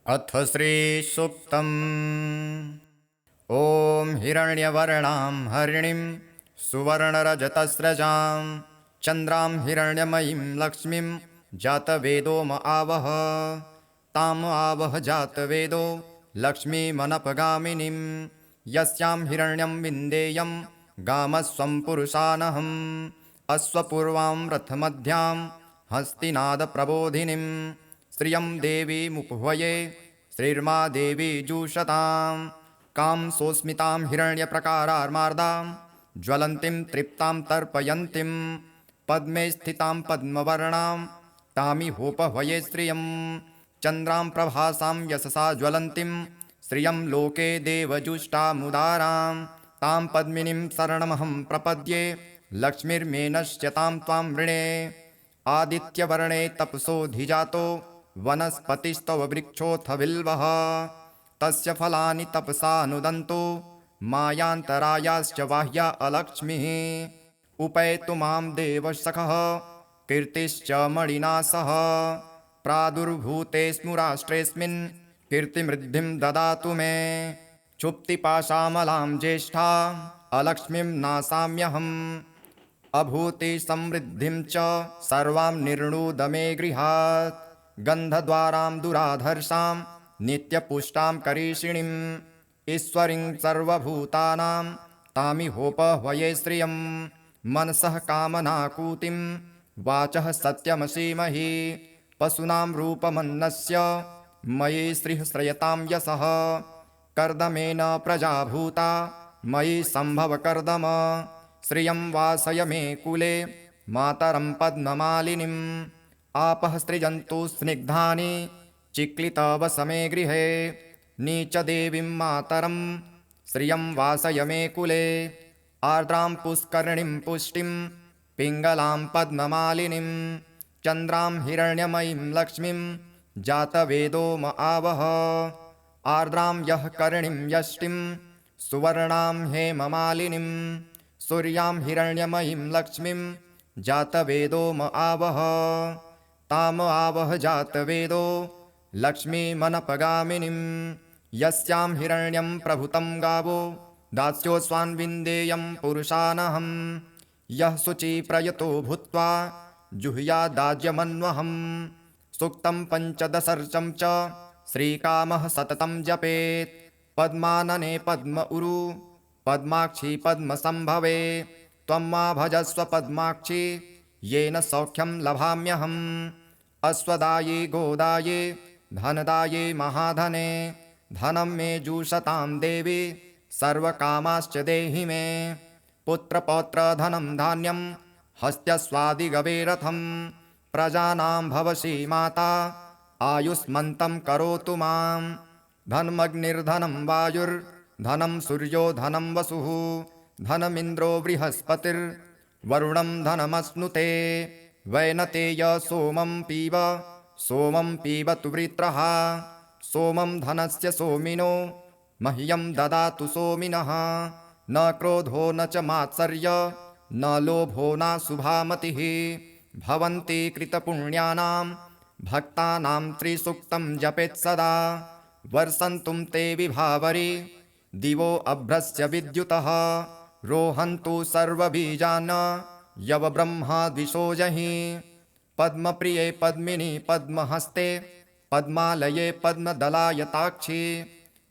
अथ श्रीसूक्तम्। ॐ हिरण्यवर्णां हरिणीं सुवर्णरजतस्रजां चन्द्रां हिरण्यमयीं लक्ष्मीं जातवेदो म आवह। ताम् आवह जातवेदो लक्ष्मीमनपगामिनीं। यस्यां हिरण्यं विन्देयं गामस्वं पुरुषानहम्। अश्वपूर्वां रथमध्यां हस्तिनादप्रबोधिनीं। श्रियं देवीमुपह्वये श्रीर्मा देवी जुषतां। कां सोऽस्मितां हिरण्यप्रकारार्मार्दां ज्वलन्तीं तृप्तां तर्पयन्तीं। पद्मे स्थितां पद्मवर्णां तामिहोपह्वये श्रियं। चन्द्रां प्रभासां यशसा ज्वलन्तीं श्रियं लोके देवजुष्टामुदारां। तां पद्मिनीं शरणमहं प्रपद्ये लक्ष्मीर्मे नश्यतां त्वां वृणे। आदित्यवर्णे तपसोऽधिजातो वनस्पतिस्तव वृक्षोऽथ बिल्वः। तस्य फलानि तपसानुदन्तो मायान्तरायाश्च बाह्या अलक्ष्मीः। उपैतु मां देवसखः कीर्तिश्च मणिना सह। प्रादुर्भूतेऽस्मु राष्ट्रेऽस्मिन् कीर्तिमृद्धिं ददातु मे। क्षुप्तिपाशामलां ज्येष्ठा अलक्ष्मीं नाशाम्यहम्। अभूति समृद्धिं च सर्वां निर्णुद मे गृहात्। गन्धद्वारां दुराधर्षां नित्यपुष्टां करीषिणीम्। ईश्वरीं सर्वभूतानां तामिहोपह्वये श्रियं। मनसः कामनाकूतिं वाचः सत्यमसीमहि। पशूनां रूपमन्नस्य मयि श्रियः श्रयतां यशः। कर्दमेन प्रजाभूता मयि सम्भव कर्दम। श्रियं वासय मे कुले मातरं पद्ममालिनीम्। आपः सृजन्तु स्निग्धानि चिक्लितवस मे गृहे। नीचदेवीं मातरं श्रियं वासय मे कुले। आर्द्रां पुष्करणीं पुष्टिं पिङ्गलां पद्ममालिनीं। चन्द्रां हिरण्यमयीं लक्ष्मीं जातवेदो म आवह। आर्द्रां यः करणीं यष्टिं सुवर्णां हेममालिनीं। सूर्यां हिरण्यमयीं लक्ष्मीं जातवेदो म आवह। ताम आवह जातवेदो लक्ष्मीमनपगामिनीं। यस्यां हिरण्यं प्रभुतं गावो दास्योऽस्वान् विन्देयं पुरुषानहम्। यः शुचिप्रयतो भूत्वा जुहुयादाज्यमन्वहम्। सूक्तं पञ्चदशर्चं च श्रीकामः सततं जपेत्। पद्मानने पद्म उरु पद्माक्षी पद्मसम्भवे। त्वं मा भजस्व पद्माक्षी येन सौख्यं लभाम्यहम्। अश्वदाये गोदाये धनदाये महाधने। धनं मे जुषतां देवी सर्वकामाश्च देहि मे। पुत्रपौत्रधनं धान्यं हस्त्यस्वादिगवे रथं। प्रजानां भवसि माता आयुष्मन्तं करोतु मां। धनमग्निर्धनं वायुर्धनं सूर्यो धनं वसुः। धनमिन्द्रो बृहस्पतिर्वरुणं धनमश्नुते। वैनतेय सोमं पीबतु वृत्रः। सोमं धनस्य सोमिनो मह्यं ददातु सोमिनः। न क्रोधो न च मात्सर्य न लोभो नाशुभामतिः। भवन्ति कृतपुण्यानां भक्तानां त्रिसूक्तं जपेत् सदा। वर्षन्तुं ते विभावरी दिवो अभ्रस्य विद्युतः। रोहन्तु सर्वबीजान् यवब्रह्मा द्विषो जहि। पद्मप्रिये पद्मिनी पद्महस्ते पद्मालये पद्मदलायताक्षी।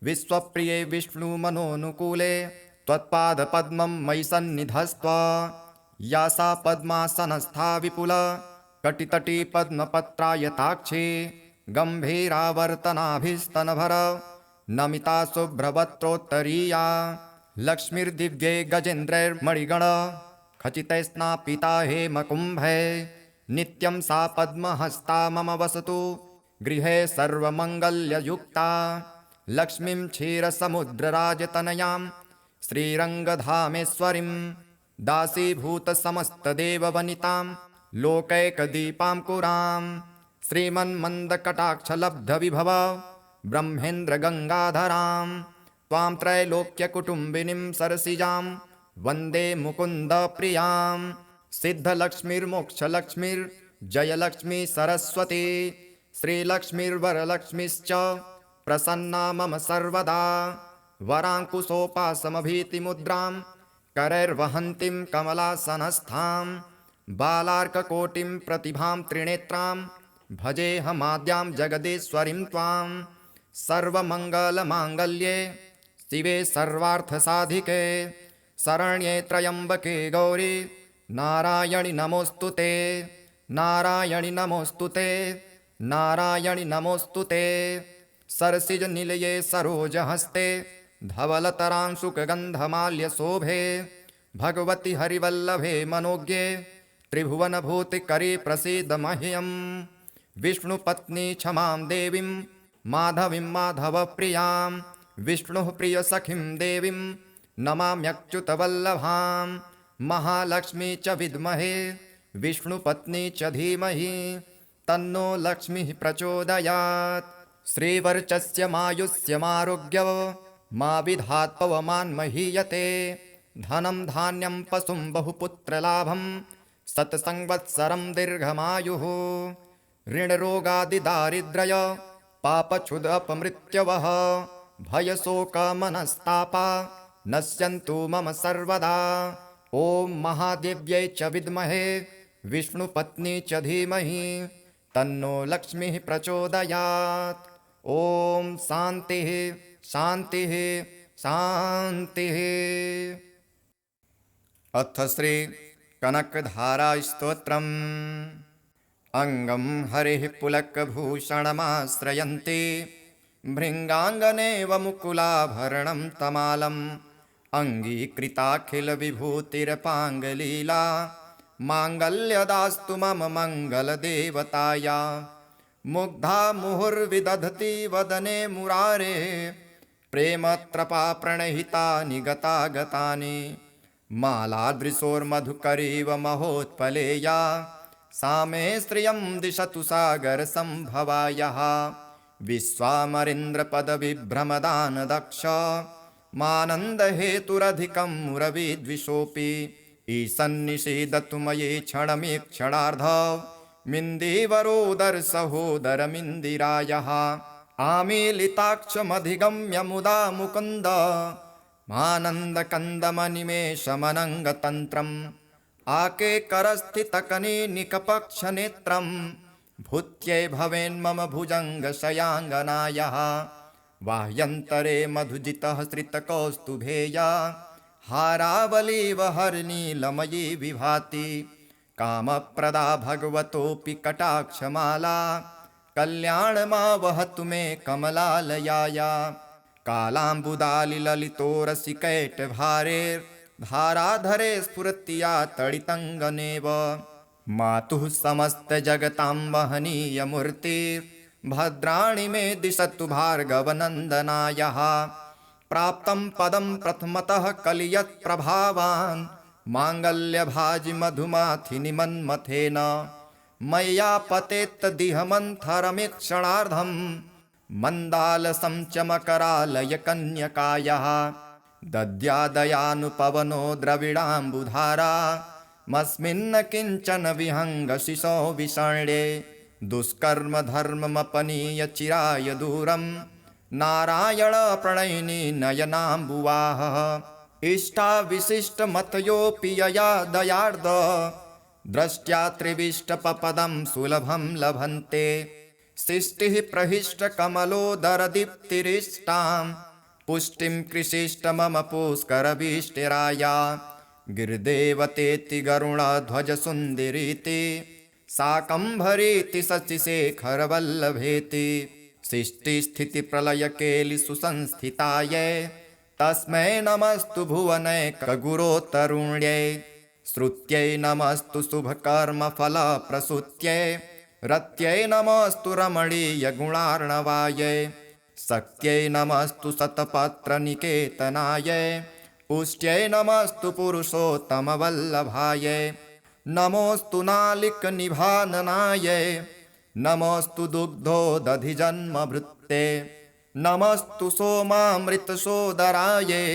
विश्वप्रिये विष्णुमनोनुकूले त्वत्पादपद्मं मयि सन्निधस्त्व। या सा पद्मासनस्था विपुल कटितटी पद्मपत्रायताक्षी। गम्भीरावर्तनाभिस्तनभर नमिता शुभ्रवक्त्रोत्तरीया। लक्ष्मीर्दिव्ये गजेन्द्रैर्मणिगण खचितैस्नापिता हेमकुम्भे। नित्यं सा पद्महस्ता मम वसतु गृहे सर्वमङ्गल्ययुक्ता। लक्ष्मीं क्षीरसमुद्रराजतनयां श्रीरङ्गधामेश्वरीं। दासीभूतसमस्तदेववनितां लोकैकदीपां कुरां। श्रीमन्मन्दकटाक्षलब्धविभव ब्रह्मेन्द्रगङ्गाधरां। त्वां त्रैलोक्यकुटुम्बिनीं सरसिजां वन्दे मुकुन्दप्रियां। सिद्धलक्ष्मीर्मोक्षलक्ष्मीर्जयलक्ष्मी सरस्वती। श्रीलक्ष्मीर्वरलक्ष्मीश्च प्रसन्ना मम सर्वदा वराङ्कुशोपासमभीतिमुद्रां करैर्वहन्तीं कमलासनस्थां बालार्ककोटिं प्रतिभां त्रिनेत्रां भजेऽहमाद्यां जगदीश्वरीं त्वां सर्वमङ्गलमाङ्गल्ये शिवे सर्वार्थसाधिके शरण्ये त्र्यम्बके गौरी नारायणि नमोऽस्तु ते नारायणि नमोऽस्तु ते नारायणि नमोऽस्तु ते सरसिजनिलये सरोजहस्ते धवलतरांशुकगन्धमाल्यशोभे भगवति हरिवल्लभे मनोज्ञे त्रिभुवनभूतिकरे प्रसीद मह्यं विष्णुपत्नी क्षमां देवीं माधवीं माधवप्रियां विष्णुः प्रियसखीं देवीं नमाम्यच्युतवल्लभां महालक्ष्मी च विद्महे विष्णुपत्नी च धीमहि तन्नो लक्ष्मीः प्रचोदयात् श्रीवर्चस्य मायुष्यमारोग्य मा विधात् पवमान्महीयते धनं धान्यं पशुं बहुपुत्रलाभं शतसंवत्सरं दीर्घमायुः ऋणरोगादिदारिद्र्य पापक्षुदपमृत्यवः भयशोकमनस्तापा नश्यन्तु मम सर्वदा ॐ महादेव्यै च विद्महे विष्णुपत्नी च धीमहि तन्नो लक्ष्मीः प्रचोदयात् ॐ शान्तिः शान्तिः शान्तिः। अथ श्री कनकधारास्तोत्रम्। अङ्गं हरिः पुलकभूषणमाश्रयन्ति भृङ्गाङ्गनेव मुकुलाभरणं तमालम् अङ्गीकृताखिलविभूतिरपाङ्गलीला माङ्गल्यदास्तु मम मङ्गलदेवताया मुग्धा मुहुर्विदधति वदने मुरारे प्रेमत्रपा प्रणहितानि गतागतानि मालादृशोर्मधुकरीव महोत्पलेया सा मे श्रियं दिशतु सागरसम्भवायाः विश्वामरेन्द्रपदविभ्रमदानदक्ष मानन्दहेतुरधिकं मुरविद्विषोऽपि ईशन्निषेदतु मयि क्षणमीक्षणार्ध मिन्दीवरोदरसहोदरमिन्दिरायाः आमीलिताक्षमधिगम्य मुदा मुकुन्द मानन्दकन्दमनिमेषमनङ्गतन्त्रम् आकेकरस्थितकनीनिकपक्षनेत्रं भूत्यै भवेन्मम भुजङ्गशयाङ्गनायाः बाह्यन्तरे मधुजितः श्रितकौस्तुभेया हारावलीव हरनीलमयी विभाति कामप्रदा भगवतोऽपि कटाक्षमाला कल्याणमा वहतु मे कमलालयाया कालाम्बुदालिललितोरसिकैटभारेर्धाराधरे स्फुरत्या तडितङ्गनेव मातुः समस्तजगतां महनीयमूर्तिर्भद्राणि मे दिशतु भार्गवनन्दनायाः प्राप्तं पदं प्रथमतः कलियत्प्रभावान् माङ्गल्यभाजि मधुमाथिनि मन्मथेन मय्या पतेत्तदिहमन्थरमीक्षणार्धं मन्दालसं च मकरालयकन्यकायाः दद्यादयानुपवनो द्रविडाम्बुधारा मस्मिन्न किञ्चन विहङ्गशिशो विषण्ये दुष्कर्म धर्ममपनीय चिराय दूरं नारायण प्रणयिनी नयनाम्बुवाहः इष्टाविशिष्टमतयोऽपि यया दयार्द द्रष्ट्या त्रिविष्टपपदं सुलभं लभन्ते सृष्टिः प्रहिष्टकमलोदरदीप्तिरिष्टां पुष्टिं कृषिष्ट मम पुष्करभीष्टिराया गिरिदेवतेति गरुडध्वजसुन्दरीति शाकम्भरीति शशिशेखरवल्लभेति सृष्टिस्थितिप्रलयकेलिसुसंस्थितायै तस्मै नमस्तु भुवनैकगुरोतरुण्यै श्रुत्यै नमस्तु शुभकर्मफलप्रसूत्यै रत्यै नमस्तु रमणीयगुणार्णवायै शक्त्यै नमस्तु शतपत्रनिकेतनायै पुष्ट्यै नमस्तु पुरुषोत्तमवल्लभायै नमोऽस्तु नालिकनिभाननायै नमोऽस्तु दुग्धोदधिजन्मभृत्ते नमस्तु सोमामृतसोदरायै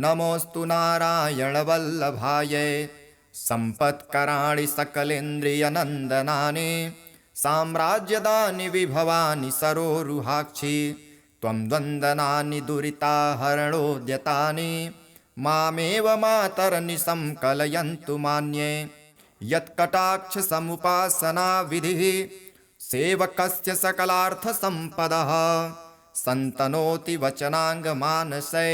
नमोऽस्तु नारायणवल्लभायै सम्पत्कराणि सकलेन्द्रियनन्दनानि साम्राज्यदानि विभवानि सरोरुहाक्षि त्वं द्वन्द्वनानि दुरिताहरणोद्यतानि मामेव मातर्निशं कलयन्तु मान्ये। यत्कटाक्षसमुपासनाविधिः सेवकस्य सकलार्थसम्पदः सन्तनोति वचनाङ्गमानसे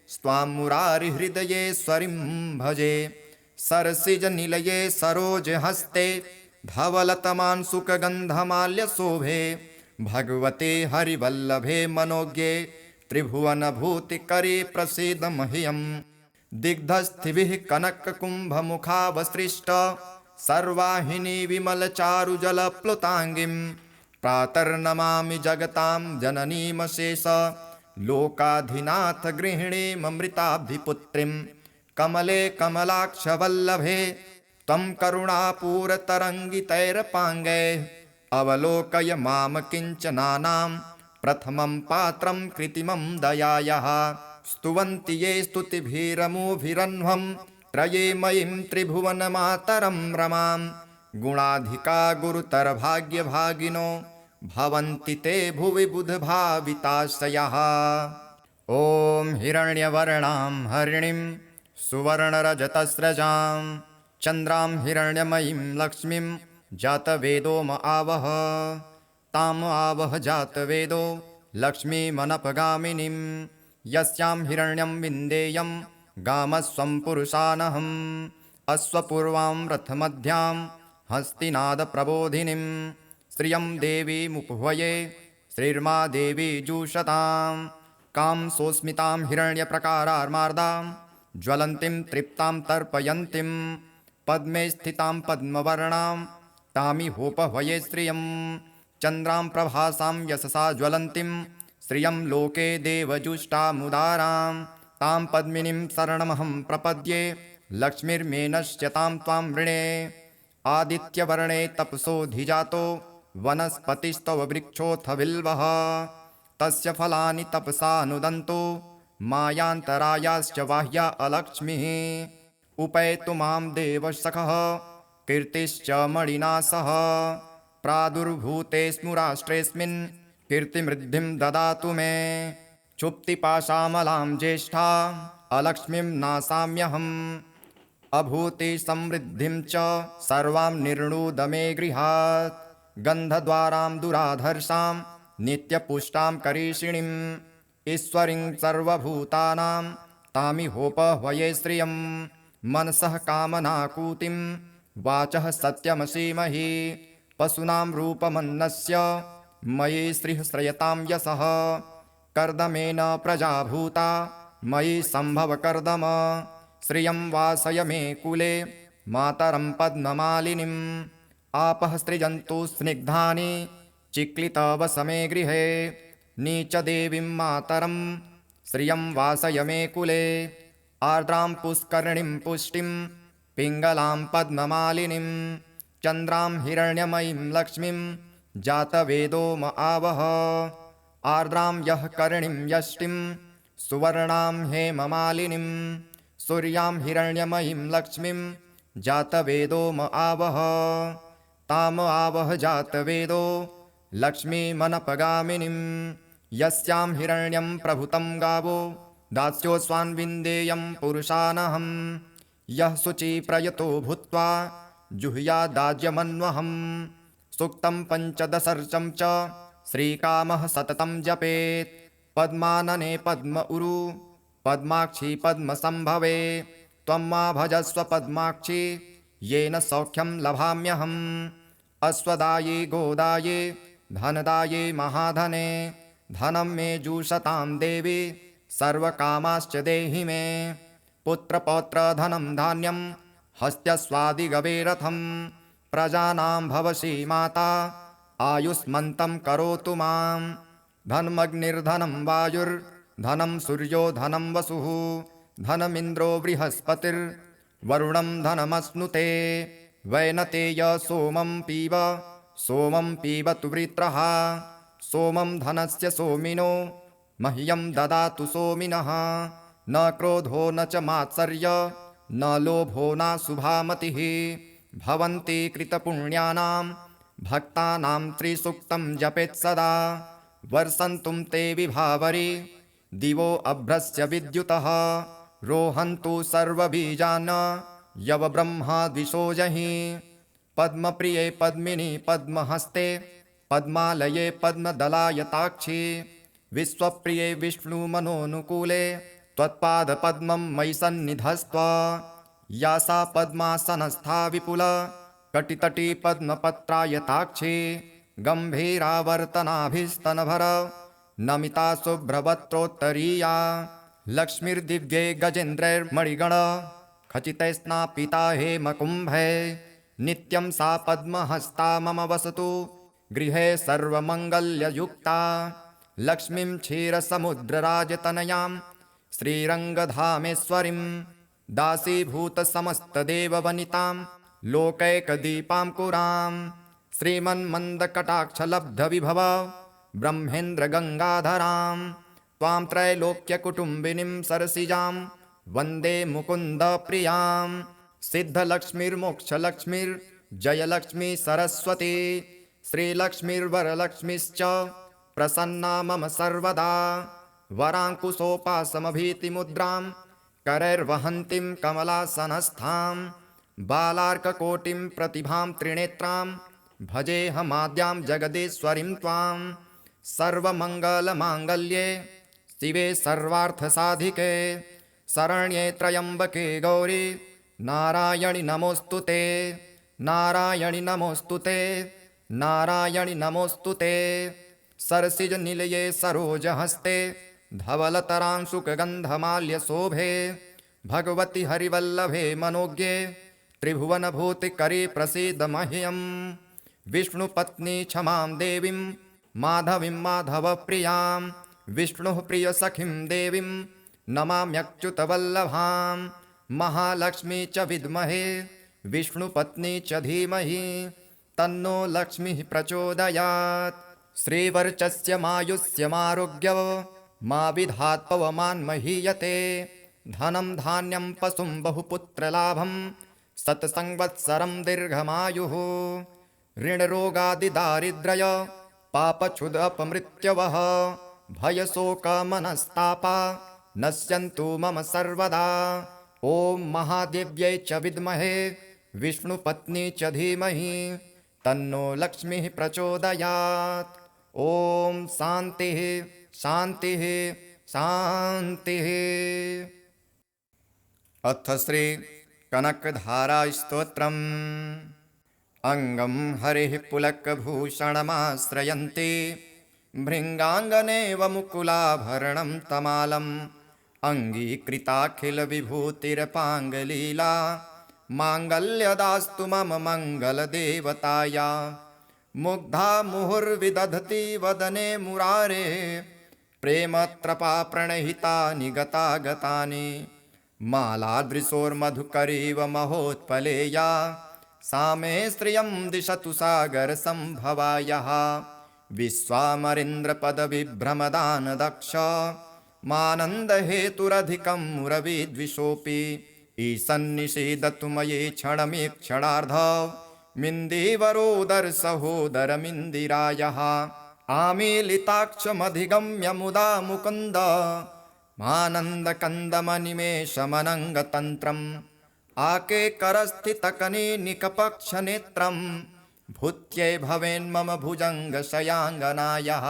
स्वां मुरारिहृदयेश्वरीं भजे। सरसिजनिलये सरोजहस्ते धवलतमांशुकगन्धमाल्यशोभे भगवते हरिवल्लभे मनोज्ञे त्रिभुवनभूतिकरे प्रसीद मह्यम्। दिग्धस्थिभिः कनककुम्भमुखावसृष्ट सर्वाहिनी विमलचारुजलप्लुताङ्गीं प्रातर्नमामि जगतां जननीमशेष लोकाधिनाथ गृहिणीममृताब्धिपुत्रीं। कमले कमलाक्षवल्लभे त्वं करुणापूरतरङ्गितैरपाङ्गैः अवलोकय मां किञ्चनानां प्रथमं पात्रं कृत्रिमं दयायाः। स्तुवन्ति ये स्तुतिभिरमुभिरह्वं त्रये मयीं त्रिभुवनमातरं रमां। गुणाधिका गुरुतरभाग्यभागिनो भवन्ति ते भुवि बुधभाविताशयः। ॐ हिरण्यवर्णां हरिणीं सुवर्णरजतस्रजां चन्द्रां हिरण्यमयीं लक्ष्मीं जातवेदो म आवह। ताम् आवह जातवेदो लक्ष्मीमनपगामिनीं यस्यां हिरण्यं विन्देयं गामस्वं पुरुषानहम्। अश्वपूर्वां रथमध्यां हस्तिनादप्रबोधिनीं श्रियं देवीमुपह्वये श्रीर्मा देवी जुषतां। कां सोऽस्मितां हिरण्यप्रकारार्मार्दां ज्वलन्तीं तृप्तां तर्पयन्तीं पद्मे स्थितां पद्मवर्णां तामिहोपह्वये श्रियं। चन्द्रां प्रभासां यशसा ज्वलन्तीं श्रियं लोके देवजुष्टामुदारां तां पद्मिनीं शरणमहं प्रपद्ये लक्ष्मीर्मेनश्यतां त्वां वृणे। आदित्यवर्णे तपसोऽधिजातो वनस्पतिस्तव वृक्षोऽथ बिल्वः तस्य फलानि तपसानुदन्तो मायान्तरायाश्च बाह्या अलक्ष्मीः। उपैतु मां देवसखः कीर्तिश्च मणिना सह प्रादुर्भूते स्मुराष्ट्रेऽस्मिन् कीर्तिमृद्धिं ददातु मे। क्षुप्तिपाशामलां ज्येष्ठा अलक्ष्मीं नासाम्यहम् अभूति समृद्धिं च सर्वां निर्णुद मे गृहात्। गन्धद्वारां दुराधर्षां नित्यपुष्टां करीषिणीम् ईश्वरीं सर्वभूतानां तामिहोपह्वये श्रियं। मनसः कामनाकूतिं वाचः सत्यमसीमहि पशूनां रूपमन्नस्य मयि श्रीः श्रयतां यशः। कर्दमेन प्रजाभूता मयि सम्भव कर्दम श्रियं वासय मे कुले मातरं पद्ममालिनीम्। आपः सृजन्तु स्निग्धानि चिक्लितवस मे गृहे नीचदेवीं मातरं श्रियं वासय मे कुले। आर्द्रां पुष्करणीं पुष्टिं पिङ्गलां पद्ममालिनीं चन्द्रां हिरण्यमयीं लक्ष्मीं जातवेदो म आवह। आर्द्रां यः करणीं यष्टिं सुवर्णां हेममालिनीं सूर्यां हिरण्यमयीं लक्ष्मीं जातवेदो म आवह। ताम आवह जातवेदो लक्ष्मीमनपगामिनीं यस्यां हिरण्यं प्रभुतं गावो दास्योऽस्वान् विन्देयं पुरुषानहम्। यः शुचिप्रयतो भूत्वा जुह्यादाज्यमन्वहम् सूक्तं पञ्चदशर्चं च श्रीकामः सततं जपेत्। पद्मानने पद्म उरु पद्माक्षी पद्मसम्भवे त्वं मा भजस्व पद्माक्षी येन सौख्यं लभाम्यहम्। अश्वदाये गोदाये धनदाये महाधने धनं मे जुषतां देवी सर्वकामाश्च देहि मे। पुत्रपौत्रधनं धान्यं हस्त्यस्वादिगवे रथं प्रजानां भवसि माता आयुष्मन्तं करोतु मां। धनमग्निर्धनं वायुर्धनं सूर्यो धनं वसुः धनमिन्द्रो बृहस्पतिर्वरुणं धनमश्नुते। वैनतेय सोमं पीबतु वृत्रः सोमं धनस्य सोमिनो मह्यं ददातु सोमिनः। न क्रोधो न च मात्सर्य न लोभो न शुभामतिः भवन्ति कृतपुण्यानां भक्तानां त्रिसूक्तं जपेत् सदा। वर्षन्तुं ते विभावरी दिवो अभ्रस्य विद्युतः रोहन्तु सर्वबीजान् यव ब्रह्मा द्विषो जहि पद्मप्रिये पद्मिनी पद्महस्ते पद्मालये पद्मदलायताक्षी विश्वप्रिये विष्णुमनोनुकूले त्वत्पादपद्मं मयि सन्निधस्त्व या सा पद्मासनस्था विपुल कटितटी पद्मपत्रायताक्षी गम्भीरावर्तनाभिस्तनभर नमिता शुभ्रवक्त्रोत्तरीया लक्ष्मीर्दिव्ये गजेन्द्रैर्मणिगण खचितैस्नापिता हेमकुम्भे नित्यं सा पद्महस्ता मम वसतु गृहे सर्वमङ्गल्ययुक्ता लक्ष्मीं क्षीरसमुद्रराजतनयां श्रीरङ्गधामेश्वरीं दासीभूतसमस्तदेववनितां लोकैकदीपां कुरां श्रीमन्मन्दकटाक्षलब्धविभव ब्रह्मेन्द्रगङ्गाधरां त्वां त्रैलोक्यकुटुम्बिनीं सरसिजां वन्दे मुकुन्दप्रियां सिद्धलक्ष्मीर्मोक्षलक्ष्मीर्जयलक्ष्मी सरस्वती श्रीलक्ष्मीर्वरलक्ष्मीश्च प्रसन्ना मम सर्वदा वराङ्कुशोपासमभीतिमुद्रां करैर्वहन्तीं कमलासनस्थां बालार्ककोटिं प्रतिभां त्रिनेत्रां भजेऽहमाद्यां जगदीश्वरीं त्वां सर्वमङ्गलमाङ्गल्ये शिवे सर्वार्थसाधिके शरण्ये त्र्यम्बके गौरी नारायणि नमोऽस्तु ते नारायणि नमोऽस्तु ते नारायणि नमोऽस्तु ते सरसिजनिलये सरोजहस्ते धवलतरांशुकगन्धमाल्यशोभे भगवति हरिवल्लभे मनोज्ञे त्रिभुवनभूतिकरे प्रसीद मह्यं विष्णुपत्नी क्षमां देवीं माधवीं माधवप्रियां विष्णुः प्रियसखीं देवीं नमाम्यच्युतवल्लभां महालक्ष्मी च विद्महे विष्णुपत्नी च धीमहि तन्नो लक्ष्मीः प्रचोदयात् श्रीवर्चस्य मायुष्यमारोग्य मा विधात् पवमान् महीयते धनं धान्यं पशुं बहुपुत्रलाभं शतसंवत्सरं दीर्घमायुः ऋणरोगादिदारिद्र्य पापक्षुदपमृत्यवः भयशोकमनस्तापा नश्यन्तु मम सर्वदा ॐ महादेव्यै च विद्महे विष्णुपत्नी च धीमहि तन्नो लक्ष्मीः प्रचोदयात् ॐ शान्तिः शान्तिः शान्तिः। अथ श्री कनकधारास्तोत्रम् अङ्गं हरिः पुलकभूषणमाश्रयन्ति भृङ्गाङ्गनेव मुकुलाभरणं तमालम् अङ्गीकृताखिलविभूतिरपाङ्गलीला माङ्गल्यदास्तु मम मङ्गलदेवताया मुग्धा मुहुर्विदधति वदने मुरारे प्रेमत्रपा प्रणहितानि गतागतानि मालादृशोर्मधुकरीव महोत्पलेया सा मे श्रियं दिशतु सागरसम्भवायाः विश्वामरेन्द्रपदविभ्रमदानदक्ष मानन्दहेतुरधिकं मुरविद्विषोऽपि ईसन्निषेधतु मये क्षणमेक्षणार्ध मिन्दीवरोदरसहोदरमिन्दिरायाः आमीलिताक्षमधिगम्य मुदा मुकुन्द मानन्दकन्दमनिमेषमनङ्गतन्त्रम् आकेकरस्थितकनीनिकपक्षनेत्रं भूत्यै भवेन्मम भुजङ्गशयाङ्गनायाः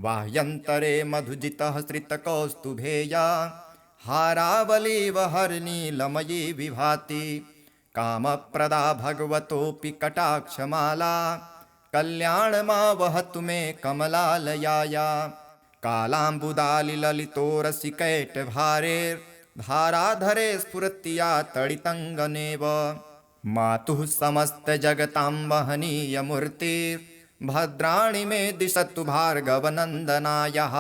बाह्यन्तरे मधुजितः श्रितकौस्तुभेया हारावलीव हरनीलमयी विभाति कामप्रदा भगवतोऽपि कटाक्षमाला कल्याणमा वहतु मे कमलालयाया कालाम्बुदालिललितोरसिकैटभारेर्धाराधरे स्फुरत्या तडितङ्गनेव मातुः समस्तजगतां महनीयमूर्तिर्भद्राणि मे दिशतु भार्गवनन्दनायाः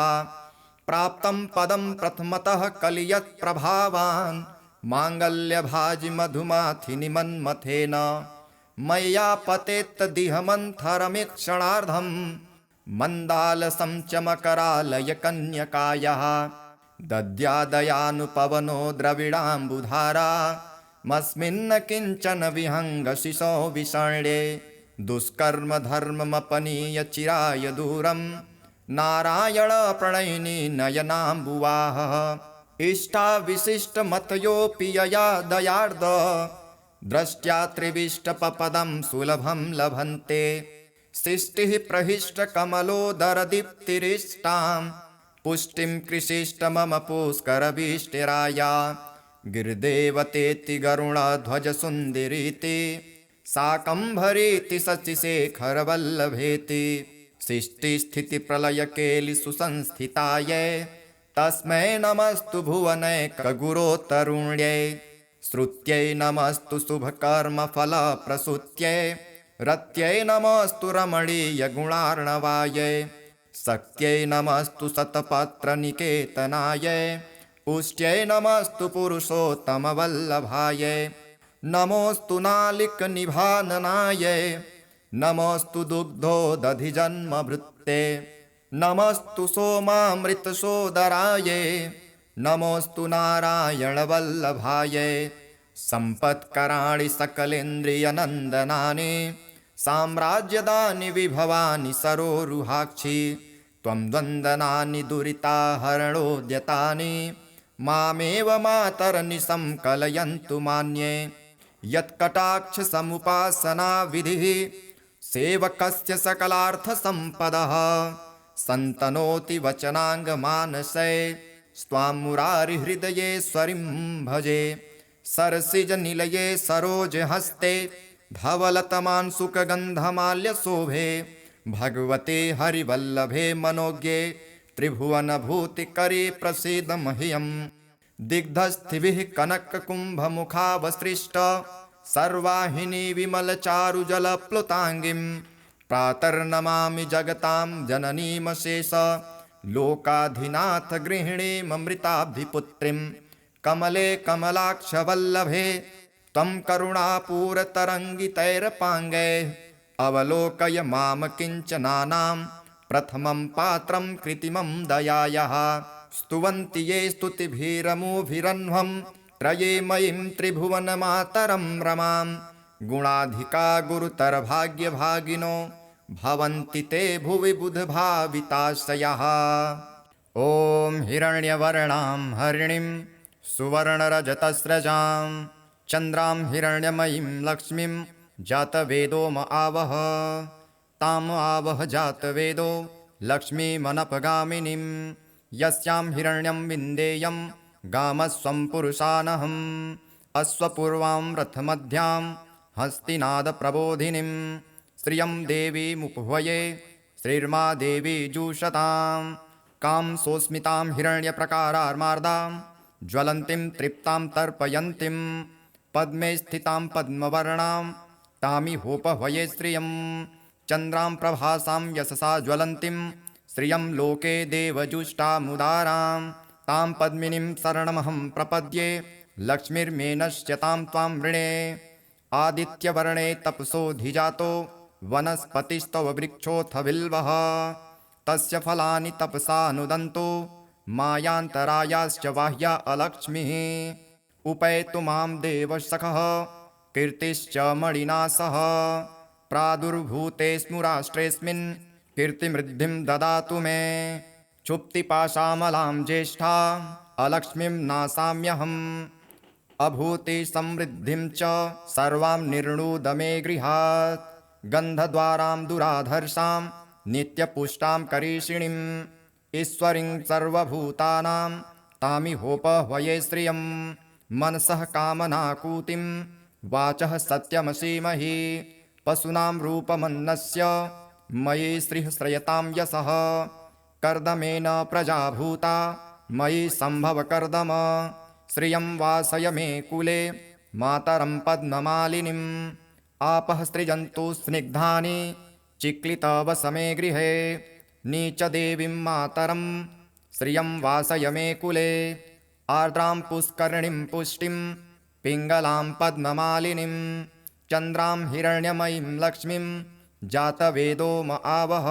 प्राप्तं पदं प्रथमतः कलियत्प्रभावान् माङ्गल्यभाजि मधुमाथिनि मन्मथेन मय्या पतेत्तदिहमन्थरमीक्षणार्धं मन्दालसं च मकरालयकन्यकायाः दद्यादयानुपवनो द्रविडाम्बुधारा मस्मिन्न किञ्चन विहङ्गशिशो विषण्ये दुष्कर्म धर्ममपनीय चिराय दूरं नारायणप्रणयिनी नयनाम्बुवाः इष्टाविशिष्टमतयोऽपि यया दयार्द द्रष्ट्या त्रिविष्टपपदं सुलभं लभन्ते सृष्टिः प्रहिष्टकमलोदरदीप्तिरिष्टां पुष्टिं कृषिष्ट मम पुष्करभीष्टिराया गिरिदेवतेति गरुडध्वजसुन्दरीति शाकम्भरीति शशिशेखरवल्लभेति सृष्टिस्थितिप्रलयकेलिसुसंस्थितायै तस्मै नमस्तु भुवनैकगुरोतरुण्यै श्रुत्यै नमस्तु शुभकर्मफलप्रसूत्यै रत्यै नमस्तु रमणीयगुणार्णवायै शक्त्यै नमस्तु शतपत्रनिकेतनायै पुष्ट्यै नमस्तु पुरुषोत्तमवल्लभायै नमोऽस्तु नालिकनिभाननायै नमोऽस्तु दुग्धोदधिजन्मभृत्ते नमस्तु सोमामृतसोदरायै नमोऽस्तु नारायणवल्लभायै सम्पत्कराणि सकलेन्द्रियनन्दनानि साम्राज्यदानि विभवानि सरोरुहाक्षि त्वं द्वन्द्वनानि दुरिताहरणोद्यतानि मामेव मातरनिशं कलयन्तु मान्ये यत्कटाक्षसमुपासनाविधिः सेवकस्य सकलार्थसम्पदः सन्तनोति वचनाङ्गमानसै स्वां मुरारिहृदयेश्वरीं भजे सरसिजनिलये सरोजहस्ते धवलतमांशुकगन्धमाल्यशोभे भगवते हरिवल्लभे मनोज्ञे त्रिभुवनभूतिकरे प्रसीद मह्यम् दिग्धस्थिभिः कनककुम्भमुखावसृष्ट सर्वाहिनी विमलचारुजलप्लुताङ्गीं प्रातर्नमामि जगतां जननीमशेष लोकाधिनाथ गृहिणीममृताब्धिपुत्रीं कमले कमलाक्षवल्लभे त्वं करुणापूरतरङ्गितैरपाङ्गैः अवलोकय मां किञ्चनानां प्रथमं पात्रं कृत्रिमं दयायाः स्तुवन्ति ये स्तुतिभिरमुभिरह्वं त्रये मयीं त्रिभुवनमातरं रमां गुणाधिका गुरुतरभाग्यभागिनो भवन्ति ते भुवि बुधभाविताशयः ॐ हिरण्यवर्णां हरिणीं सुवर्णरजतस्रजां चन्द्रां हिरण्यमयीं लक्ष्मीं जातवेदो म आवह ताम् आवह जातवेदो लक्ष्मीमनपगामिनीं यस्यां हिरण्यं विन्देयं गामस्वं पुरुषानहम् अश्वपूर्वां रथमध्यां हस्तिनादप्रबोधिनीं श्रियं देवीमुपह्वये श्रीर्मा देवी जुषतां कां सोऽस्मितां हिरण्यप्रकारार्मार्दां ज्वलन्तीं तृप्तां तर्पयन्तीं पद्मे स्थितां पद्मवर्णां तामिहोपह्वये श्रियं चन्द्रां प्रभासां यशसा ज्वलन्तीं श्रियं लोके देवजुष्टामुदारां तां पद्मिनीं शरणमहं प्रपद्ये लक्ष्मीर्मेनश्यतां त्वां वृणे आदित्यवर्णे तपसोऽधिजातो वनस्पतिस्तव वृक्षोऽथ बिल्वः तस्य फलानि तपसानुदन्तो मायान्तरायाश्च बाह्या अलक्ष्मीः उपैतु मां देवसखः कीर्तिश्च मणिना सह प्रादुर्भूते स्मुराष्ट्रेऽस्मिन् कीर्तिमृद्धिं ददातु मे क्षुप्तिपाशामलां ज्येष्ठा अलक्ष्मीं नासाम्यहम् अभूति समृद्धिं च सर्वां निर्णुद मे गृहात् गन्धद्वारां दुराधर्षां नित्यपुष्टां करीषिणीम् ईश्वरीं सर्वभूतानां तामिहोपह्वये श्रियं मनसः कामनाकूतिं वाचः सत्यमसीमहि पशूनां रूपमन्नस्य मयि श्रीः श्रयतां यशः कर्दमेन प्रजाभूता मयि सम्भव कर्दम श्रियं वासय मे कुले मातरं पद्ममालिनीम् आपः सृजन्तु स्निग्धानि चिक्लितवसमे गृहे नीचदेवीं मातरं श्रियं वासय मे कुले आर्द्रां पुष्करणीं पुष्टिं पिङ्गलां पद्ममालिनीं चन्द्रां हिरण्यमयीं लक्ष्मीं जातवेदो म आवह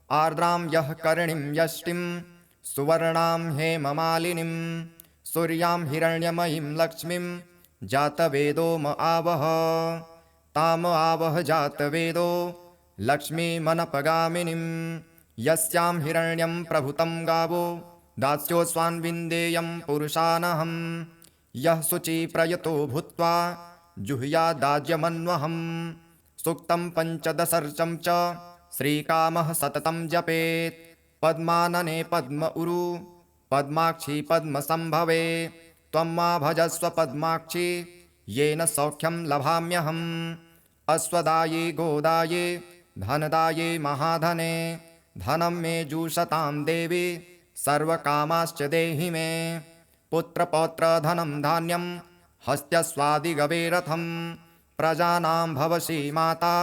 आर्द्रां यः करणीं यष्टिं सुवर्णां हेममालिनीं सूर्यां हिरण्यमयीं लक्ष्मीं जातवेदो म आवह ताम आवह जातवेदो लक्ष्मीमनपगामिनीं यस्यां हिरण्यं प्रभुतं गावो दास्योऽस्वान्विन्देयं पुरुषानहं यः शुचिप्रयतो भूत्वा जुह्यादाज्यमन्वहम् सूक्तं पञ्चदशर्चं च श्रीकामः सततं जपेत् पद्मानने पद्म उरु पद्माक्षी पद्मसंभवे त्वं मा भजस्व पद्माक्षी येन सौख्यं लभाम्यहम् अश्वदाये गोदाये धनदाये महाधने धनं मे जुषतां देवी सर्वकामाश्च देहि मे पुत्रपौत्रधनं धान्यं हस्त्यस्वादिगवे रथं प्रजानां भवसि माता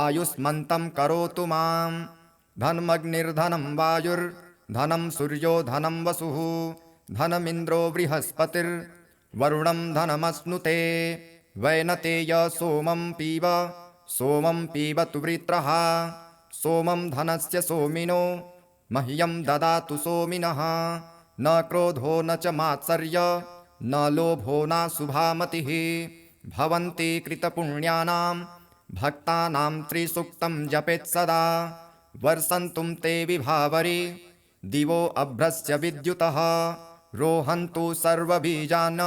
आयुष्मन्तं करोतु मां धनमग्निर्धनं वायुर्धनं सूर्यो धनं वसुः धनमिन्द्रो बृहस्पतिर्वरुणं धनमश्नुते वैनतेय सोमं पीबतु वृत्रः सोमं धनस्य सोमिनो मह्यं ददातु सोमिनः न क्रोधो न च मात्सर्य न लोभो नाशुभामतिः भवन्ति कृतपुण्यानां भक्तानां त्रिसूक्तं जपेत् सदा वर्षन्तुं ते विभावरी दिवो अभ्रस्य विद्युतः रोहन्तु सर्वबीजान्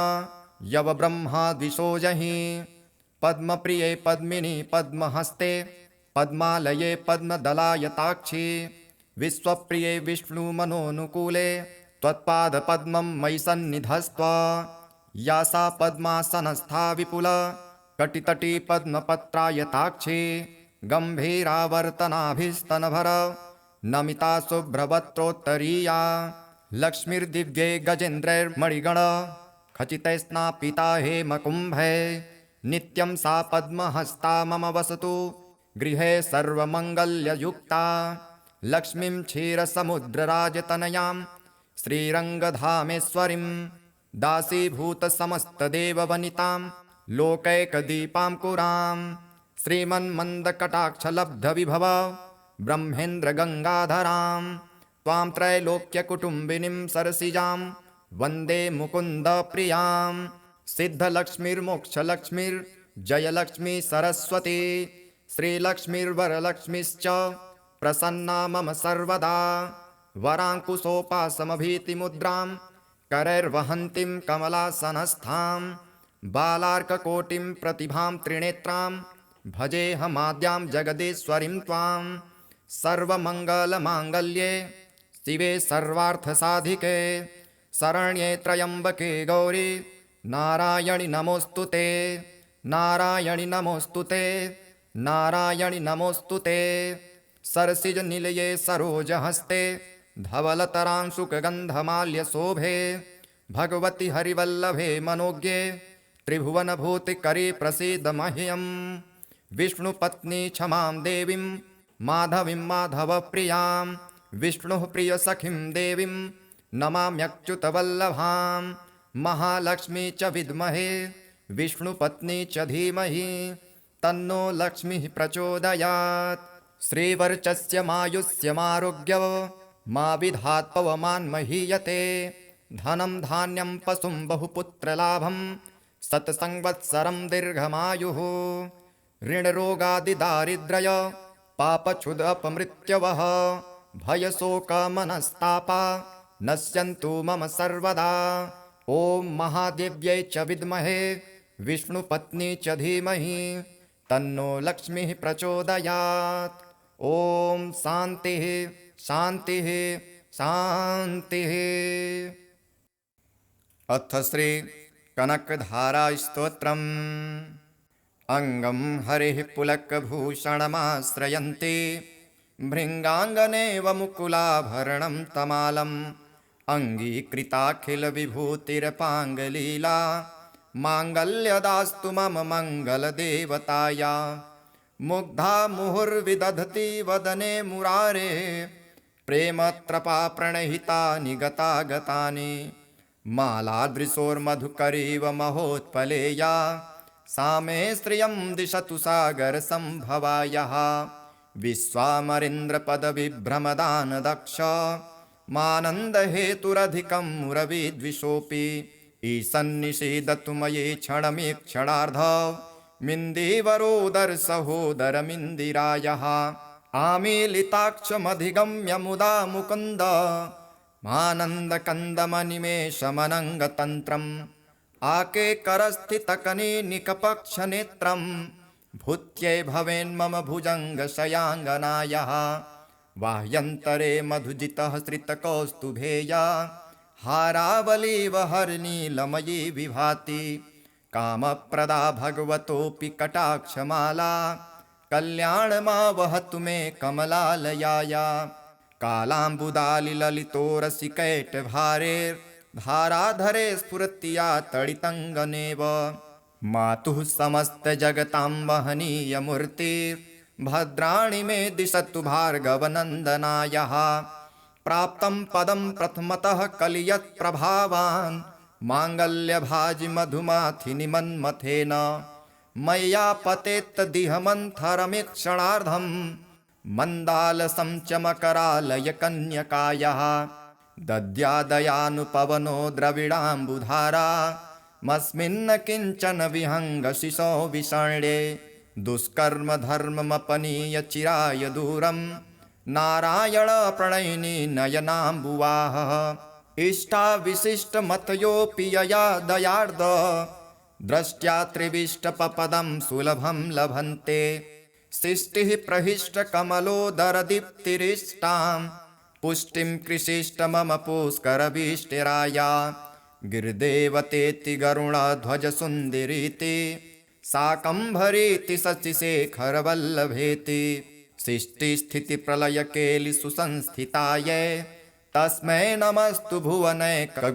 यवब्रह्मा द्विषोजहि पद्मप्रिये पद्मिनी पद्महस्ते पद्मालये पद्मदलायताक्षी विश्वप्रिये विष्णुमनोनुकूले त्वत्पादपद्मं मयि सन्निधस्त्व या सा पद्मासनस्था विपुल कटितटी पद्मपत्रायताक्षी गम्भीरावर्तनाभिस्तनभर नमिता शुभ्रवक्त्रोत्तरीया लक्ष्मीर्दिव्ये गजेन्द्रैर्मणिगण खचितैस्नापिता हेमकुम्भे नित्यं सा पद्महस्ता मम वसतु गृहे सर्वमङ्गल्ययुक्ता लक्ष्मीं क्षीरसमुद्रराजतनयां श्रीरङ्गधामेश्वरीं दासीभूतसमस्तदेववनितां लोकैकदीपां कुरां श्रीमन्मन्दकटाक्षलब्धविभव ब्रह्मेन्द्रगङ्गाधरां त्वां त्रैलोक्यकुटुम्बिनीं सरसिजां वन्दे मुकुन्दप्रियां सिद्धलक्ष्मीर्मोक्षलक्ष्मीर्जयलक्ष्मी सरस्वती श्रीलक्ष्मीर्वरलक्ष्मीश्च प्रसन्ना मम सर्वदा वराङ्कुशोपासमभीतिमुद्रां करैर्वहन्तीं कमलासनस्थां बालार्ककोटिं प्रतिभां त्रिनेत्रां भजेऽहमाद्यां जगदीश्वरीं त्वां सर्वमङ्गलमाङ्गल्ये शिवे सर्वार्थसाधिके शरण्ये त्र्यम्बके गौरी नारायणि नमोऽस्तु ते नारायणि नमोऽस्तु ते नारायणि नमोऽस्तु ते सरसिजनिलये सरोजहस्ते धवलतरांशुकगन्धमाल्यशोभे भगवति हरिवल्लभे मनोज्ञे त्रिभुवनभूतिकरे प्रसीद मह्यं विष्णुपत्नी क्षमां देवीं माधवीं माधवप्रियां विष्णुः प्रियसखीं देवीं नमाम्यच्युतवल्लभां महालक्ष्मी च विद्महे विष्णुपत्नी च धीमहि तन्नो लक्ष्मीः प्रचोदयात् श्रीवर्चस्य मायुष्यमारोग्य मा विधात् पवमान् महीयते धनं धान्यं पशुं बहुपुत्रलाभं शतसंवत्सरं दीर्घमायुः ऋणरोगादिदारिद्र्य पापक्षुदपमृत्यवः भयशोकमनस्तापा नश्यन्तु मम सर्वदा ॐ महादेव्यै च विद्महे विष्णुपत्नी च धीमहि तन्नो लक्ष्मीः प्रचोदयात् ॐ शान्तिः शान्तिः शान्तिः। अथ श्री कनकधारास्तोत्रम् अङ्गं हरिः पुलकभूषणमाश्रयन्ति भृङ्गाङ्गनेव मुकुलाभरणं तमालम् अङ्गीकृताखिलविभूतिरपाङ्गलीला माङ्गल्यदास्तु मम मङ्गलदेवताया मुग्धा मुहुर्विदधति वदने मुरारे प्रेमत्रपा प्रणहितानि गतागतानि मालादृशोर्मधुकरीव महोत्पलेया सा मे श्रियं दिशतु सागरसम्भवायाः विश्वामरेन्द्रपदविभ्रमदानदक्ष मानन्दहेतुरधिकं मुरविद्विषोऽपि ईसन्निषेधतु मये क्षणमेक्षणार्ध मिन्दीवरोदरसहोदरमिन्दिरायाः आमीलिताक्षमधिगम्य मुदा मुकुन्द मानन्दकन्दमनिमेषमनङ्गतन्त्रम् आकेकरस्थितकनीनिकपक्षनेत्रं भूत्यै भवेन्मम भुजङ्गशयाङ्गनायः बाह्यन्तरे मधुजितः श्रितकौस्तुभेया हारावलीव हरनीलमयी विभाति कामप्रदा भगवतोऽपि कटाक्षमाला कल्याणमा वहतु मे कमलालयाया कालाम्बुदालिललितोरसिकैटभारेर्धाराधरे स्फुरत्या तडितङ्गनेव मातुः समस्तजगतां महनीयमूर्तिर्भद्राणि मे दिशतु भार्गवनन्दनायः प्राप्तं पदं प्रथमतः कलियत्प्रभावान् माङ्गल्यभाजि मधुमाथिनि मन्मथेन मय्या पतेत्तदिहमन्थरमीक्षणार्धं मन्दालसं च मकरालयकन्यकायाः दद्यादयानुपवनो द्रविडाम्बुधारा मस्मिन्न किञ्चन विहङ्गशिशो विषण्ये दुष्कर्म धर्ममपनीय चिराय दूरं नारायण प्रणयिनी नयनाम्बुवाहः इष्टाविशिष्टमतयोऽपि यया दयार्द द्रष्ट्या त्रिविष्टपपदं सुलभं लभन्ते सृष्टिः प्रहिष्टकमलोदरदीप्तिरिष्टां पुष्टिं कृषिष्ट मम पुष्करभीष्टिराया गिरिदेवतेति गरुडध्वजसुन्दरीति शाकम्भरीति शशिशेखरवल्लभेति सृष्टिस्थितिप्रलयकेलिसुसंस्थितायै तस्मै नमस्तु भुवनैकगुरोतरुण्यै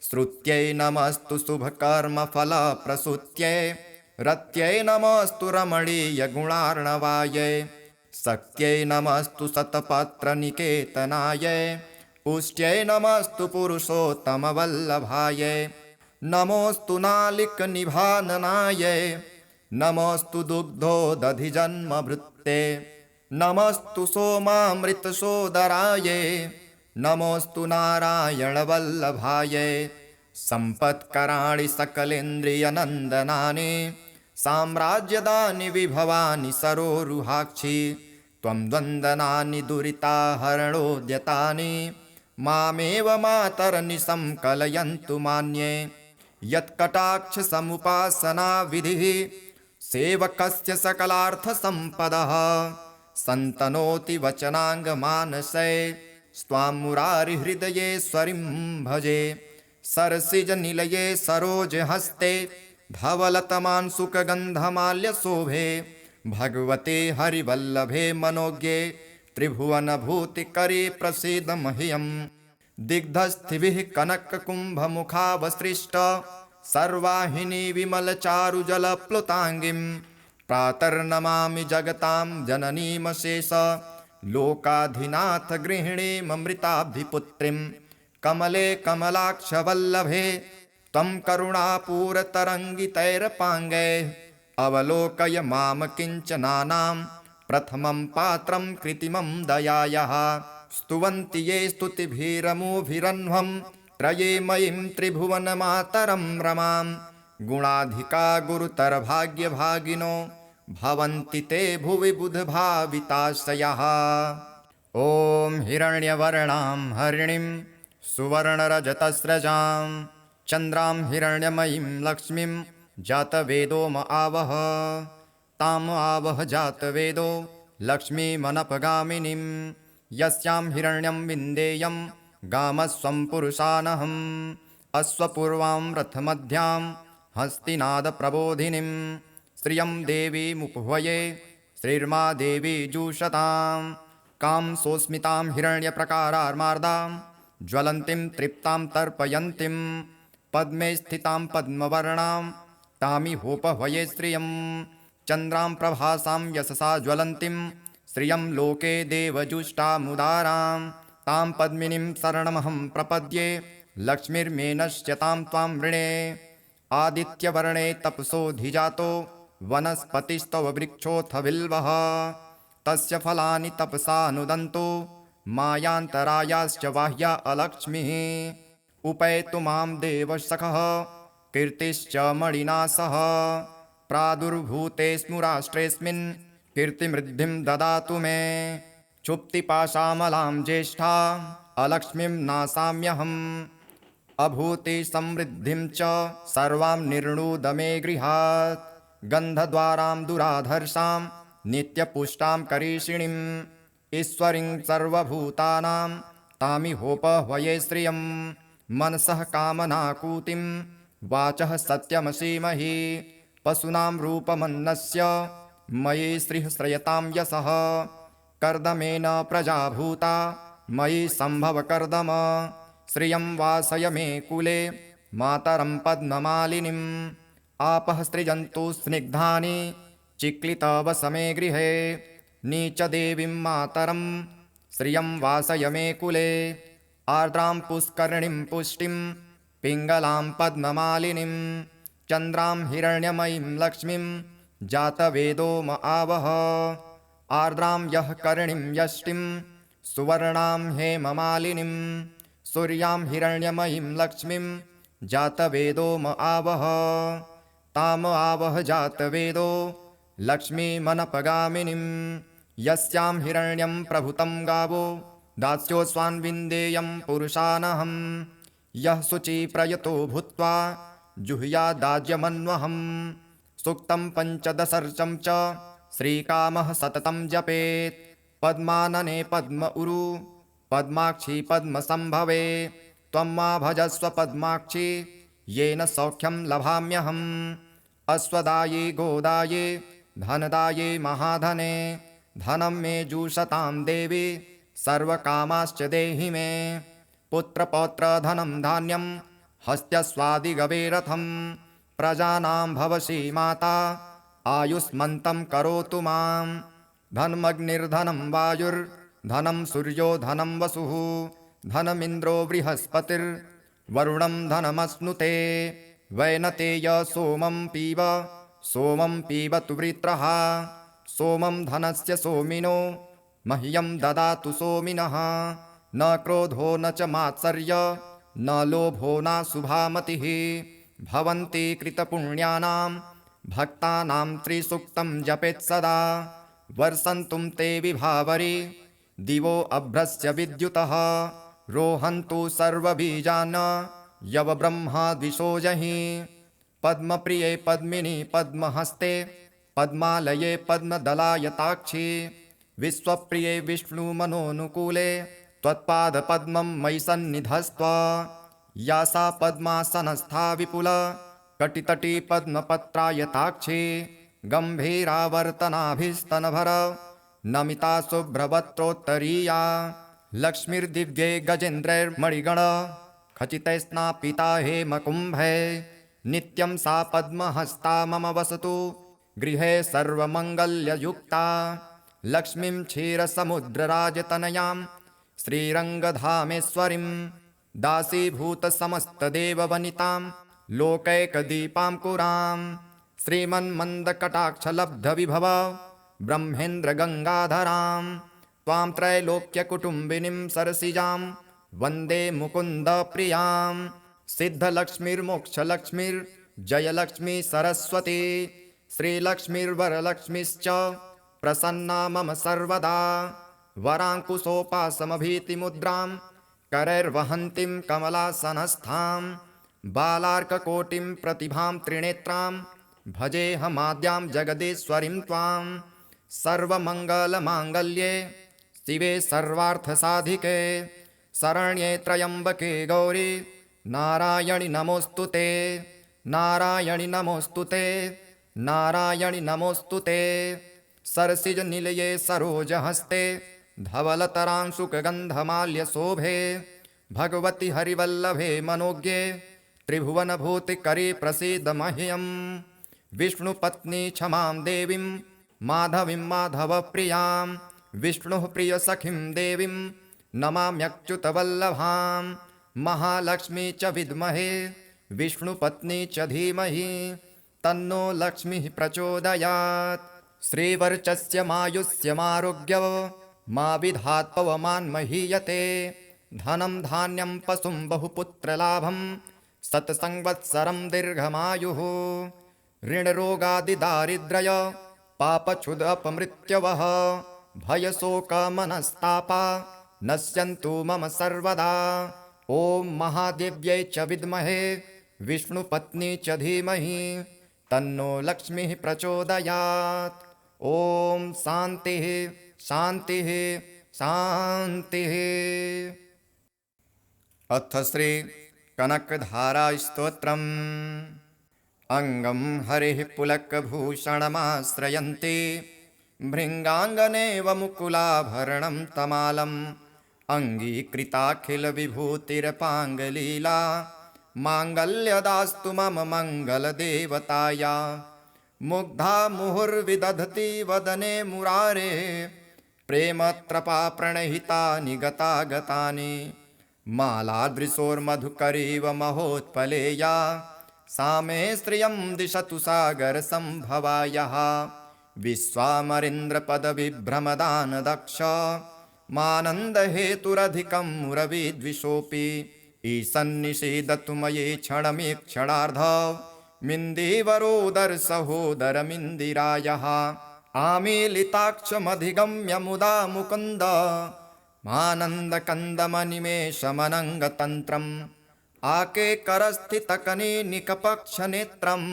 श्रुत्यै नमस्तु शुभकर्मफलप्रसूत्यै रत्यै नमस्तु रमणीयगुणार्णवायै शक्त्यै नमस्तु शतपत्रनिकेतनायै पुष्ट्यै नमस्तु पुरुषोत्तमवल्लभायै नमोऽस्तु नालिकनिभाननायै नमोऽस्तु दुग्धोदधिजन्मभृत्ते नमस्तु सोमामृतसोदरायै नमोऽस्तु नारायणवल्लभायै सम्पत्कराणि सकलेन्द्रियनन्दनानि साम्राज्यदानि विभवानि सरोरुहाक्षि त्वं द्वन्द्वनानि दुरिताहरणोद्यतानि मामेव मातरनिशं कलयन्तु मान्ये यत्कटाक्षसमुपासनाविधिः सेवकस्य सकलार्थसम्पदः सन्तनोति वचनाङ्गमानसै स्वां मुरारिहृदयेश्वरीं भजे सरसिजनिलये सरोजहस्ते धवलतमांशुकगन्धमाल्यशोभे भगवते हरिवल्लभे मनोज्ञे त्रिभुवनभूतिकरे प्रसीद मह्यम् दिग्धस्थिभिः कनककुम्भमुखावसृष्ट सर्वाहिनी विमलचारुजलप्लुताङ्गीं प्रातर्नमामि जगतां जननीमशेष लोकाधिनाथ गृहिणीममृताब्धिपुत्रीं कमले कमलाक्षवल्लभे त्वं करुणापूरतरङ्गितैरपाङ्गैः अवलोकय मां किञ्चनानां प्रथमं पात्रं कृत्रिमं दयायाः स्तुवन्ति ये स्तुतिभिरमुभिरह्वं त्रये मयीं त्रिभुवनमातरं रमां गुणाधिका गुरुतरभाग्यभागिनो भवन्ति ते भुवि बुधभाविताशयः ॐ हिरण्यवर्णां हरिणीं सुवर्णरजतस्रजां चन्द्रां हिरण्यमयीं लक्ष्मीं जातवेदो म आवह ताम् आवह जातवेदो लक्ष्मीमनपगामिनीं यस्यां हिरण्यं विन्देयं गामस्वं पुरुषानहम् अश्वपूर्वां रथमध्यां हस्तिनादप्रबोधिनीं श्रियं देवीमुपह्वये श्रीर्मा देवी जुषतां कां सोऽस्मितां हिरण्यप्रकारार्मार्दां ज्वलन्तीं तृप्तां तर्पयन्तीं पद्मे स्थितां पद्मवर्णां तामिहोपह्वये श्रियं चन्द्रां प्रभासां यशसा ज्वलन्तीं श्रियं लोके देवजुष्टामुदारां तां पद्मिनीं शरणमहं प्रपद्ये लक्ष्मीर्मेनश्यतां त्वां वृणे आदित्यवर्णे तपसोऽधिजातो वनस्पतिस्तव वृक्षोऽथ बिल्वः तस्य फलानि तपसानुदन्तो मायान्तरायाश्च बाह्या अलक्ष्मीः उपैतु मां देवसखः कीर्तिश्च मणिना सह प्रादुर्भूते स्मु राष्ट्रेऽस्मिन् कीर्तिमृद्धिं ददातु मे। क्षुप्तिपाशामलां ज्येष्ठा अलक्ष्मीं नासाम्यहम्। अभूतिसमृद्धिं च सर्वां निर्णुद मे गृहात्। गन्धद्वारां दुराधर्षां नित्यपुष्टां करीषिणीम्। ईश्वरीं सर्वभूतानां तामिहोपह्वये श्रियं। मनसः कामनाकूतिं वाचः सत्यमसीमहि। पशूनां रूपमन्नस्य मयि श्रीः श्रयतां यशः। कर्दमेन प्रजाभूता मयि सम्भव कर्दम। श्रियं वासय मे कुले मातरं पद्ममालिनीम्। आपः सृजन्तु स्निग्धानि चिक्लितवस मे गृहे। नीचदेवीं मातरं श्रियं वासय मे कुले। आर्द्रां पुष्करणीं पुष्टिं पिङ्गलां पद्ममालिनीं। चन्द्रां हिरण्यमयीं लक्ष्मीं जातवेदो म आवह। आर्द्रां यः करणीं यष्टिं सुवर्णां हेममालिनीं। सूर्यां हिरण्यमयीं लक्ष्मीं जातवेदो म आवह। ताम आवह जातवेदो लक्ष्मीमनपगामिनीं। यस्यां हिरण्यं प्रभुतं गावो दास्योऽस्वान् विन्देयं पुरुषानहम्। यः शुचिप्रयतो भूत्वा जुह्यादाज्यमन्वहम्। सूक्तं पञ्चदशर्चं च श्रीकामः सततं जपेत्। पद्मानने पद्म उरु पद्माक्षी पद्मसम्भवे। त्वं मा भजस्व पद्माक्षी येन सौख्यं लभाम्यहम्। अश्वदाये गोदाये धनदाये महाधने। धनं मे जुषतां देवी सर्वकामाश्च देहि मे। पुत्रपौत्रधनं धान्यं हस्त्यस्वादिगवे रथं। प्रजानां भवसि माता आयुष्मन्तं करोतु मां। धनमग्निर्धनं वायुर्धनं सूर्यो धनं वसुः। धनमिन्द्रो बृहस्पतिर्वरुणं धनमश्नुते। वैनतेय सोमं पीबतु वृत्रः। सोमं धनस्य सोमिनो मह्यं ददातु सोमिनः। न क्रोधो न च मात्सर्य न लोभो नाशुभामतिः। भवन्ति कृतपुण्यानां भक्तानां त्रिसूक्तं जपेत् सदा। वर्षन्तुं ते विभावरी दिवो अभ्रस्य विद्युतः। रोहन्तु सर्वबीजान् यवब्रह्म द्विषोजहि। पद्मप्रिये पद्मिनी पद्महस्ते पद्मालये पद्मदलायताक्षी। विश्वप्रिये विष्णुमनोनुकूले त्वत्पादपद्मं मयि सन्निधस्त्व। या सा पद्मासनस्था विपुल कटितटी पद्मपत्रायताक्षी। गम्भीरावर्तनाभिस्तनभर नमिता शुभ्रवक्त्रोत्तरीया। लक्ष्मीर्दिव्ये गजेन्द्रैर्मणिगण खचितैस्नापिता हेमकुम्भे। नित्यं सा पद्महस्ता मम वसतु गृहे सर्वमङ्गल्ययुक्ता। लक्ष्मीं क्षीरसमुद्रराजतनयां श्रीरङ्गधामेश्वरीं। दासीभूतसमस्तदेववनितां लोकैकदीपां पुरां। श्रीमन्मन्दकटाक्षलब्धविभव ब्रह्मेन्द्रगङ्गाधरां। त्वां त्रैलोक्यकुटुम्बिनीं सरसिजां वन्दे मुकुन्दप्रियां। सिद्धलक्ष्मीर्मोक्षलक्ष्मीर्जयलक्ष्मी सरस्वती। श्रीलक्ष्मीर्वरलक्ष्मीश्च प्रसन्ना मम सर्वदा। वराङ्कुशोपासमभीतिमुद्रां करैर्वहन्तीं कमलासनस्थां। बालार्ककोटिं प्रतिभां त्रिनेत्रां भजेऽहमाद्यां जगदीश्वरीं त्वां। सर्वमङ्गलमाङ्गल्ये शिवे सर्वार्थसाधिके। शरण्ये त्र्यम्बके गौरी नारायणि नमोऽस्तु ते। नारायणि नमोऽस्तु ते। नारायणि नमोऽस्तु ते। सरसिजनिलये सरोजहस्ते धवलतरांशुकगन्धमाल्यशोभे। भगवति हरिवल्लभे मनोज्ञे त्रिभुवनभूतिकरे प्रसीद मह्यम्। विष्णुपत्नी क्षमां देवीं माधवीं माधवप्रियां। विष्णुः प्रियसखीं देवीं नमाम्यच्युतवल्लभां। महालक्ष्मी च विद्महे विष्णुपत्नी च धीमहि तन्नो लक्ष्मीः प्रचोदयात्। श्रीवर्चस्य मायुष्यमारोग्य मा विधात् पवमान् महीयते। धनं धान्यं पशुं बहुपुत्रलाभं शतसंवत्सरं दीर्घमायुः। ऋणरोगादिदारिद्र्य पापक्षुदपमृत्यवः भयशोकमनस्तापा नश्यन्तु मम सर्वदा। ॐ महादेव्यै च विद्महे विष्णुपत्नी च धीमहि तन्नो लक्ष्मीः प्रचोदयात्। ॐ शान्तिः शान्तिः शान्तिः। अथ श्री कनकधारा स्तोत्रम्। अङ्गं हरिः पुलकभूषणमाश्रयन्ति भृङ्गाङ्गनेव मुकुलाभरणं तमालम् अङ्गीकृताखिलविभूतिरपाङ्गलीला माङ्गल्यदास्तु मम मङ्गलदेवताया। मुग्धा मुहुर्विदधति वदने मुरारे प्रेमत्रपा प्रणहितानि गतागतानि मालादृशोर्मधुकरीव महोत्पलेया सा मे श्रियं दिशतु सागरसम्भवायाः। विश्वामरेन्द्रपदविभ्रमदानदक्ष मानन्दहेतुरधिकं मुरविद्विषोऽपि ईशन्निषेदतु मयि क्षणमीक्षणार्ध मिन्दीवरोदरसहोदरमिन्दिरायः। आमीलिताक्षमधिगम्य मुदा मुकुन्द मानन्दकन्दमनिमेषमनङ्गतन्त्रम् आकेकरस्थितकनीनिकपक्षनेत्रं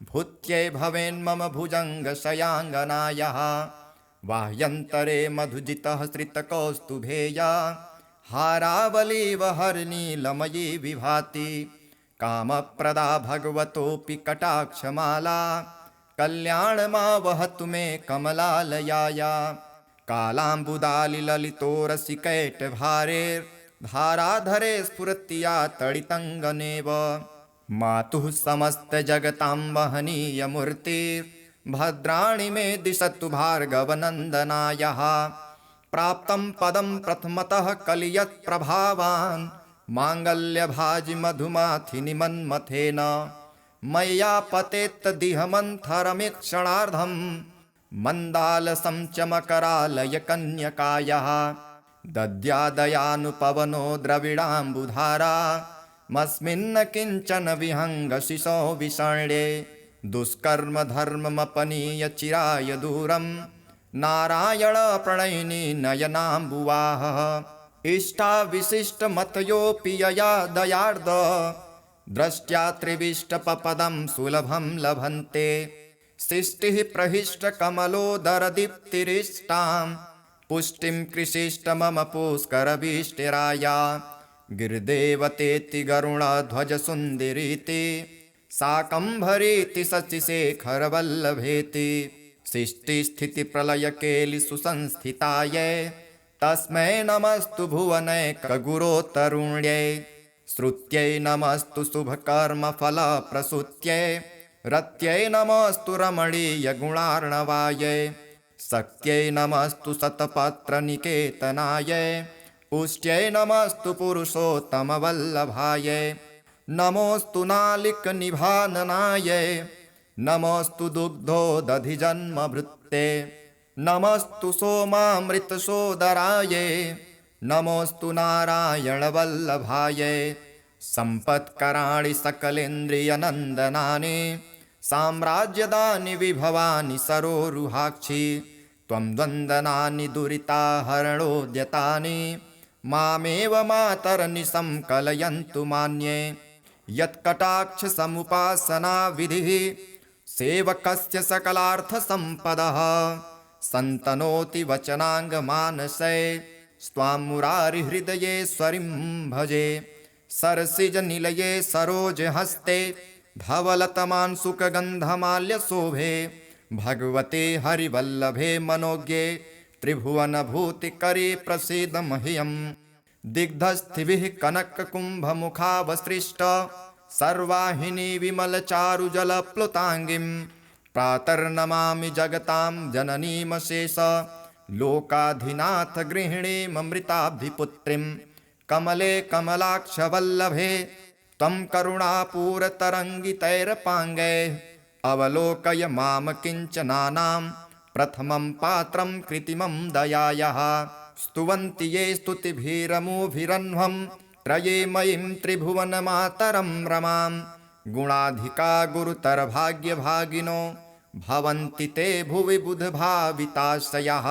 भूत्यै भवेन्मम भुजङ्गशयाङ्गनायाः। बाह्यन्तरे मधुजितः श्रितकौस्तुभेया हारावलीव हरनीलमयी विभाति कामप्रदा भगवतोऽपि कटाक्षमाला कल्याणमा वहतु मे कमलालयाया। कालाम्बुदालिललितोरसिकैटभारेर्धाराधरे स्फुरत्या तडितङ्गनेव मातुः समस्तजगतां महनीयमूर्तिर्भद्राणि मे दिशतु भार्गवनन्दनायाः। प्राप्तं पदं प्रथमतः कलियत्प्रभावान् माङ्गल्यभाजि मधुमाथिनि मन्मथेन मय्या पतेत्तदिहमन्थरमीक्षणार्धं मन्दालसं च मकरालय कन्यकायाः। दद्यादयानुपवनो द्रविडाम्बुधारा मस्मिन्न किञ्चन विहङ्गशिशो विषण्ये दुष्कर्म धर्ममपनीय चिराय दूरं नारायण प्रणयिनी नयनाम्बुवाहः। इष्टाविशिष्टमतयोऽपि यया दयार्द द्रष्ट्या त्रिविष्टपपदं सुलभं लभन्ते सृष्टिः प्रहिष्टकमलोदरदीप्तिरिष्टां पुष्टिं कृषिष्ट मम पुष्करभीष्टिराया। गिरिदेवतेति गरुडध्वजसुन्दरीति शाकम्भरीति शशिशेखरवल्लभेति सृष्टिस्थितिप्रलयकेलिसुसंस्थितायै तस्मै नमस्तु भुवनैकगुरोतरुण्यै। श्रुत्यै नमस्तु शुभकर्मफलप्रसूत्यै रत्यै नमस्तु रमणीयगुणार्णवायै। शक्त्यै नमस्तु शतपत्रनिकेतनायै पुष्ट्यै नमस्तु पुरुषोत्तमवल्लभायै। नमोऽस्तु नालिकनिभाननायै नमोऽस्तु दुग्धोदधिजन्मभृत्ते नमस्तु सोमामृतसोदरायै नमोऽस्तु नारायणवल्लभायै। सम्पत्कराणि सकलेन्द्रियनन्दनानि साम्राज्यदानि विभवानि सरोरुहाक्षि त्वं द्वन्द्वनानि दुरिताहरणोद्यतानि मामेव मातरनिशं कलयन्तु मान्ये। यत्कटाक्षसमुपासनाविधिः सेवकस्य सकलार्थसम्पदः सन्तनोति वचनाङ्गमानसै स्वां मुरारिहृदयेश्वरीं भजे। सरसिजनिलये सरोजहस्ते धवलतमांशुकगन्धमाल्यशोभे भगवते हरिवल्लभे मनोज्ञे त्रिभुवनभूतिकरे प्रसीद मह्यम्। दिग्धस्थिभिः कनककुम्भमुखावसृष्ट सर्वाहिनी विमलचारुजलप्लुताङ्गीं प्रातर्नमामि जगतां जननीमशेष लोकाधिनाथ गृहिणीममृताब्धिपुत्रीं। कमले कमलाक्षवल्लभे त्वं करुणापूरतरङ्गितैरपाङ्गैः अवलोकय मां किञ्चनानां प्रथमं पात्रं कृत्रिमं दयायाः। स्तुवन्ति ये स्तुतिभिरमुभिरह्वं त्रये मयीं त्रिभुवनमातरं रमां। गुणाधिका गुरुतरभाग्यभागिनो भवन्ति ते भुवि बुधभाविताशयः।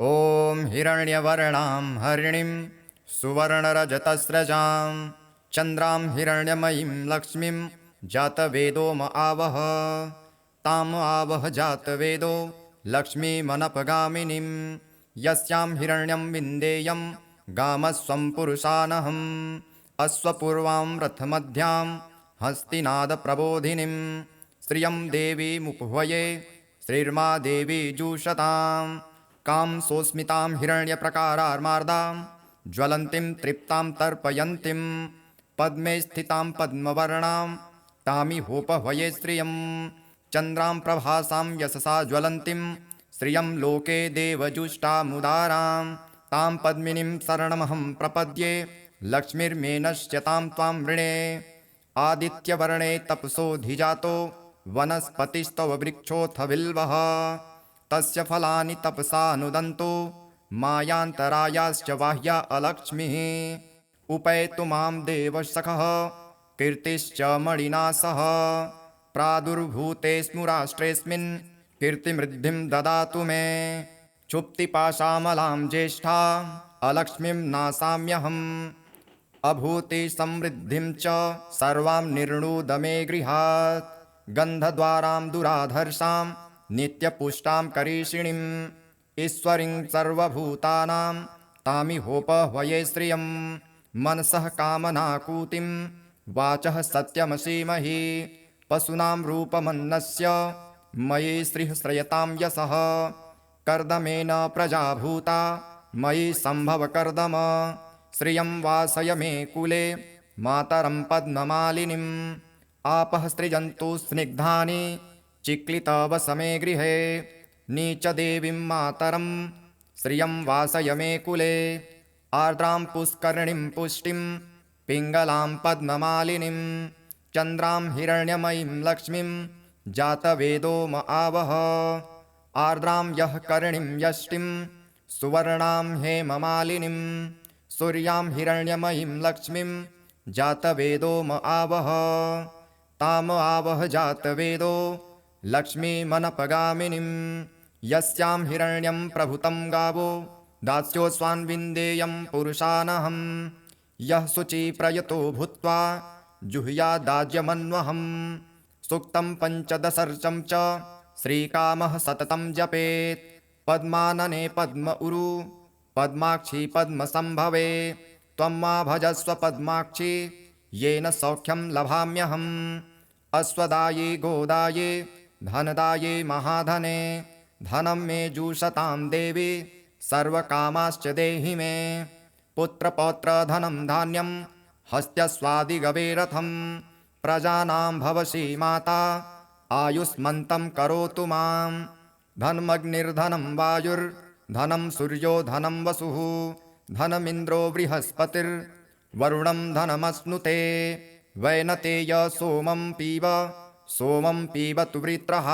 ॐ हिरण्यवर्णां हरिणीं सुवर्णरजतस्रजां चन्द्रां हिरण्यमयीं लक्ष्मीं जातवेदो म आवह। ताम् आवह जातवेदो लक्ष्मीमनपगामिनीं यस्यां हिरण्यं विन्देयं गामस्वं पुरुषानहम्। अश्वपूर्वां रथमध्यां हस्तिनादप्रबोधिनीं श्रियं देवीमुपह्वये श्रीर्मा देवी जुषताम्। कां सोऽस्मितां हिरण्यप्रकारार्मार्दां ज्वलन्तीं तृप्तां तर्पयन्तीं पद्मे स्थितां पद्मवर्णां तामिहोपह्वये श्रियं। चन्द्रां प्रभासां यशसा ज्वलन्तीं श्रियं लोके देवजुष्टामुदारां तां पद्मिनीं शरणमहं प्रपद्ये लक्ष्मीर्मे नश्यतां त्वां वृणे। आदित्यवर्णे तपसोऽधिजातो वनस्पतिस्तव वृक्षोऽथ बिल्वः तस्य फलानि तपसानुदन्तो मायान्तरायाश्च बाह्या अलक्ष्मीः। उपैतु मां देवसखः कीर्तिश्च मणिना सह प्रादुर्भूतेऽस्मु राष्ट्रेऽस्मिन् कीर्तिमृद्धिं ददातु मे। क्षुप्तिपाशामलां ज्येष्ठा अलक्ष्मीं नासाम्यहम् अभूति समृद्धिं च सर्वां निर्णुद मे गृहात्। गन्धद्वारां दुराधर्षां नित्यपुष्टां करीषिणीम् ईश्वरीं सर्वभूतानां तामिहोपह्वये श्रियं। मनसः कामनाकूतिं वाचः सत्यमसीमहि पशूनां रूपमन्नस्य मयि श्रीः श्रयतां यशः। कर्दमेन प्रजाभूता मयि सम्भव कर्दम श्रियं वासय मे कुले मातरं पद्ममालिनीम्। आपः सृजन्तु स्निग्धानि चिक्लितवस मे गृहे नीचदेवीं मातरं श्रियं वासय मे कुले। आर्द्रां पुष्करणीं पुष्टिं पिङ्गलां पद्ममालिनीं चन्द्रां हिरण्यमयीं लक्ष्मीं जातवेदो म आवह। आर्द्रां यः करणीं यष्टिं सुवर्णां हेममालिनीं सूर्यां हिरण्यमयीं लक्ष्मीं जातवेदो म आवह। ताम आवह जातवेदो लक्ष्मीमनपगामिनीं यस्यां हिरण्यं प्रभुतं गावो दास्योऽस्वान् विन्देयं पुरुषानहम्। यः शुचिप्रयतो भूत्वा जुह्यादाज्यमन्वहम् सूक्तं पञ्चदशर्चं च श्रीकामः सततं जपेत्। पद्मानने पद्म उरु पद्माक्षी पद्मसम्भवे त्वं मा भजस्व पद्माक्षी येन सौख्यं लभाम्यहम्। अश्वदाये गोदाये धनदाये महाधने धनं मे जुषतां देवी सर्वकामाश्च देहि मे। पुत्रपौत्रधनं धान्यं हस्त्यस्वादिगवे रथं प्रजानां भवसि माता आयुष्मन्तं करोतु मां। धनमग्निर्धनं वायुर्धनं सूर्यो धनं वसुः धनमिन्द्रो बृहस्पतिर्वरुणं धनमश्नुते। वैनतेय सोमं पीबतु वृत्रः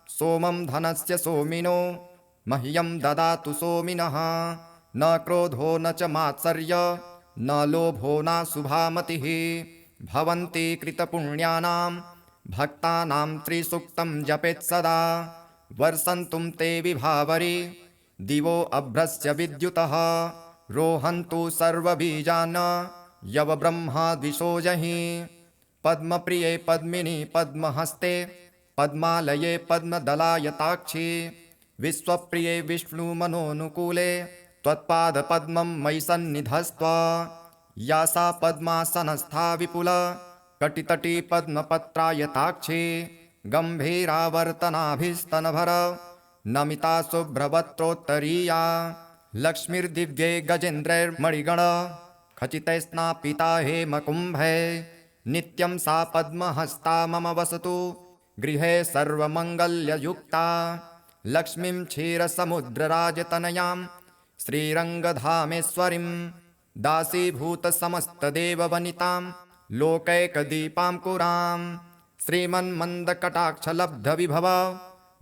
सोमं धनस्य सोमिनो मह्यं ददातु सोमिनः। न क्रोधो न च मात्सर्य न लोभो नाशुभामतिः भवन्ति कृतपुण्यानां भक्तानां त्रिसूक्तं जपेत् सदा। वर्षन्तुं ते विभावरी दिवो अभ्रस्य विद्युतः रोहन्तु सर्वबीजान् यवब्रह्मा द्विषो जहि। पद्मप्रिये पद्मिनी पद्महस्ते पद्मालये पद्मदलायताक्षी विश्वप्रिये विष्णुमनोनुकूले त्वत्पादपद्मं मयि सन्निधस्त्व। या सा पद्मासनस्था विपुल कटितटी पद्मपत्रायताक्षी गम्भीरावर्तनाभिस्तनभर नमिता शुभ्रवक्त्रोत्तरीया। लक्ष्मीर्दिव्ये गजेन्द्रैर्मणिगण खचितैस्नापिता हेमकुम्भे नित्यं सा पद्महस्ता मम वसतु गृहे सर्वमङ्गल्ययुक्ता। लक्ष्मीं क्षीरसमुद्रराजतनयां श्रीरङ्गधामेश्वरीं दासीभूतसमस्तदेववनितां लोकैकदीपां पुरां श्रीमन्मन्दकटाक्षलब्धविभव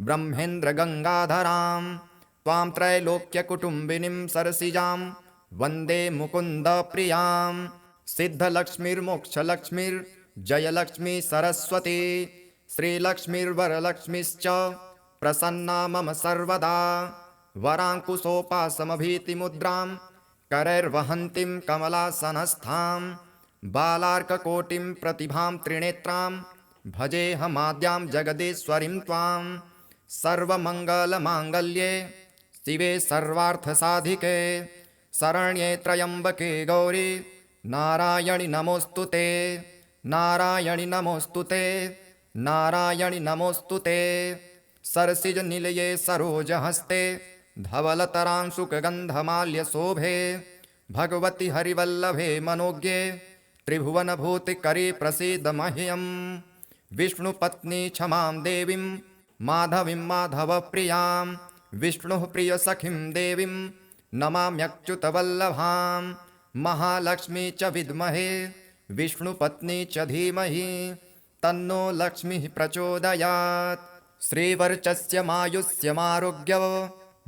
ब्रह्मेन्द्रगङ्गाधरां त्वां त्रैलोक्यकुटुम्बिनीं सरसिजां वन्दे मुकुन्दप्रियां। सिद्धलक्ष्मीर्मोक्षलक्ष्मीर्जयलक्ष्मी सरस्वती श्रीलक्ष्मीर्वरलक्ष्मीश्च प्रसन्ना मम सर्वदा। वराङ्कुशोपासमभीतिमुद्रां करैर्वहन्तीं कमलासनस्थां बालार्ककोटिं प्रतिभां त्रिनेत्रां भजेऽहमाद्यां जगदीश्वरीं त्वां। सर्वमङ्गलमाङ्गल्ये शिवे सर्वार्थसाधिके शरण्ये त्र्यम्बके गौरी नारायणि नमोऽस्तु ते। नारायणि नमोऽस्तु ते। नारायणि नमोऽस्तु ते। सरसिजनिलये सरोजहस्ते धवलतरांशुकगन्धमाल्यशोभे भगवति हरिवल्लभे मनोज्ञे त्रिभुवनभूतिकरे प्रसीद मह्यम्। विष्णुपत्नी क्षमां देवीं माधवीं माधवप्रियां विष्णुः प्रियसखीं देवीं नमाम्यच्युतवल्लभां। महालक्ष्मी च विद्महे विष्णुपत्नी च धीमहि तन्नो लक्ष्मीः प्रचोदयात्। श्रीवर्चस्य मायुष्यमारोग्य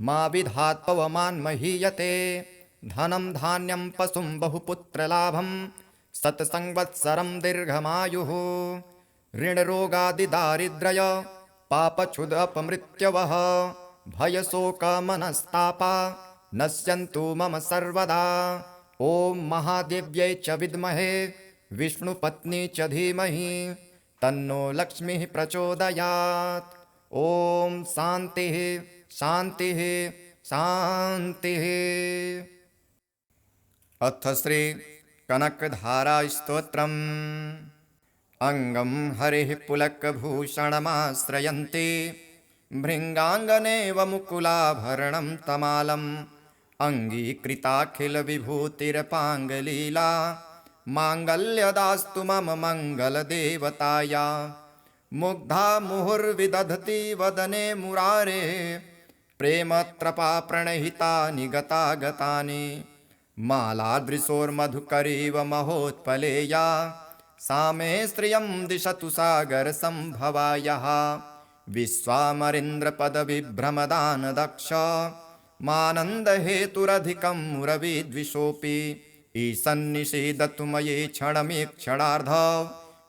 मा विधात् पवमान् महीयते। धनं धान्यं पशुं बहुपुत्रलाभं शतसंवत्सरं दीर्घमायुः। ऋणरोगादिदारिद्र्य पापक्षुदपमृत्यवः भयशोकमनस्तापा नश्यन्तु मम सर्वदा। ॐ महादेव्यै च विद्महे विष्णुपत्नी च धीमहि तन्नो लक्ष्मीः प्रचोदयात्। ॐ शान्तिः शान्तिः शान्तिः। अथ श्री कनकधारास्तोत्रम्। अङ्गं हरिः पुलकभूषणमाश्रयन्ति भृङ्गाङ्गनेव मुकुलाभरणं तमालम्। अङ्गीकृताखिलविभूतिरपाङ्गलीला माङ्गल्यदास्तु मम मङ्गलदेवताया। मुग्धा मुहुर्विदधति वदने मुरारे प्रेमत्रपा प्रणहितानि गतागतानि। मालादृशोर्मधुकरीव महोत्पलेया सा मे श्रियं दिशतु सागरसम्भवायाः। विश्वामरेन्द्रपदविभ्रमदानदक्ष मानन्दहेतुरधिकं मुरविद्विषोऽपि। ईशन्निषीदतु मयि क्षणमीक्षणार्ध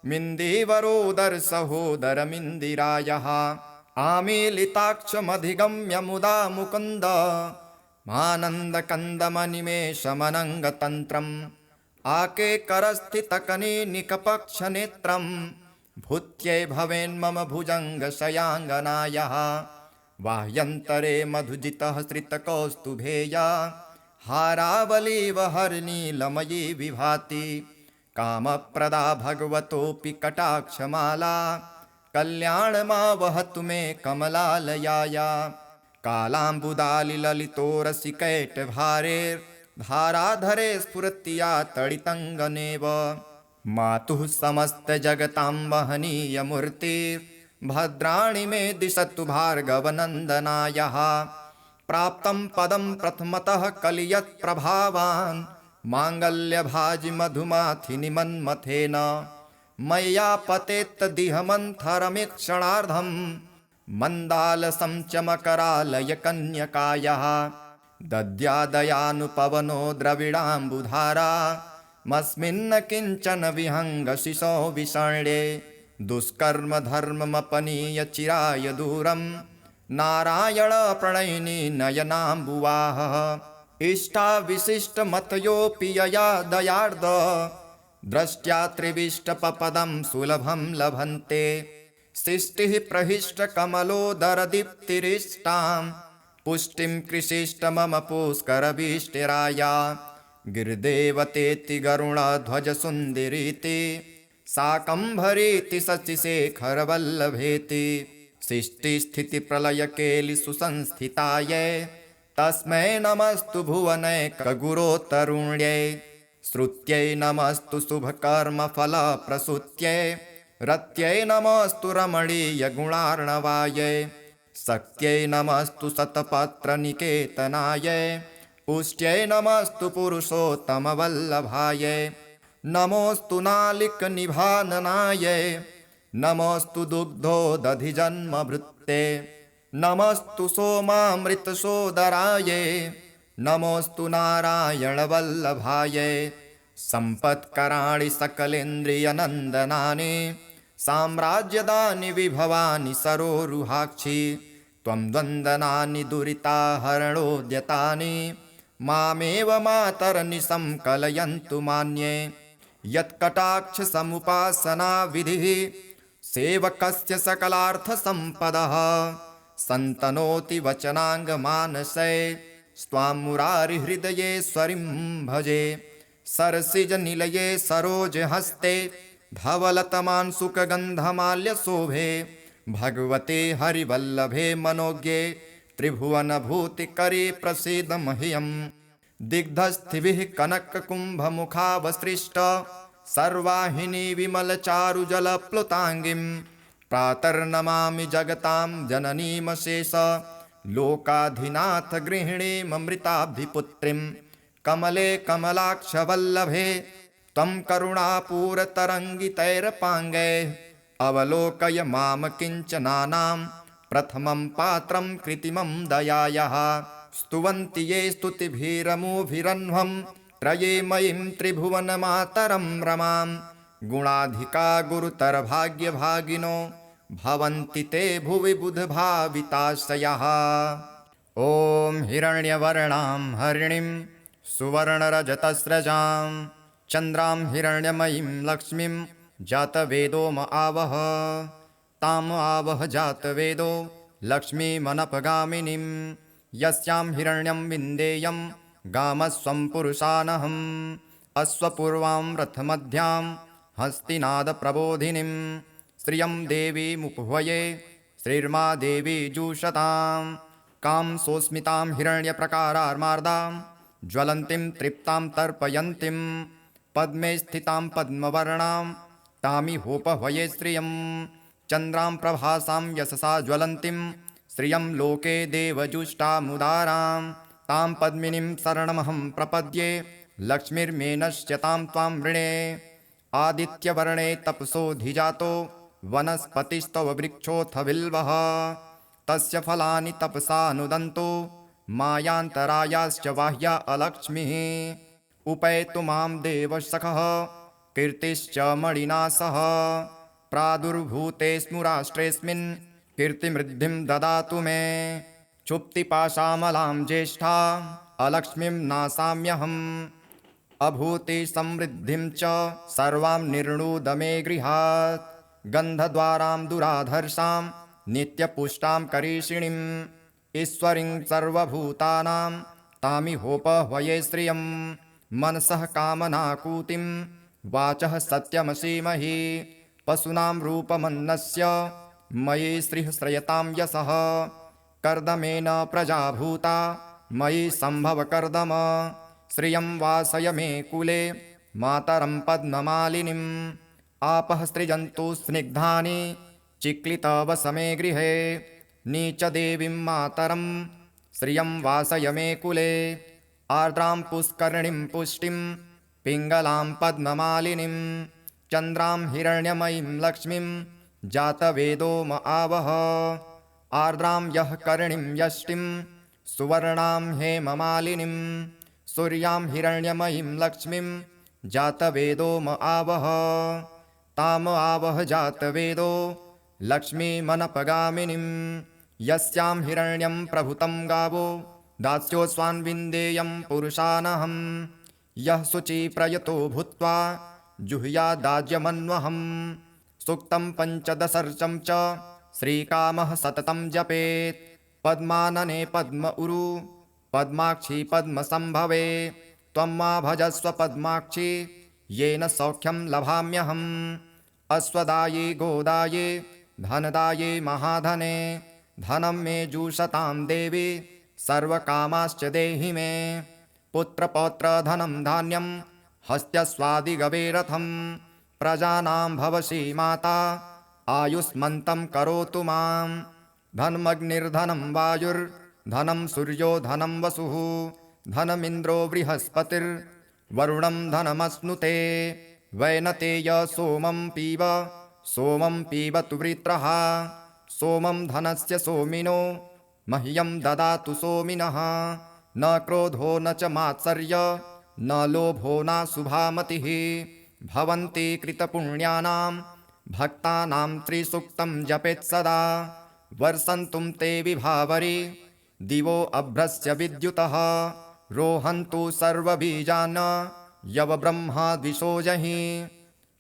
मिन्दीवरोदरसहोदरमिन्दिरायः। आमीलिताक्षमधिगम्य मुदा मुकुन्द मानन्दकन्दमनिमेषमनङ्गतन्त्रम्। आकेकरस्थितकनीनिकपक्षनेत्रं भूत्यै भवेन्मम भुजङ्गशयाङ्गनायाः। बाह्यन्तरे मधुजितः श्रितकौस्तुभेया हारावलीव हरनीलमयी विभाति। कामप्रदा भगवतोऽपि कटाक्षमाला कल्याणमा वहतु मे कमलालयाया। कालाम्बुदालिललितोरसिकैटभारेर्धाराधरे स्फुरत्या तडितङ्गनेव। मातुः समस्तजगतां महनीयमूर्तिर्भद्राणि मे दिशतु भार्गवनन्दनायाः। प्राप्तं पदं प्रथमतः कलियत्प्रभावान् माङ्गल्यभाजि मधुमाथिनि मन्मथेन। मय्या पतेत्तदिहमन्थरमीक्षणार्धं मन्दालसं च मकरालयकन्यकायाः। दद्यादयानुपवनो द्रविडाम्बुधारा मस्मिन्न किञ्चन विहङ्गशिशो विषण्ये। दुष्कर्म धर्ममपनीय चिराय दूरं नारायण प्रणयिनी नयनाम्बुवाहः। इष्टाविशिष्टमतयोऽपि यया दयार्द द्रष्ट्या त्रिविष्टपपदं सुलभं लभन्ते। सृष्टिः प्रहिष्टकमलोदरदीप्तिरिष्टां पुष्टिं कृषिष्ट मम पुष्करभीष्टिराया। गिरिदेवतेति गरुडध्वजसुन्दरीति शाकम्भरीति शशिशेखरवल्लभेति। सृष्टिस्थितिप्रलयकेलिसुसंस्थितायै तस्मै नमस्तु भुवनैकगुरोतरुण्यै। श्रुत्यै नमस्तु शुभकर्मफलप्रसूत्यै रत्यै नमस्तु रमणीयगुणार्णवायै। शक्त्यै नमस्तु शतपत्रनिकेतनायै पुष्ट्यै नमस्तु पुरुषोत्तमवल्लभायै। नमोऽस्तु नालिकनिभाननायै नमोऽस्तु दुग्धोदधिजन्मभृत्ते। नमस्तु सोमामृतसोदरायै नमोऽस्तु नारायणवल्लभायै। सम्पत्कराणि सकलेन्द्रियनन्दनानि साम्राज्यदानि विभवानि सरोरुहाक्षि त्वं द्वन्द्वनानि दुरिताहरणोद्यतानि मामेव मातरनिशं कलयन्तु मान्ये यत्कटाक्षसमुपासनाविधिः सेवकस्य सकलार्थसम्पदः सन्तनोति वचनाङ्गमानसे स्वां मुरारिहृदयेश्वरीं भजे सरसिजनिलये सरोजहस्ते धवलतमांशुकगन्धमाल्यशोभे भगवते हरिवल्लभे मनोज्ञे त्रिभुवनभूतिकरे प्रसीद मह्यम् दिग्धस्थिभिः कनककुम्भमुखावसृष्ट सर्वाहिनी विमलचारुजलप्लुताङ्गीं प्रातर्नमामि जगतां जननीमशेष लोकाधिनाथ गृहिणीममृताब्धिपुत्रीं कमले कमलाक्षवल्लभे त्वं करुणापूरतरङ्गितैरपाङ्गैः अवलोकय मां किञ्चनानां प्रथमं पात्रं कृत्रिमं दयायाः स्तुवन्ति ये स्तुतिभिरमुभिरह्वं त्रये मयीं त्रिभुवनमातरं रमां गुणाधिका गुरुतरभाग्यभागिनो भवन्ति ते भुवि बुधभाविताशयः। ॐ हिरण्यवर्णां हरिणीं सुवर्णरजतस्रजां चन्द्रां हिरण्यमयीं लक्ष्मीं जातवेदो म आवह ताम् आवह जातवेदो लक्ष्मीमनपगामिनीं यस्यां हिरण्यं विन्देयं गामस्वं पुरुषानहम् अश्वपूर्वां रथमध्यां हस्तिनादप्रबोधिनीं श्रियं देवीमुपह्वये श्रीर्मा देवी जुषतां कां सोऽस्मितां हिरण्यप्रकारार्मार्दां ज्वलन्तीं तृप्तां तर्पयन्तीं पद्मे स्थितां पद्मवर्णां तामिहोपह्वये श्रियं चन्द्रां प्रभासां यशसा ज्वलन्तीं श्रियं लोके देवजुष्टामुदारां तां पद्मिनीं शरणमहं प्रपद्ये लक्ष्मीर्मेनश्यतां त्वां वृणे आदित्यवर्णे तपसोऽधिजातो वनस्पतिस्तव वृक्षोऽथ बिल्वः तस्य फलानि तपसानुदन्तो मायान्तरायाश्च बाह्या अलक्ष्मीः उपैतु मां देवसखः कीर्तिश्च मणिना सह प्रादुर्भूतेऽस्मु राष्ट्रेऽस्मिन् कीर्तिमृद्धिं ददातु मे क्षुप्तिपाशामलां ज्येष्ठा अलक्ष्मीं नासाम्यहम् अभूतिसमृद्धिं च सर्वां निर्णुद मे गृहात् गन्धद्वारां दुराधर्षां नित्यपुष्टां करीषिणीम् ईश्वरीं सर्वभूतानां तामिहोपह्वये श्रियं मनसः कामनाकूतिं वाचः सत्यमसीमहि पशूनां रूपमन्नस्य मयि श्रीः श्रयतां यशः कर्दमेन प्रजाभूता मयि सम्भव कर्दम श्रियं वासय मे कुले मातरं पद्ममालिनीम् आपः सृजन्तु स्निग्धानि चिक्लितवस मे गृहे नीचदेवीं मातरं श्रियं वासय मे कुले आर्द्रां पुष्करणीं पुष्टिं पिङ्गलां पद्ममालिनीं चन्द्रां हिरण्यमयीं लक्ष्मीं जातवेदो म आवह आर्द्रां यः करणीं यष्टिं सुवर्णां हेममालिनीं सूर्यां हिरण्यमयीं लक्ष्मीं जातवेदो म आवह ताम आवह जातवेदो लक्ष्मीमनपगामिनीं यस्यां हिरण्यं प्रभुतं गावो दास्योऽस्वान्विन्देयं पुरुषानहं यः शुचिप्रयतो भूत्वा जुह्यादाज्यमन्वहम् सूक्तं पञ्चदशर्चं च श्रीकामः सततं जपेत् पद्मानने पद्म उरु पद्माक्षी पद्मसम्भवे त्वं मा भजस्व पद्माक्षी येन सौख्यं लभाम्यहम् अश्वदाये गोदाये धनदाये महाधने धनं मे जुषतां देवी सर्वकामाश्च देहि मे पुत्रपौत्रधनं धान्यं हस्त्यस्वादिगवे रथं प्रजानां भवसि माता आयुष्मन्तं करोतु मां धनमग्निर्धनं वायुर्धनं सूर्यो धनं वसुः धनमिन्द्रो बृहस्पतिर्वरुणं धनमश्नुते वैनतेय सोमं पीबतु वृत्रः सोमं धनस्य सोमिनो मह्यं ददातु सोमिनः न क्रोधो न च मात्सर्य न लोभो न शुभामतिः भवन्ति कृतपुण्यानां भक्तानां त्रिसूक्तं जपेत् सदा वर्षन्तुं ते विभावरी दिवो अभ्रस्य विद्युतः रोहन्तु सर्वबीजान् यव ब्रह्मा द्विषो जहि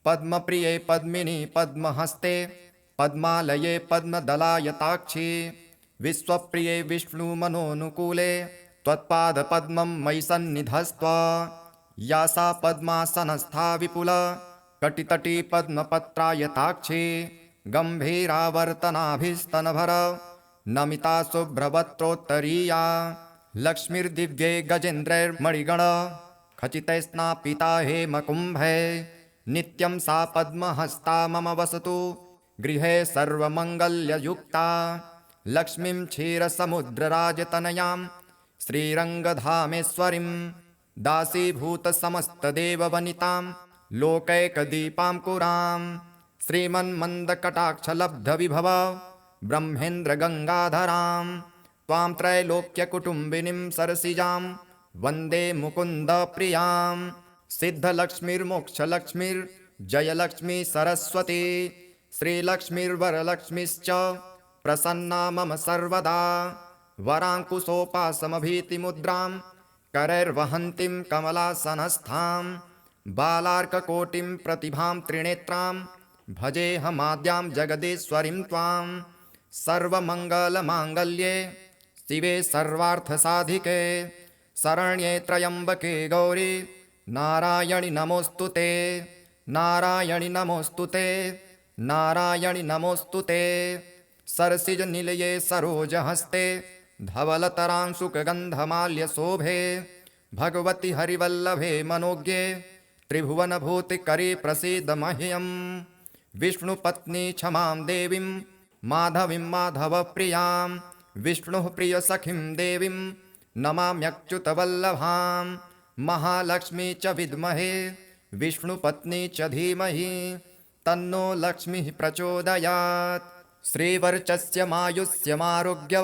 पद्मप्रिये पद्मिनी पद्महस्ते पद्मालये पद्मदलायताक्षी विश्वप्रिये विष्णुमनोनुकूले त्वत्पादपद्मं मयि सन्निधस्त्व या सा पद्मासनस्था विपुल कटितटी पद्मपत्रायताक्षी गम्भीरावर्तनाभिस्तनभर नमिता शुभ्रवक्त्रोत्तरीया लक्ष्मीर्दिव्ये गजेन्द्रैर्मणिगण खचितैस्नापिता हेमकुम्भे नित्यं सा पद्महस्ता मम वसतु गृहे सर्वमङ्गल्ययुक्ता लक्ष्मीं क्षीरसमुद्रराजतनयां श्रीरङ्गधामेश्वरीं दासीभूतसमस्तदेववनितां लोकैकदीपां कुरां श्रीमन्मन्दकटाक्षलब्धविभव ब्रह्मेन्द्रगङ्गाधरां त्वां त्रैलोक्यकुटुम्बिनीं सरसिजां वन्दे मुकुन्दप्रियां सिद्धलक्ष्मीर्मोक्षलक्ष्मीर्जयलक्ष्मी सरस्वती श्रीलक्ष्मीर्वरलक्ष्मीश्च प्रसन्ना मम सर्वदा वराङ्कुशोपासमभीतिमुद्रां करैर्वहन्तीं कमलासनस्थां बालार्ककोटिं प्रतिभां त्रिनेत्रां भजेऽहमाद्यां जगदीश्वरीं त्वां सर्वमङ्गलमाङ्गल्ये शिवे सर्वार्थसाधिके शरण्ये त्र्यम्बके गौरी नारायणि नमोऽस्तु ते नारायणि नमोऽस्तु ते नारायणि नमोऽस्तु ते सरसिजनिलये सरोजहस्ते धवलतरांशुकगन्धमाल्यशोभे भगवति हरिवल्लभे मनोज्ञे त्रिभुवनभूतिकरे प्रसीद मह्यं विष्णुपत्नी क्षमां देवीं माधवीं माधवप्रियां विष्णुः प्रियसखीं देवीं नमाम्यच्युतवल्लभां महालक्ष्मी च विद्महे विष्णुपत्नी च धीमहि तन्नो लक्ष्मीः प्रचोदयात् श्रीवर्चस्य मायुष्यमारोग्य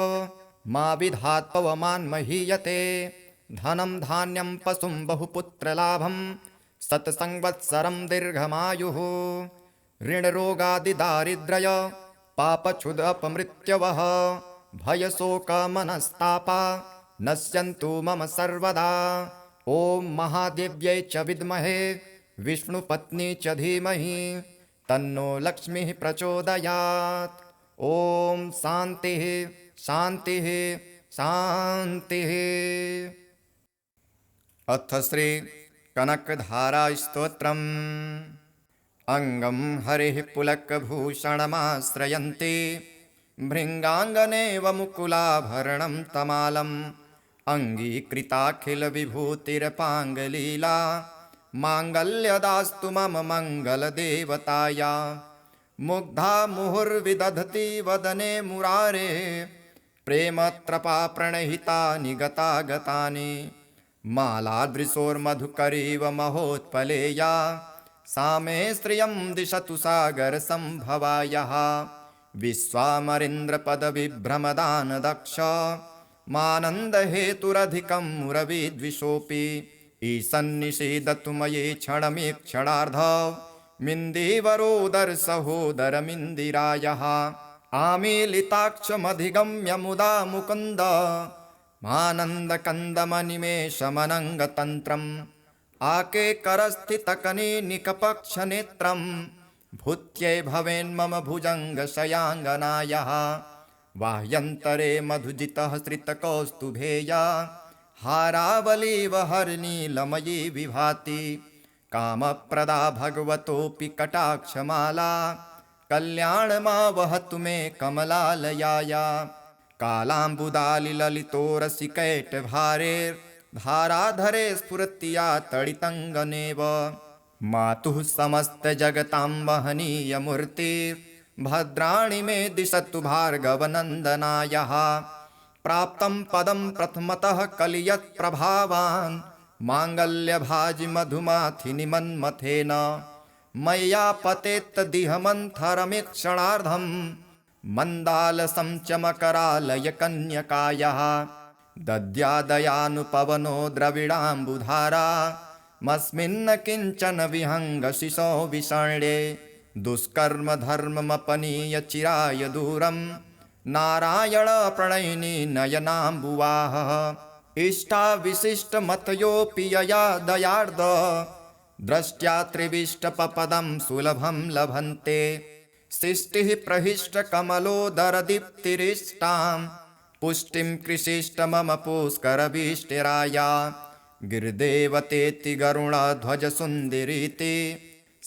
मा विधात् पवमान् महीयते धनं धान्यं पशुं बहुपुत्रलाभं शतसंवत्सरं दीर्घमायुः ऋणरोगादिदारिद्र्य पापक्षुदपमृत्यवः भयशोकमनस्तापा नश्यन्तु मम सर्वदा ॐ महादेव्यै च विद्महे विष्णुपत्नी च धीमहि तन्नो लक्ष्मीः प्रचोदयात् ॐ शान्तिः शान्तिः शान्तिः। अथ श्री कनकधारास्तोत्रम् अङ्गं हरिः पुलकभूषणमाश्रयन्ति भृङ्गाङ्गनेव मुकुलाभरणं तमालम् अङ्गीकृताखिलविभूतिरपाङ्गलीला माङ्गल्यदास्तु मम मङ्गलदेवताया मुग्धा मुहुर्विदधति वदने मुरारे प्रेमत्रपा प्रणहितानि गतागतानि मालादृशोर्मधुकरीव महोत्पलेया सा मे श्रियं दिशतु सागरसम्भवायाः विश्वामरेन्द्रपदविभ्रमदानदक्ष मानन्दहेतुरधिकं मुरविद्विषोऽपि ईसन्निषेधतु मये क्षणमेक्षणार्ध मिन्दीवरोदरसहोदरमिन्दिरायाः आमीलिताक्षमधिगम्य मुदा मुकुन्द मानन्दकन्दमनिमेषमनङ्गतन्त्रम् आकेकरस्थितकनीनिकपक्षनेत्रं भूत्यै भवेन्मम भुजङ्गशयाङ्गनायाः बाह्यन्तरे मधुजितः श्रितकौस्तुभेया हारावलीव हरनीलमयी विभाति कामप्रदा भगवतोऽपि कटाक्षमाला कल्याणमा वहतु मे कमलालयाया कालाम्बुदालिललितोरसिकैटभारेर्धाराधरे स्फुरत्या तडितङ्गनेव मातुः समस्तजगतां महनीयमूर्तिर्भद्राणि मे दिशतु भार्गवनन्दनायाः प्राप्तं पदं प्रथमतः कलियत्प्रभावान् माङ्गल्यभाजि मधुमाथिनि मन्मथेन मय्या पतेत्तदिहमन्थरमीक्षणार्धं मन्दालसं च मकरालयकन्यकायाः दद्यादयानुपवनो द्रविडाम्बुधारा मस्मिन्न किञ्चन विहङ्गशिशो विषण्ये दुष्कर्म धर्ममपनीय चिराय दूरं नारायण प्रणयिनी नयनाम्बुवाः इष्टाविशिष्टमतयोऽपि यया दयार्द द्रष्ट्या त्रिविष्टपपदं सुलभं लभन्ते सृष्टिः प्रहिष्टकमलोदरदीप्तिरिष्टां पुष्टिं कृषिष्ट मम पुष्करभीष्टिराया गिरिदेवतेति गरुडध्वजसुन्दरीति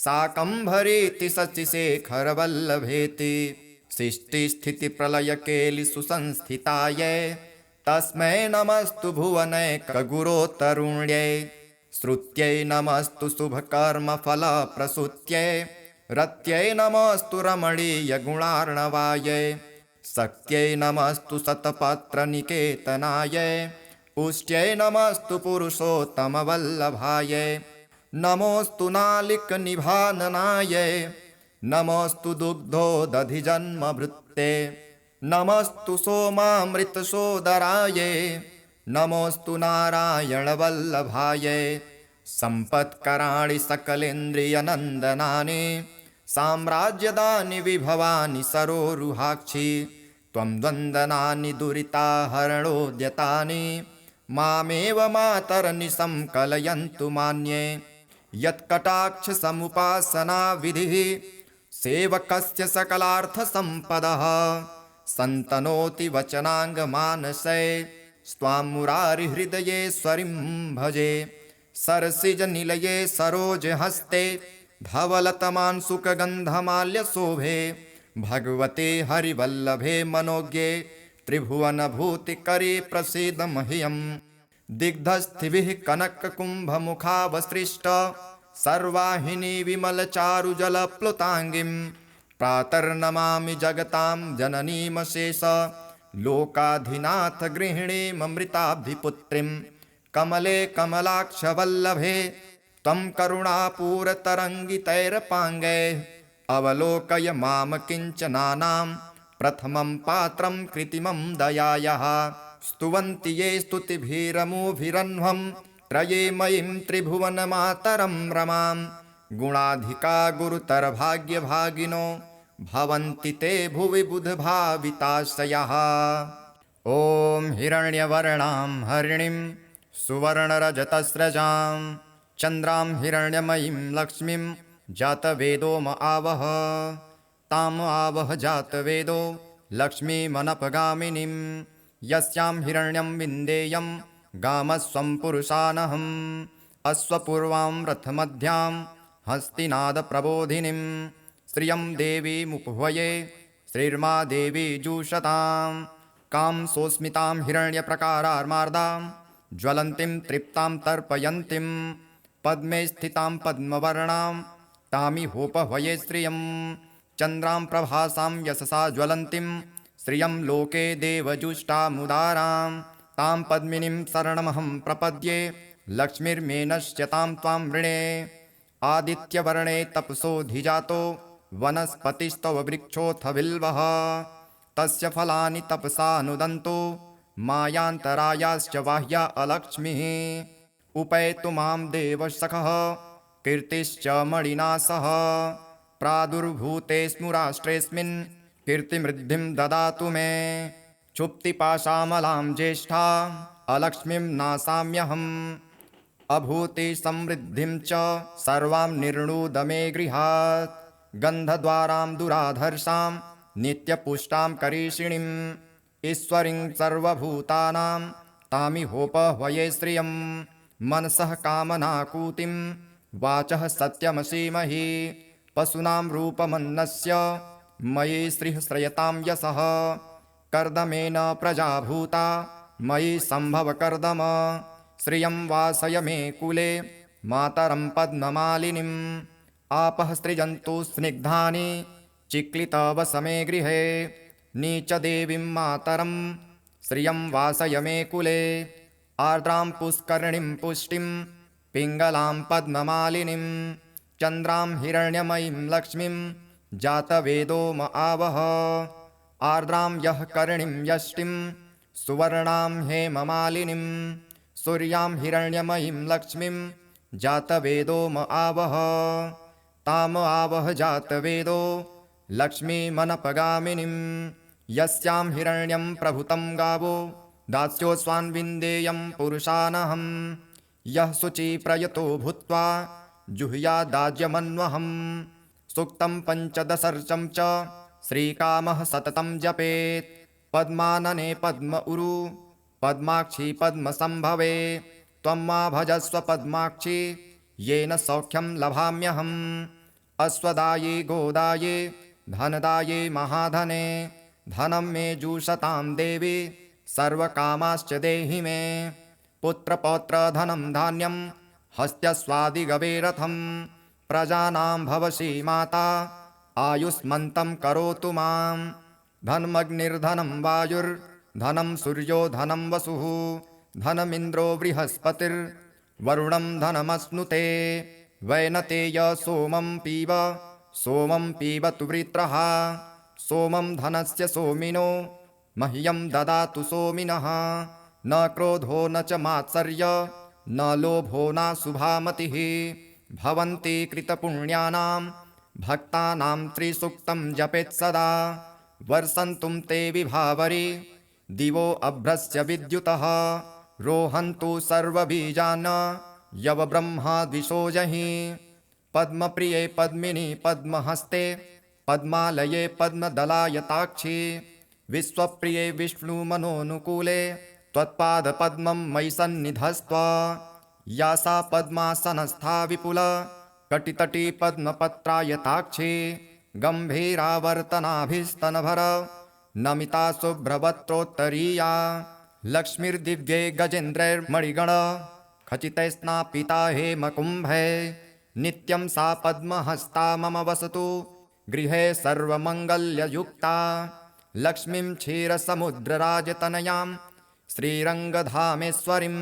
शाकम्भरीति शशिशेखरवल्लभेति सृष्टिस्थितिप्रलयकेलिसुसंस्थितायै तस्मै नमस्तु भुवनैकगुरोतरुण्यै श्रुत्यै नमस्तु शुभकर्मफलप्रसूत्यै रत्यै नमस्तु रमणीयगुणार्णवायै शक्त्यै नमस्तु शतपत्रनिकेतनायै पुष्ट्यै नमस्तु पुरुषोत्तमवल्लभायै नमोऽस्तु नालिकनिभाननायै नमोऽस्तु दुग्धोदधिजन्मभृत्ते नमस्तु सोमामृतसोदरायै नमोऽस्तु नारायणवल्लभायै सम्पत्कराणि सकलेन्द्रियनन्दनानि साम्राज्यदानि विभवानि सरोरुहाक्षि त्वं द्वन्द्वनानि दुरिताहरणोद्यतानि मामेव मातरनिशं कलयन्तु मान्ये यत्कटाक्षसमुपासनाविधिः सेवकस्य सकलार्थसम्पदः सन्तनोति वचनाङ्गमानसै स्वां मुरारिहृदयेश्वरीं भजे सरसिजनिलये सरोजहस्ते धवलतमांशुकगन्धमाल्यशोभे भगवते हरिवल्लभे मनोज्ञे त्रिभुवनभूतिकरे प्रसीद मह्यम् दिग्धस्थिभिः कनककुम्भमुखावसृष्ट सर्वाहिनी विमलचारुजलप्लुताङ्गीं प्रातर्नमामि जगतां जननीमशेष लोकाधिनाथ गृहिणीममृताब्धिपुत्रीं कमले कमलाक्षवल्लभे त्वं करुणापूरतरङ्गितैरपाङ्गैः अवलोकय मां किञ्चनानां प्रथमं पात्रं कृत्रिमं दयायाः स्तुवन्ति ये स्तुतिभिरमुभिरह्वं त्रये मयीं त्रिभुवनमातरं रमां गुणाधिका गुरुतरभाग्यभागिनो भवन्ति ते भुवि बुधभाविताशयः ॐ हिरण्यवर्णां हरिणीं सुवर्णरजतस्रजां चन्द्रां हिरण्यमयीं लक्ष्मीं जातवेदो म आवह ताम् आवह जातवेदो लक्ष्मीमनपगामिनीं यस्यां हिरण्यं विन्देयं गामस्वं पुरुषानहम् अश्वपूर्वां रथमध्यां हस्तिनादप्रबोधिनीं श्रियं देवीमुपह्वये श्रीर्मा देवी जुषतां कां सोऽस्मितां हिरण्यप्रकारार्मार्दां ज्वलन्तीं तृप्तां तर्पयन्तीं पद्मे स्थितां पद्मवर्णां तामिहोपह्वये श्रियं चन्द्रां प्रभासां यशसा ज्वलन्तीं श्रियं लोके देवजुष्टामुदारां तां पद्मिनीं शरणमहं प्रपद्ये लक्ष्मीर्मेनश्यतां त्वां वृणे आदित्यवर्णे तपसोऽधिजातो वनस्पतिस्तव वृक्षोऽथ बिल्वः तस्य फलानि तपसानुदन्तो मायान्तरायाश्च बाह्या अलक्ष्मीः उपैतु मां देवसखः कीर्तिश्च मणिना सह प्रादुर्भूते स्मुराष्ट्रेऽस्मिन् कीर्तिमृद्धिं ददातु मे क्षुप्तिपाशामलां ज्येष्ठा अलक्ष्मीं नासाम्यहम् अभूति समृद्धिं च सर्वां निर्णुद मे गृहात् गन्धद्वारां दुराधर्षां नित्यपुष्टां करीषिणीम् ईश्वरीं सर्वभूतानां तामिहोपह्वये श्रियं मनसः कामनाकूतिं वाचः सत्यमसीमहि पशूनां रूपमन्नस्य मयि श्रीः श्रयतां यशः कर्दमेन प्रजाभूता मयि सम्भव कर्दम श्रियं वासय मे कुले मातरं पद्ममालिनीम् आपः सृजन्तु स्निग्धानि चिक्लितवसमे गृहे नीचदेवीं मातरं श्रियं वासय मे कुले आर्द्रां पुष्करणीं पुष्टिं पिङ्गलां पद्ममालिनीं चन्द्रां हिरण्यमयीं लक्ष्मीं जातवेदो म आवह आर्द्रां यः करणीं यष्टिं सुवर्णां हेममालिनीं सूर्यां हिरण्यमयीं लक्ष्मीं जातवेदो म आवह ताम आवह जातवेदो लक्ष्मीमनपगामिनीं यस्यां हिरण्यं प्रभुतं गावो दास्योऽस्वान्विन्देयं पुरुषानहं यः शुचिप्रयतो भूत्वा जुह्यादाज्यमन्वहम् सूक्तं पञ्चदशर्चं च श्रीकामः सततं जपेत् पद्मानने पद्म उरु पद्माक्षी पद्मसंभवे त्वं मा भजस्व पद्माक्षी येन सौख्यं लभाम्यहम् अश्वदाये गोदाये धनदाये महाधने धनं मे जुषतां देवी सर्वकामाश्च देहि मे पुत्रपौत्रधनं धान्यं हस्त्यस्वादिगवे रथं प्रजानां भवसि माता आयुष्मन्तं करोतु मां धनमग्निर्धनं वायुर्धनं सूर्यो धनं वसुः धनमिन्द्रो बृहस्पतिर्वरुणं धनमश्नुते वैनतेय सोमं पीबतु वृत्रः सोमं धनस्य सोमिनो मह्यं ददातु सोमिनः न क्रोधो न च मात्सर्य न लोभो नाशुभामतिः भवन्ति कृतपुण्यानां भक्तानां त्रिसूक्तं जपेत् सदा वर्षन्तुं ते विभावरी दिवो अभ्रस्य विद्युतः रोहन्तु सर्वबीजान् यवब्रह्मा द्विषोजहि पद्मप्रिये पद्मिनी पद्महस्ते पद्मालये पद्मदलायताक्षी विश्वप्रिये विष्णुमनोनुकूले त्वत्पादपद्मं मयि सन्निधस्त्व या सा पद्मासनस्था विपुल कटितटी पद्मपत्रायताक्षी गम्भीरावर्तनाभिस्तनभर नमिता शुभ्रवक्त्रोत्तरीया लक्ष्मीर्दिव्ये गजेन्द्रैर्मणिगण खचितैस्नापिता हेमकुम्भे नित्यं सा पद्महस्ता मम वसतु गृहे सर्वमङ्गल्ययुक्ता लक्ष्मीं क्षीरसमुद्रराजतनयां श्रीरङ्गधामेश्वरीं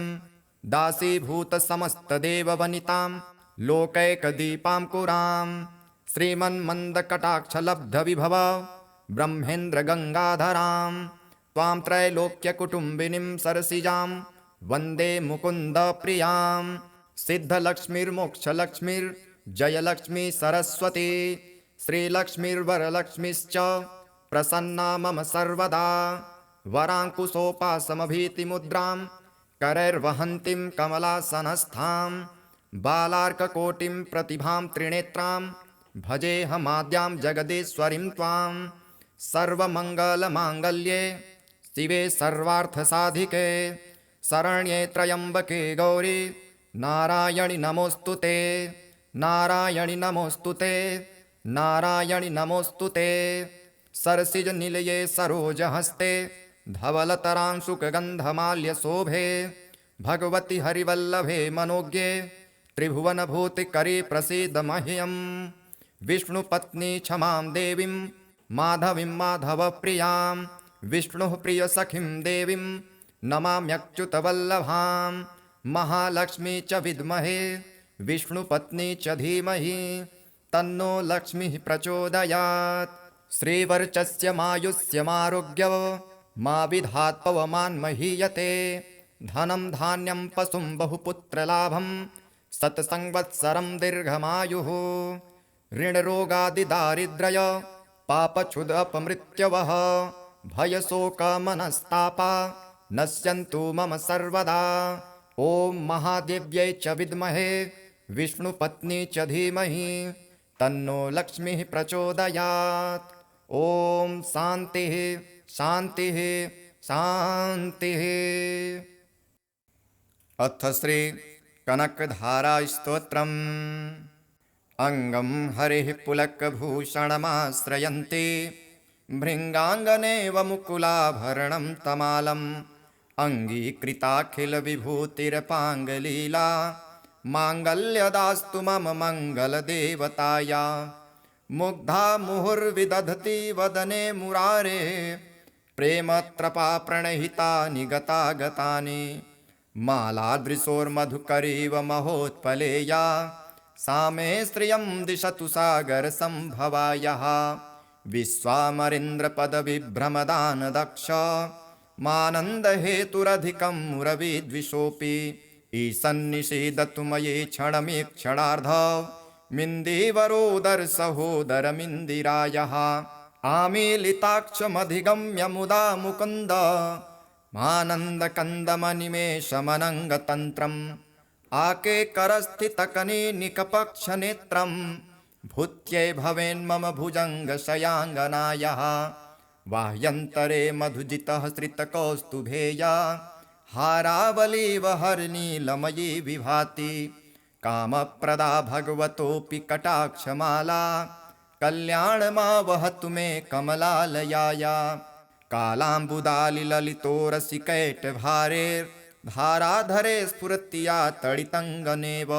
दासीभूतसमस्तदेववनितां लोकैकदीपां कुरां श्रीमन्मन्दकटाक्षलब्धविभव ब्रह्मेन्द्रगङ्गाधरां त्वां त्रैलोक्यकुटुम्बिनीं सरसिजां वन्दे मुकुन्दप्रियां सिद्धलक्ष्मीर्मोक्षलक्ष्मीर्जयलक्ष्मी सरस्वती श्रीलक्ष्मीर्वरलक्ष्मीश्च प्रसन्ना मम सर्वदा वराङ्कुशोपासमभीतिमुद्रां करैर्वहन्तीं कमलासनस्थां बालार्ककोटिं प्रतिभां त्रिनेत्रां भजेऽहमाद्यां जगदीश्वरीं त्वां सर्वमङ्गलमाङ्गल्ये शिवे सर्वार्थसाधिके शरण्ये त्र्यम्बके गौरी नारायणि नमोऽस्तु ते नारायणि नमोऽस्तु ते नारायणि नमोऽस्तु ते सरसिजनिलये सरोजहस्ते धवलतरांशुकगन्धमाल्यशोभे भगवति हरिवल्लभे मनोज्ञे त्रिभुवनभूतिकरे प्रसीद मह्यं विष्णुपत्नी क्षमां देवीं माधवीं माधवप्रियां विष्णुः प्रियसखीं देवीं नमाम्यच्युतवल्लभां महालक्ष्मी च विद्महे विष्णुपत्नी च धीमहि तन्नो लक्ष्मीः प्रचोदयात् श्रीवर्चस्य मायुष्यमारोग्य मा विधात् पवमान् महीयते धनं धान्यं पशुं बहुपुत्रलाभं शतसंवत्सरं दीर्घमायुः ऋणरोगादिदारिद्र्य पापक्षुदपमृत्यवः भयशोकमनस्तापा नश्यन्तु मम सर्वदा ॐ महादेव्यै च विद्महे विष्णुपत्नी च धीमहि तन्नो लक्ष्मीः प्रचोदयात् ॐ शान्तिः शान्तिः शान्तिः। अथ श्री कनकधारास्तोत्रम् अङ्गं हरिः पुलकभूषणमाश्रयन्ति भृङ्गाङ्गनेव मुकुलाभरणं तमालम् अङ्गीकृताखिलविभूतिरपाङ्गलीला माङ्गल्यदास्तु मम मङ्गलदेवताया मुग्धा मुहुर्विदधति वदने मुरारे प्रेमत्रपा प्रणहितानि गतागतानि मालादृशोर्मधुकरीव महोत्पलेया सा मे श्रियं दिशतु सागरसम्भवायाः विश्वामरेन्द्रपदविभ्रमदानदक्ष मानन्दहेतुरधिकं मुरविद्विषोऽपि ईसन्निषीदतु मयि क्षणमीक्षणार्ध मिन्दीवरोदरसहोदरमिन्दिरायः आमीलिताक्षमधिगम्य मुदा मुकुन्द मानन्दकन्दमनिमेषमनङ्गतन्त्रम् आकेकरस्थितकनीनिकपक्षनेत्रम् भूत्यै भवेन्मम भुजङ्गशयाङ्गनायः बाह्यन्तरे मधुजितः श्रितकौस्तुभेया हारावलीव हरनीलमयी विभाति कामप्रदा भगवतोऽपि कटाक्षमाला कल्याणमा वहतु मे कमलालयाया कालाम्बुदालिललितोरसिकैटभारेर्धाराधरे स्फुरत्या तडितङ्गनेव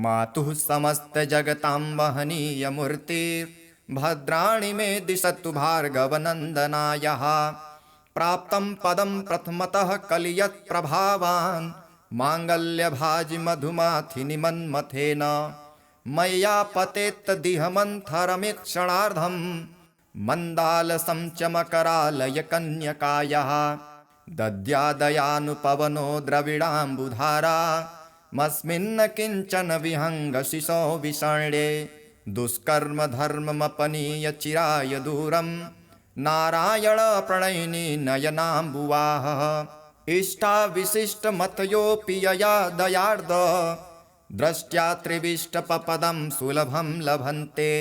मातुः समस्तजगतां महनीयमूर्तिर्भद्राणि मे दिशतु भार्गवनन्दनायः प्राप्तं पदं प्रथमतः कलियत्प्रभावान् माङ्गल्यभाजि मधुमाथिनि मन्मथेन मय्या पतेत्तदिहमन्थरमीक्षणार्धं मन्दालसं च मकरालयकन्यकायः दद्यादयानुपवनो द्रविडाम्बुधारा मस्मिन्न किञ्चन विहङ्गशिशो विषण्ये दुष्कर्म धर्ममपनीय चिराय दूरं नारायण प्रणयिनी नयनाम्बुवाहः इष्टाविशिष्टमतयोऽपि यया दयार्द द्रष्ट्या त्रिविष्टपपदं सुलभं लभन्ते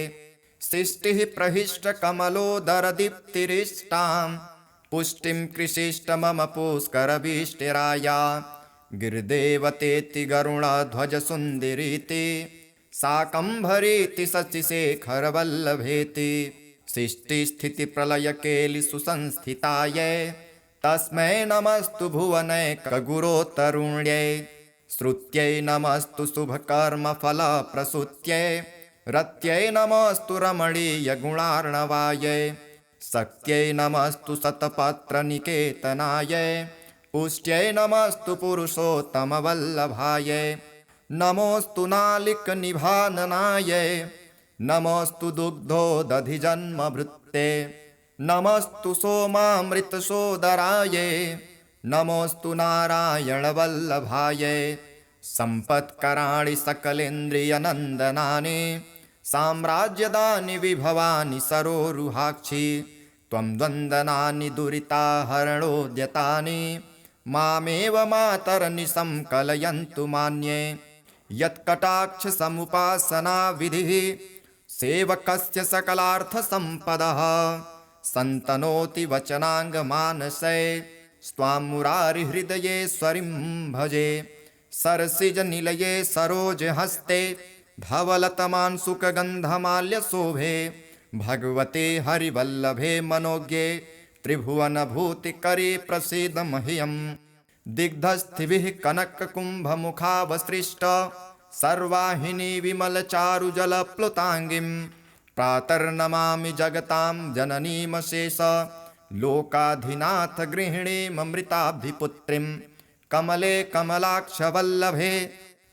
सृष्टिः प्रहिष्टकमलोदरदीप्तिरिष्टां पुष्टिं कृषिष्ट मम पुष्करभीष्टिराया गिरिदेवतेति गरुडध्वजसुन्दरीति शाकम्भरीति शशिशेखरवल्लभेति सृष्टिस्थितिप्रलयकेलिसुसंस्थितायै तस्मै नमस्तु भुवनैकगुरोतरुण्यै श्रुत्यै नमस्तु शुभकर्मफलप्रसूत्यै रत्यै नमस्तु रमणीयगुणार्णवायै शक्त्यै नमस्तु शतपत्रनिकेतनायै पुष्ट्यै नमस्तु पुरुषोत्तमवल्लभायै नमोऽस्तु नालिकनिभाननायै नमोऽस्तु दुग्धोदधिजन्मभृत्ते नमस्तु सोमामृतसोदरायै नमोऽस्तु नारायणवल्लभायै सम्पत्कराणि सकलेन्द्रियनन्दनानि साम्राज्यदानि विभवानि सरोरुहाक्षि त्वं द्वन्द्वनानि दुरिताहरणोद्यतानि मामेव मातरनिशं कलयन्तु मान्ये यत्कटाक्षसमुपासनाविधिः सेवकस्य सकलार्थसम्पदः सन्तनोति वचनाङ्गमानसै स्वां मुरारिहृदयेश्वरीं भजे सरसिजनिलये सरोजहस्ते धवलतमांशुकगन्धमाल्यशोभे भगवते हरिवल्लभे मनोज्ञे त्रिभुवनभूतिकरे प्रसीद मह्यम् दिग्धस्थिभिः कनककुम्भमुखावसृष्ट सर्वाहिनी विमलचारुजलप्लुताङ्गीं प्रातर्नमामि जगतां जननीमशेष लोकाधिनाथ गृहिणीममृताब्धिपुत्रीं कमले कमलाक्षवल्लभे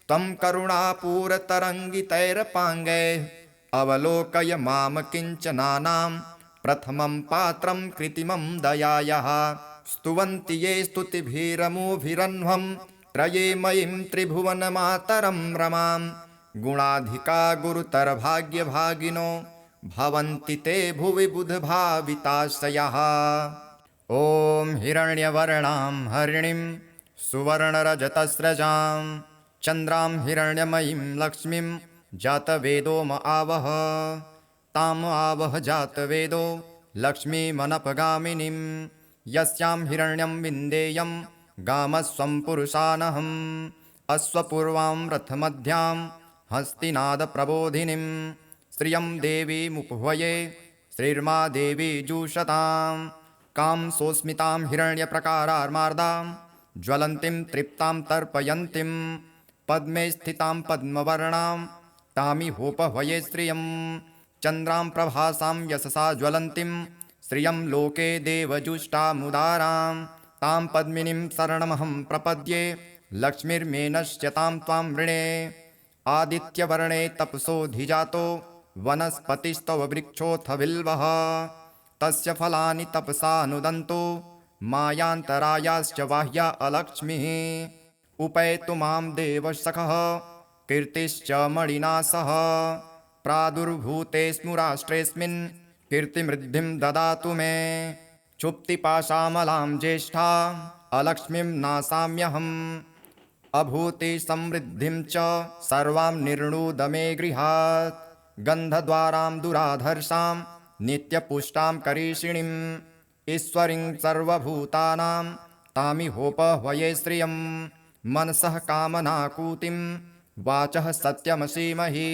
त्वं करुणापूरतरङ्गितैरपाङ्गैः अवलोकय मां किञ्चनानां प्रथमं पात्रं कृत्रिमं दयायाः स्तुवन्ति ये स्तुतिभिरमुभिरह्वं त्रये मयीं त्रिभुवनमातरं रमां गुणाधिका गुरुतरभाग्यभागिनो भवन्ति ते भुवि बुधभाविताशयः ॐ हिरण्यवर्णां हरिणीं सुवर्णरजतस्रजां चन्द्रां हिरण्यमयीं लक्ष्मीं जातवेदो म आवह ताम् आवह जातवेदो लक्ष्मीमनपगामिनीं यस्यां हिरण्यं विन्देयं गामस्वं पुरुषानहम् अश्वपूर्वां रथमध्यां हस्तिनादप्रबोधिनीं श्रियं देवीमुपह्वये श्रीर्मा देवी जुषतां कां सोऽस्मितां हिरण्यप्रकारार्मार्दां ज्वलन्तीं तृप्तां तर्पयन्तीं पद्मे स्थितां पद्मवर्णां तामिहोपह्वये श्रियं चन्द्रां प्रभासां यशसा ज्वलन्तीं श्रियं लोके देवजुष्टामुदारां तां पद्मिनीं शरणमहं प्रपद्ये लक्ष्मीर्मे नश्यतां त्वां वृणे आदित्यवर्णे तपसोऽधिजातो वनस्पतिस्तव वृक्षोऽथ बिल्वः तस्य फलानि तपसानुदन्तो मायान्तरायाश्च बाह्या अलक्ष्मीः उपैतु मां देवसखः कीर्तिश्च मणिना सह प्रादुर्भूतेऽस्मु राष्ट्रेऽस्मिन् कीर्तिमृद्धिं ददातु मे क्षुप्तिपाशामलां ज्येष्ठा अलक्ष्मीं नासाम्यहम् अभूति समृद्धिं च सर्वां निर्णुद मे गृहात् गन्धद्वारां दुराधर्षां नित्यपुष्टां करीषिणीम् ईश्वरीं सर्वभूतानां तामिहोपह्वये श्रियं मनसः कामनाकूतिं वाचः सत्यमसीमहि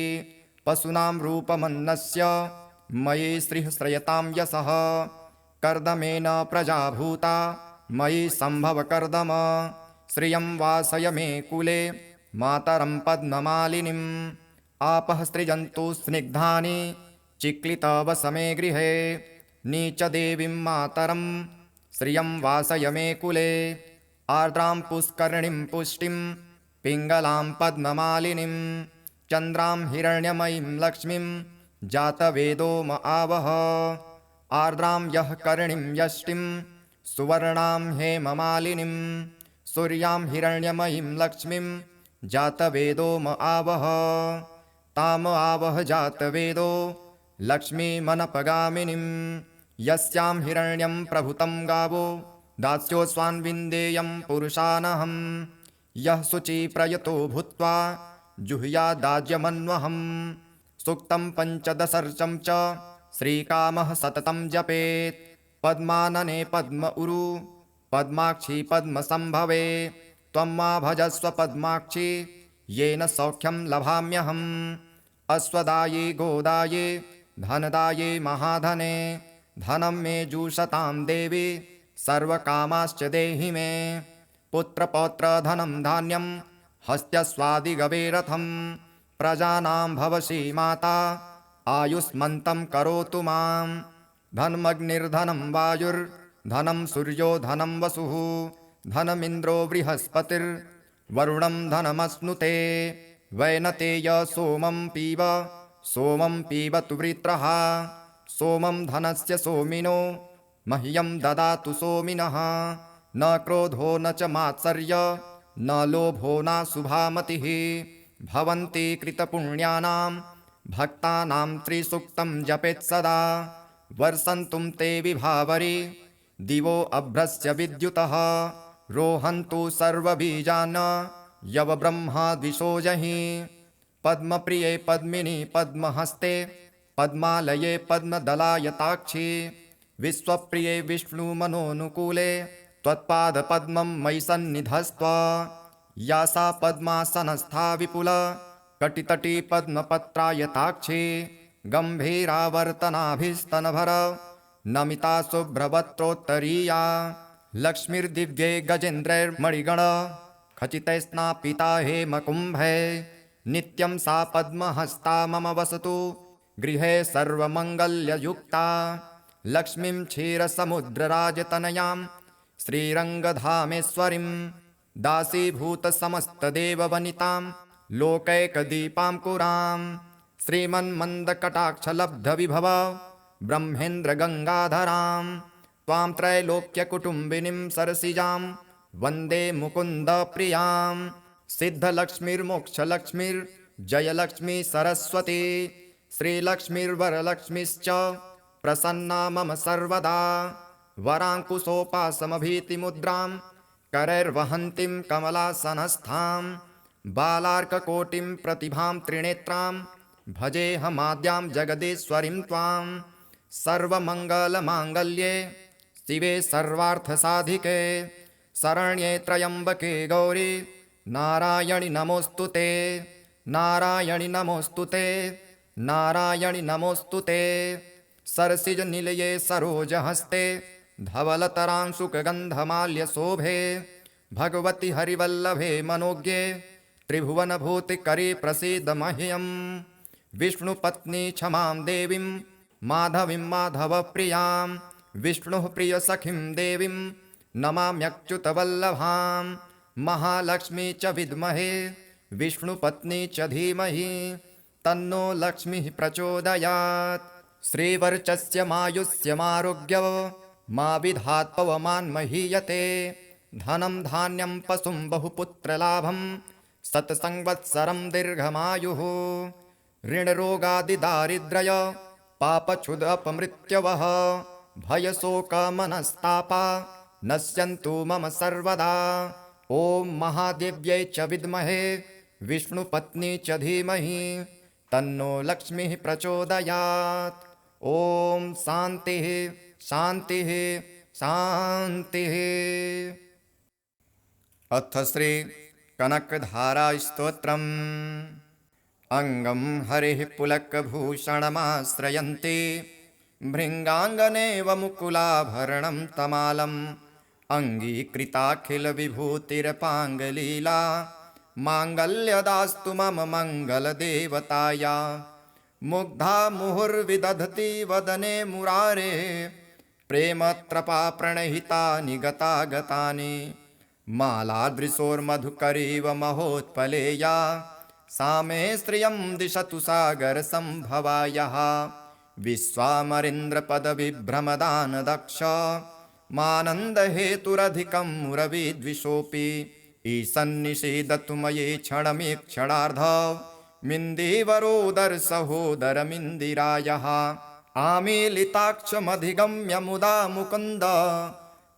पशूनां रूपमन्नस्य मयि श्रीः श्रयतां यशः कर्दमेन प्रजाभूता मयि सम्भव कर्दम श्रियं वासय मे कुले मातरं पद्ममालिनीम् आपः सृजन्तु स्निग्धानि चिक्लितवसमे गृहे नीचदेवीं मातरं श्रियं वासय मे कुले आर्द्रां पुष्करणीं पुष्टिं पिङ्गलां पद्ममालिनीं चन्द्रां हिरण्यमयीं लक्ष्मीं जातवेदो म आवह आर्द्रां यः करणीं यष्टिं सुवर्णां हेममालिनीं सूर्यां हिरण्यमयीं लक्ष्मीं जातवेदो म आवह ताम आवह जातवेदो लक्ष्मीमनपगामिनीं यस्यां हिरण्यं प्रभुतं गावो दास्योऽस्वान्विन्देयं पुरुषानहं यः शुचिप्रयतो भूत्वा जुह्यादाज्यमन्वहम् सूक्तं पञ्चदशर्चं च श्रीकामः सततं जपेत् पद्मानने पद्म उरु पद्माक्षी पद्मसम्भवे त्वं मा भजस्व पद्माक्षी येन सौख्यं लभाम्यहम् अश्वदाये गोदाये धनदाये महाधने धनं मे जुषतां देवी सर्वकामाश्च देहि मे पुत्रपौत्रधनं धान्यं हस्त्यस्वादिगवे रथं प्रजानां भवसि माता आयुष्मन्तं करोतु मां धनमग्निर्धनं वायुर्धनं सूर्यो धनं वसुः धनमिन्द्रो बृहस्पतिर्वरुणं धनमश्नुते वैनतेय सोमं पीबतु वृत्रः सोमं धनस्य सोमिनो मह्यं ददातु सोमिनः न क्रोधो न च मात्सर्य न लोभो नाशुभामतिः भवन्ति कृतपुण्यानां भक्तानां त्रिसूक्तं जपेत् सदा वर्षन्तुं ते विभावरी दिवो अभ्रस्य विद्युतः रोहन्तु सर्वबीजान् यवब्रह्मा द्विषोजहि पद्मप्रिये पद्मिनी पद्महस्ते पद्मालये पद्मदलायताक्षी विश्वप्रिये विष्णुमनोनुकूले त्वत्पादपद्मं मयि सन्निधस्त्व या सा पद्मासनस्था विपुल कटितटी पद्मपत्रायताक्षी गम्भीरावर्तनाभिस्तनभर नमिता शुभ्रवक्त्रोत्तरीया लक्ष्मीर्दिव्ये गजेन्द्रैर्मणिगण खचितैस्नापिता हेमकुम्भे नित्यं सा पद्महस्ता मम वसतु गृहे सर्वमङ्गल्ययुक्ता लक्ष्मीं क्षीरसमुद्रराजतनयां श्रीरङ्गधामेश्वरीं दासीभूतसमस्तदेववनितां लोकैकदीपां पुरां श्रीमन्मन्दकटाक्षलब्धविभव ब्रह्मेन्द्रगङ्गाधरां त्वां त्रैलोक्यकुटुम्बिनीं सरसिजां वन्दे मुकुन्दप्रियां सिद्धलक्ष्मीर्मोक्षलक्ष्मीर्जयलक्ष्मी सरस्वती श्रीलक्ष्मीर्वरलक्ष्मीश्च प्रसन्ना मम सर्वदा वराङ्कुशोपासमभीतिमुद्रां करैर्वहन्तीं कमलासनस्थां बालार्ककोटिं प्रतिभां त्रिनेत्रां भजेऽहमाद्यां जगदीश्वरीं त्वां सर्वमङ्गलमाङ्गल्ये शिवे सर्वार्थसाधिके शरण्ये त्र्यम्बके गौरी नारायणि नमोऽस्तु ते नारायणि नमोऽस्तु ते नारायणि नमोऽस्तु ते सरसिजनिलये सरोजहस्ते धवलतरांशुकगन्धमाल्यशोभे भगवति हरिवल्लभे मनोज्ञे त्रिभुवनभूतिकरे प्रसीद मह्यं विष्णुपत्नी क्षमां देवीं माधवीं माधवप्रियां विष्णुः प्रियसखीं देवीं नमाम्यच्युतवल्लभां महालक्ष्मी च विद्महे विष्णुपत्नी च धीमहि तन्नो लक्ष्मीः प्रचोदयात् श्रीवर्चस्य मायुष्यमारोग्य मा विधात् पवमान् महीयते धनं धान्यं पशुं बहुपुत्रलाभं शतसंवत्सरं दीर्घमायुः ऋणरोगादिदारिद्र्य पापक्षुदपमृत्यवः भयशोकमनस्तापा नश्यन्तु मम सर्वदा। ॐ महादेव्यै च विद्महे विष्णुपत्नी च धीमहि तन्नो लक्ष्मीः प्रचोदयात्। ॐ शान्तिः शान्तिः शान्तिः। अथ श्री कनकधारा स्तोत्रम्। अङ्गं हरिः पुलकभूषणमाश्रयन्ति भृङ्गाङ्गनेव मुकुलाभरणं तमालम् अङ्गीकृताखिलविभूतिरपाङ्गलीला माङ्गल्यदास्तु मम मङ्गलदेवताया। मुग्धा मुहुर्विदधति वदने मुरारे प्रेमत्रपा प्रणहितानि गतागतानि मालादृशोर्मधुकरीव महोत्पलेया सा मे श्रियं दिशतु सागरसम्भवायाः। विश्वामरेन्द्रपदविभ्रमदानदक्ष मानन्दहेतुरधिकं मुरविद्विषोऽपि ईशन्निषेदतु मयि क्षणमीक्षणार्ध मिन्दीवरोदरसहोदरमिन्दिरायः। आमीलिताक्षमधिगम्य मुदा मुकुन्द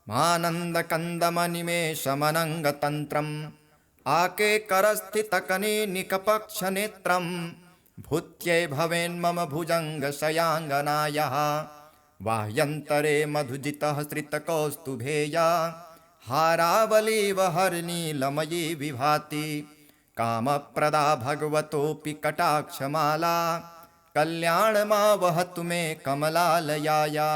मानन्दकन्दमनिमेषमनङ्गतन्त्रम् आकेकरस्थितकनीनिकपक्षनेत्रं भूत्यै भवेन्मम भुजङ्गशयाङ्गनायाः। बाह्यन्तरे मधुजितः श्रितकौस्तुभेया हारावलीव हरनीलमयी विभाति कामप्रदा भगवतोऽपि कटाक्षमाला कल्याणमा वहतु मे कमलालयाया।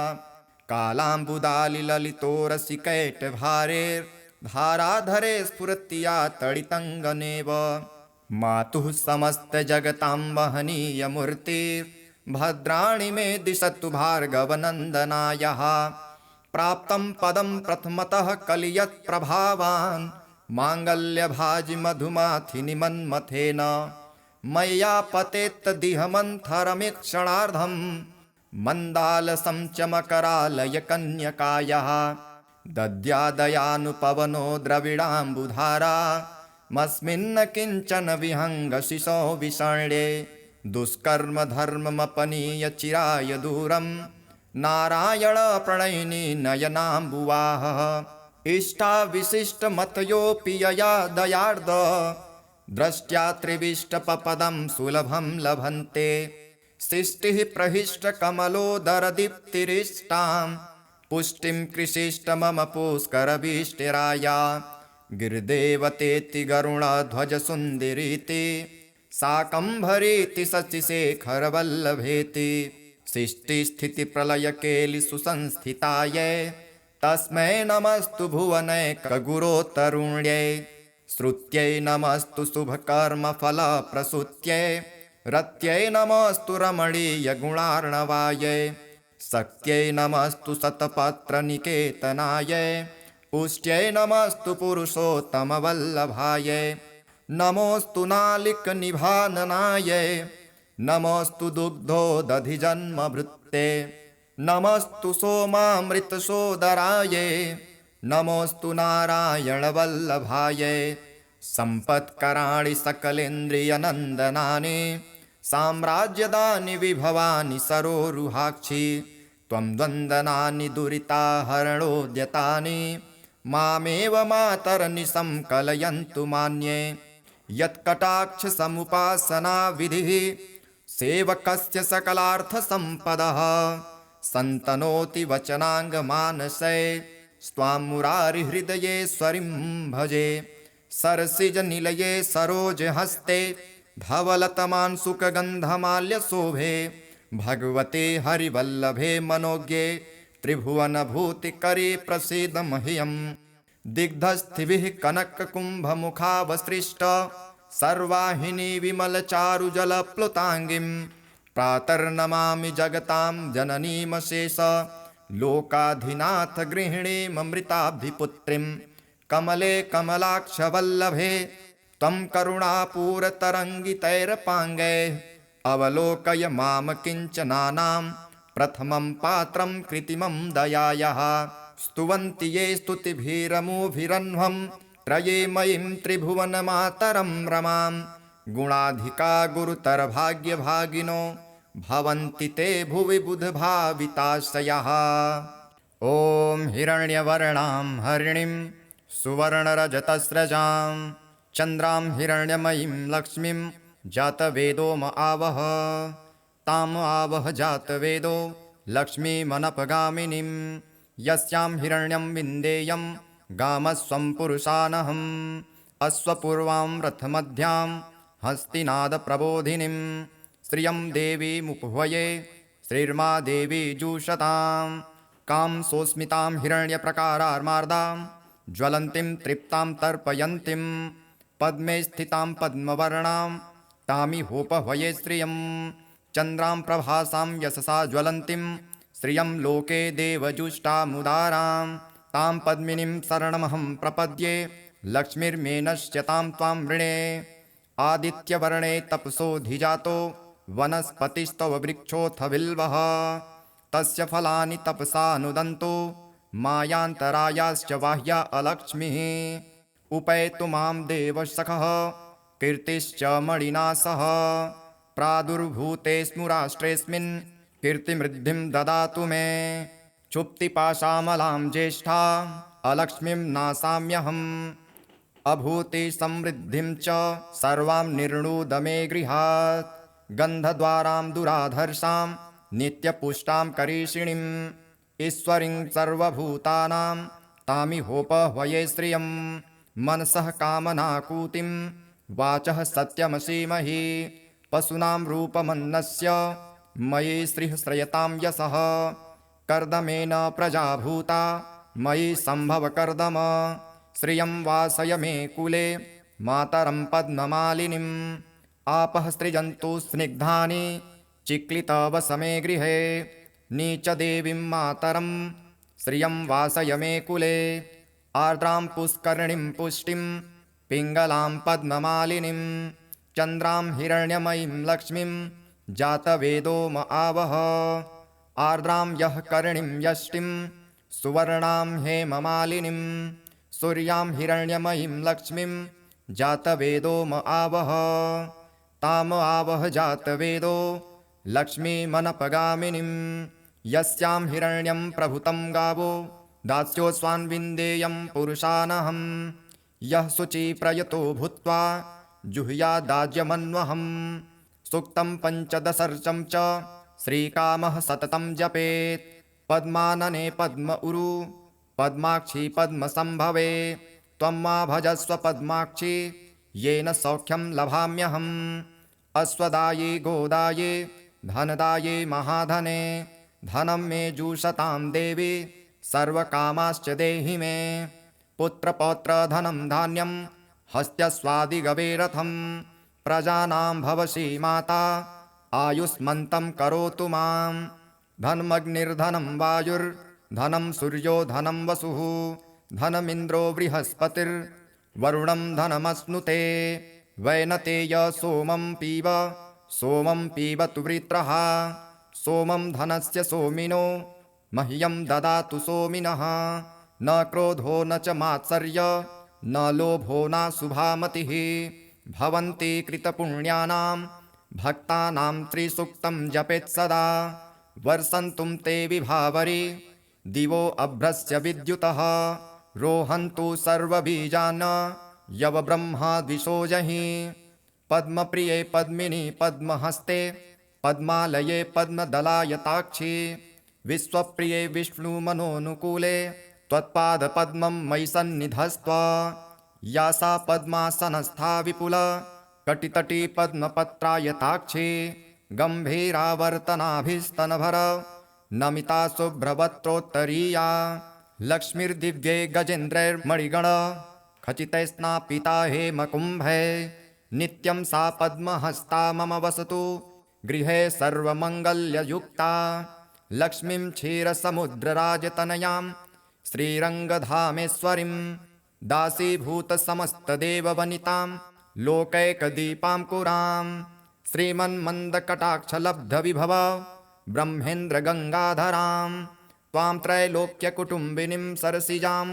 कालाम्बुदालिललितोरसिकैटभारेर्धाराधरे स्फुरत्या तडितङ्गनेव मातुः समस्तजगतां महनीयमूर्तिर्भद्राणि मे दिशतु भार्गवनन्दनायाः। प्राप्तं पदं प्रथमतः कलियत्प्रभावान् माङ्गल्यभाजि मधुमाथिनि मन्मथेन मय्या पतेत्तदिहमन्थरमीक्षणार्धं मन्दालसं च मकरालयकन्यकायाः। दद्यादयानुपवनो द्रविडाम्बुधारा मस्मिन्न किञ्चन विहङ्गशिशो विषण्ये दुष्कर्म धर्ममपनीय चिराय दूरं नारायण प्रणयिनी नयनाम्बुवाहः। इष्टाविशिष्टमतयोऽपि यया दयार्द द्रष्ट्या त्रिविष्टपपदं सुलभं लभन्ते सृष्टिः प्रहिष्टकमलोदरदीप्तिरिष्टां पुष्टिं कृषिष्ट मम पुष्करभीष्टिराया। गिरिदेवतेति गरुडध्वजसुन्दरीति शाकम्भरीति शशिशेखरवल्लभेति सृष्टिस्थितिप्रलयकेलिसुसंस्थितायै तस्मै नमस्तु भुवनैकगुरोतरुण्यै। श्रुत्यै नमस्तु शुभकर्मफलप्रसूत्यै रत्यै नमस्तु रमणीयगुणार्णवायै। शक्त्यै नमस्तु शतपत्रनिकेतनायै पुष्ट्यै नमस्तु पुरुषोत्तमवल्लभायै। नमोऽस्तु नालिकनिभाननायै नमोऽस्तु दुग्धोदधिजन्मभृत्ते नमस्तु सोमामृतसोदरायै नमोऽस्तु नारायणवल्लभायै। सम्पत्कराणि सकलेन्द्रियनन्दनानि साम्राज्यदानि विभवानि सरोरुहाक्षि त्वं द्वन्द्वनानि दुरिताहरणोद्यतानि मामेव मातरनिशं कलयन्तु मान्ये। यत्कटाक्षसमुपासनाविधिः सेवकस्य सकलार्थसम्पदः सन्तनोति वचनाङ्गमानसै स्वां मुरारिहृदयेश्वरीं भजे। सरसिजनिलये सरोजहस्ते धवलतमांशुकगन्धमाल्यशोभे भगवते हरिवल्लभे मनोज्ञे त्रिभुवनभूतिकरे प्रसीद मह्यम्। दिग्धस्थिभिः कनककुम्भमुखावसृष्ट सर्वाहिनी विमलचारुजलप्लुताङ्गीं प्रातर्नमामि जगतां जननीमशेष लोकाधिनाथ गृहिणीममृताब्धिपुत्रीं। कमले कमलाक्षवल्लभे त्वं करुणापूरतरङ्गितैरपाङ्गैः अवलोकय माम किञ्चनानां प्रथमं पात्रं कृत्रिमं दयायाः। स्तुवन्ति ये स्तुतिभिरमुभिरह्वं त्रये मयीं त्रिभुवनमातरं रमां गुणाधिका गुरुतरभाग्यभागिनो भवन्ति ते भुवि बुधभाविताशयः। ॐ हिरण्यवर्णां हरिणीं सुवर्णरजतस्रजां चन्द्रां हिरण्यमयीं लक्ष्मीं जातवेदो म आवह। ताम् आवह जातवेदो लक्ष्मीमनपगामिनीं यस्यां हिरण्यं विन्देयं गामस्वं पुरुषानहम्। अश्वपूर्वां रथमध्यां हस्तिनादप्रबोधिनीं श्रियं देवीमुपह्वये श्रीर्मा देवी जुषताम्। कां सोऽस्मितां हिरण्यप्रकारार्मार्दां ज्वलन्तीं तृप्तां तर्पयन्तीं पद्मे स्थितां पद्मवर्णां तामिहोपह्वये श्रियं। चन्द्रां प्रभासां यशसा ज्वलन्तीं श्रियं लोके देवजुष्टामुदारां तां पद्मिनीं शरणमहं प्रपद्ये लक्ष्मीर्मे नश्यतां त्वां वृणे। आदित्यवर्णे तपसोऽधिजातो वनस्पतिस्तव वृक्षोऽथ बिल्वः तस्य फलानि तपसानुदन्तो मायान्तरायाश्च बाह्या अलक्ष्मीः। उपैतु मां देवसखः कीर्तिश्च मणिना सह प्रादुर्भूतेऽस्मु राष्ट्रेऽस्मिन् कीर्तिमृद्धिं ददातु मे। क्षुप्तिपाशामलां ज्येष्ठा अलक्ष्मीं नासाम्यहम् अभूतिसमृद्धिं च सर्वां निर्णुद मे गृहात्। गन्धद्वारां दुराधर्षां नित्यपुष्टां करीषिणीम् ईश्वरीं सर्वभूतानां तामिहोपह्वये श्रियं। मनसः कामनाकूतिं वाचः सत्यमसीमहि पशूनां रूपमन्नस्य मयि श्रीः श्रयतां यशः। कर्दमेन प्रजाभूता मयि सम्भव कर्दम श्रियं वासय मे कुले मातरं पद्ममालिनीम्। आपः सृजन्तु स्निग्धानि चिक्लितवस मे गृहे नीचदेवीं मातरं श्रियं वासय मे कुले। आर्द्रां पुष्करणीं पुष्टिं पिङ्गलां पद्ममालिनीं चन्द्रां हिरण्यमयीं लक्ष्मीं जातवेदो म आवह। आर्द्रां यः करणीं यष्टिं सुवर्णां हेममालिनीं सूर्यां हिरण्यमयीं लक्ष्मीं जातवेदो म आवह। ताम आवह जातवेदो लक्ष्मीमनपगामिनीं यस्यां हिरण्यं प्रभुतं गावो दास्योऽस्वान् विन्देयं पुरुषानहम्। यः शुचिप्रयतो भूत्वा जुह्यादाज्यमन्वहम् सूक्तं पञ्चदशर्चं च श्रीकामः सततं जपेत्। पद्मानने पद्म उरु पद्माक्षी पद्मसम्भवे त्वं मा भजस्व पद्माक्षी येन सौख्यं लभाम्यहम्। अश्वदाये गोदाये धनदाये महाधने धनं मे जुषतां देवी सर्वकामाश्च देहि मे। पुत्रपौत्रधनं धान्यं हस्त्यस्वादिगवे रथं प्रजानां भवसि माता आयुष्मन्तं करोतु मां। धनमग्निर्धनं वायुर्धनं सूर्यो धनं वसुः धनमिन्द्रो बृहस्पतिर्वरुणं धनमश्नुते। वैनतेय सोमं पीबतु वृत्रः सोमं धनस्य सोमिनो मह्यं ददातु सोमिनः। न क्रोधो न च मात्सर्य न लोभो नाशुभामतिः भवन्ति कृतपुण्यानां भक्तानां त्रिसूक्तं जपेत् सदा। वर्षन्तुं ते विभावरी दिवो अभ्रस्य विद्युतः रोहन्तु सर्वबीजान् यवब्रह्मा द्विषो जहि। पद्मप्रिये पद्मिनी पद्महस्ते पद्मालये पद्मदलायताक्षी विश्वप्रिये विष्णुमनोनुकूले त्वत्पादपद्मं मयि सन्निधस्त्व। या सा पद्मासनस्था विपुल कटितटी पद्मपत्रायताक्षी गम्भीरावर्तनाभिस्तनभर नमिता शुभ्रवक्त्रोत्तरीया। लक्ष्मीर्दिव्ये गजेन्द्रैर्मणिगण खचितैस्नापिता हेमकुम्भे नित्यं सा पद्महस्ता मम वसतु गृहे सर्वमङ्गल्ययुक्ता। लक्ष्मीं क्षीरसमुद्रराजतनयां श्रीरङ्गधामेश्वरीं दासीभूतसमस्तदेववनितां लोकैकदीपां पुरां। श्रीमन्मन्दकटाक्षलब्धविभव ब्रह्मेन्द्रगङ्गाधरां त्वां त्रैलोक्यकुटुम्बिनीं सरसिजां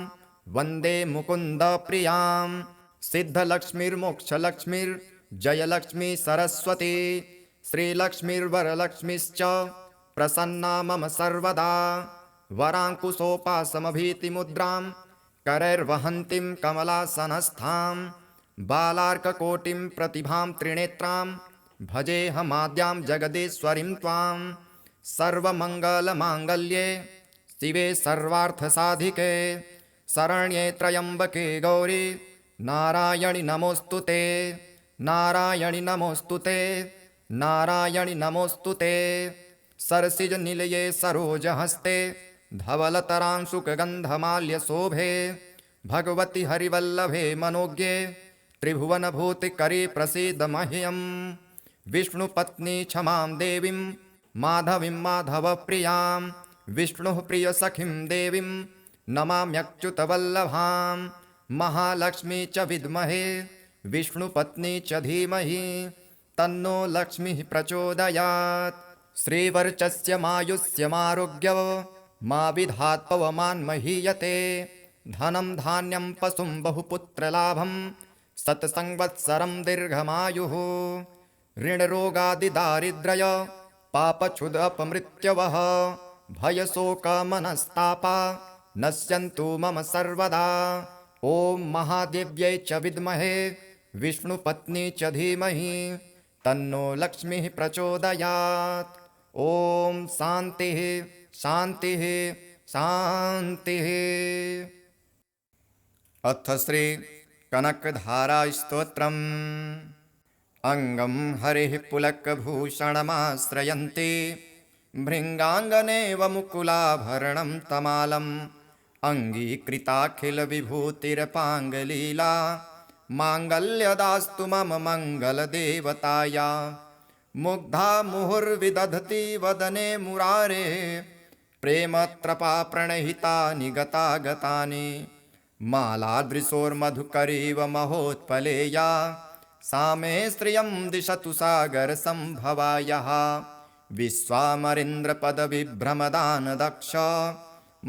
वन्दे मुकुन्दप्रियां सिद्धलक्ष्मीर्मोक्षलक्ष्मीर्जयलक्ष्मी सरस्वती श्रीलक्ष्मीर्वरलक्ष्मीश्च प्रसन्ना मम सर्वदा वराङ्कुशोपासमभीतिमुद्रां करैर्वहन्तीं कमलासनस्थां बालार्ककोटिं प्रतिभां त्रिनेत्रां भजेऽहमाद्यां जगदीश्वरीं त्वां सर्वमङ्गलमाङ्गल्ये शिवे सर्वार्थसाधिके शरण्ये त्र्यम्बके गौरी नारायणि नमोऽस्तु ते नारायणि नमोऽस्तु ते नारायणि नमोऽस्तु ते सरसिजनिलये सरोजहस्ते धवलतरांशुकगन्धमाल्यशोभे भगवति हरिवल्लभे मनोज्ञे त्रिभुवनभूतिकरे प्रसीद मह्यं विष्णुपत्नी क्षमां देवीं माधवीं माधवप्रियां विष्णुः प्रियसखीं देवीं नमाम्यच्युतवल्लभां महालक्ष्मी च विद्महे विष्णुपत्नी च धीमहि तन्नो लक्ष्मीः प्रचोदयात् श्रीवर्चस्य मायुष्यमारोग्य मा विधात् पवमान्महीयते धनं धान्यं पशुं बहुपुत्रलाभं शतसंवत्सरं दीर्घमायुः ऋणरोगादिदारिद्र्य पापक्षुदपमृत्यवः भयशोकमनस्तापा नश्यन्तु मम सर्वदा ॐ महादेव्यै च विद्महे विष्णुपत्नी च धीमहि तन्नो लक्ष्मीः प्रचोदयात् ॐ शान्तिः शान्तिः शान्तिः। अथ श्री कनकधारास्तोत्रम्। अङ्गं हरिः पुलकभूषणमाश्रयन्ति भृङ्गाङ्गनेव मुकुलाभरणं तमालम् अङ्गीकृताखिलविभूतिरपाङ्गलीला माङ्गल्यदास्तु मम मङ्गलदेवताया मुग्धा मुहुर्विदधति वदने मुरारे प्रेमत्रपा प्रणहितानि गतागतानि मालादृशोर्मधुकरीव महोत्पलेया सा मे श्रियं दिशतु सागरसम्भवायाः विश्वामरेन्द्रपदविभ्रमदानदक्ष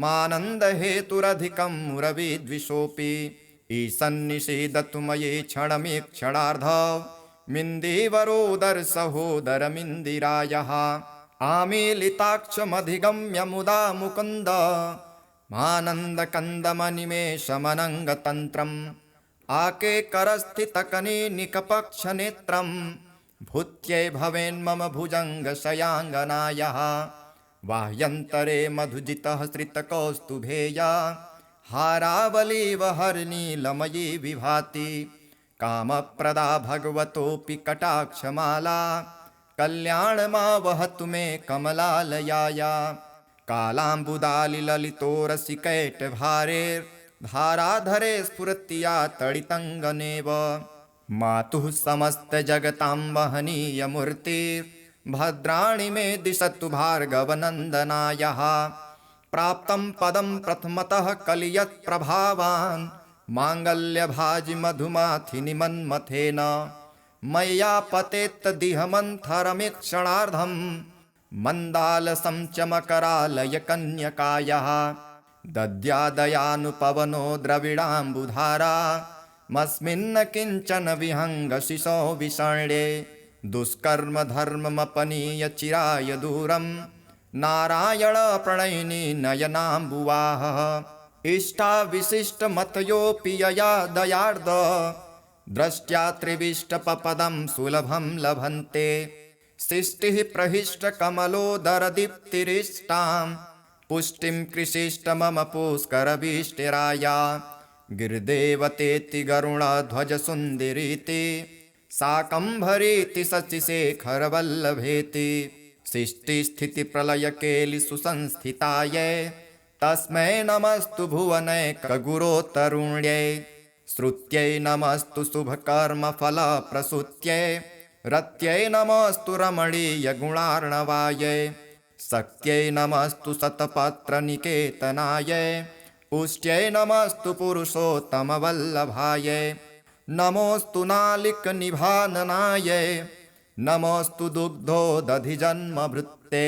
मानन्दहेतुरधिकं मुरविद्विषोऽपि ईशन्निषेदतु मये क्षणमेक्षणार्ध मिन्दीवरोदरसहोदरमिन्दिरायाः आमीलिताक्षमधिगम्य मुदा मुकुन्द मानन्दकन्दमनिमेषमनङ्गतन्त्रम् आकेकरस्थितकनीनिकपक्षनेत्रं भूत्यै भवेन्मम भुजङ्गशयाङ्गनायाः बाह्यन्तरे मधुजितः श्रितकौस्तुभेया हारावलीव हरनीलमयी विभाति कामप्रदा भगवतोऽपि कटाक्षमाला कल्याणमा वहतु मे कमलालयाया कालाम्बुदालिललितोरसिकैटभारेर्धाराधरे स्फुरत्या तडितङ्गनेव मातुः समस्तजगतां महनीयमूर्तिर्भद्राणि मे दिशतु भार्गवनन्दनायाः प्राप्तं पदं प्रथमतः कलियत्प्रभावान् माङ्गल्यभाजि मधुमाथिनि मन्मथेन मय्या पतेत्तदिहमन्थरमीक्षणार्धं मन्दालसं च मकरालयकन्यकायाः दद्यादयानुपवनो द्रविडाम्बुधारा मस्मिन्न किञ्चन विहङ्गशिशो विषण्ये दुष्कर्म धर्ममपनीय चिराय दूरं नारायण प्रणयिनी नयनाम्बुवाहः इष्टाविशिष्टमतयोऽपि यया दयार्द द्रष्ट्या त्रिविष्टपपदं सुलभं लभन्ते सृष्टिः प्रहिष्टकमलोदरदीप्तिरिष्टां पुष्टिं कृषिष्ट मम पुष्करभीष्टिराया गिरिदेवतेति गरुडध्वजसुन्दरीति शाकम्भरीति शशिशेखरवल्लभेति सृष्टिस्थितिप्रलयकेलिसुसंस्थितायै तस्मै नमस्तु भुवनैकगुरोतरुण्यै श्रुत्यै नमस्तु शुभकर्मफलप्रसूत्यै रत्यै नमस्तु रमणीयगुणार्णवायै शक्त्यै नमस्तु शतपत्रनिकेतनायै पुष्ट्यै नमस्तु पुरुषोत्तमवल्लभायै नमोऽस्तु नालिकनिभाननायै नमोऽस्तु दुग्धोदधिजन्मभृत्ते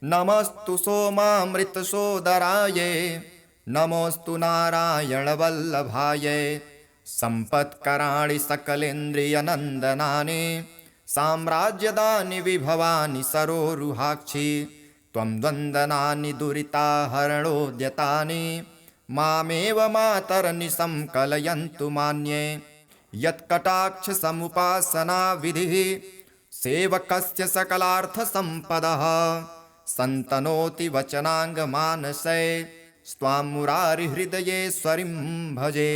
नमस्तु सोमामृतसोदरायै नमोऽस्तु नारायणवल्लभाय सम्पत्कराणि सकलेन्द्रियनन्दनानि साम्राज्यदानि विभवानि सरोरुहाक्षि त्वं द्वन्द्वनानि दुरिताहरणोद्यतानि मामेव मातरनिशं कलयन्तु मान्ये यत्कटाक्षसमुपासनाविधिः सेवकस्य सकलार्थसम्पदः सन्तनोति वचनाङ्गमानसे स्वां मुरारिहृदयेश्वरीं भजे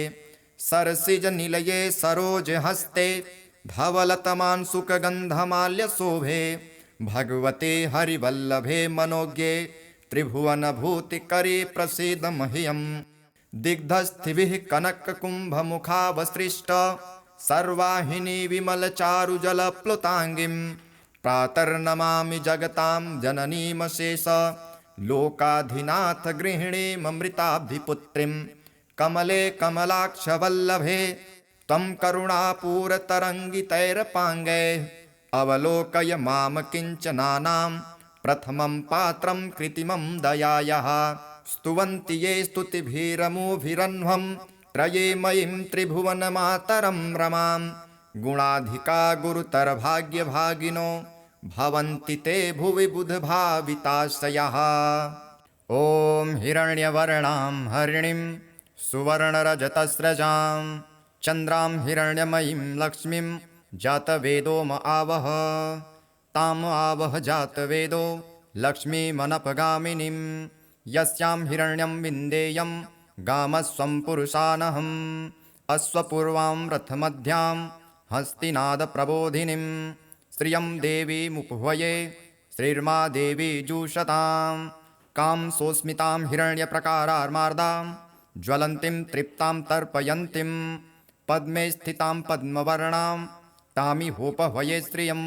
सरसिजनिलये सरोजहस्ते धवलतमांशुकगन्धमाल्यशोभे भगवते हरिवल्लभे मनोज्ञे त्रिभुवनभूतिकरे प्रसीद मह्यम् दिग्धस्थिभिः कनककुम्भमुखावसृष्ट सर्वाहिनी विमलचारुजलप्लुताङ्गीं प्रातर्नमामि जगतां जननीमशेष लोकाधिनाथ गृहिणीममृताब्धिपुत्रीं कमले कमलाक्षवल्लभे त्वं करुणापूरतरङ्गितैरपाङ्गैः अवलोकय मां किञ्चनानां प्रथमं पात्रं कृत्रिमं दयायाः स्तुवन्ति ये स्तुतिभिरमुभिरह्वं त्रये मयीं त्रिभुवनमातरं रमां गुणाधिका गुरुतरभाग्यभागिनो भवन्ति ते भुवि बुधभाविताशयः ॐ हिरण्यवर्णां हरिणीं सुवर्णरजतस्रजां चन्द्रां हिरण्यमयीं लक्ष्मीं जातवेदो म आवह ताम् आवह जातवेदो लक्ष्मीमनपगामिनीं यस्यां हिरण्यं विन्देयं गामस्वं पुरुषानहम् अश्वपूर्वां रथमध्यां हस्तिनादप्रबोधिनीं श्रियं देवीमुपह्वये श्रीर्मा देवी जुषतां कां सोऽस्मितां हिरण्यप्रकारार्मार्दां ज्वलन्तीं तृप्तां तर्पयन्तीं पद्मे स्थितां पद्मवर्णां तामिहोपह्वये श्रियं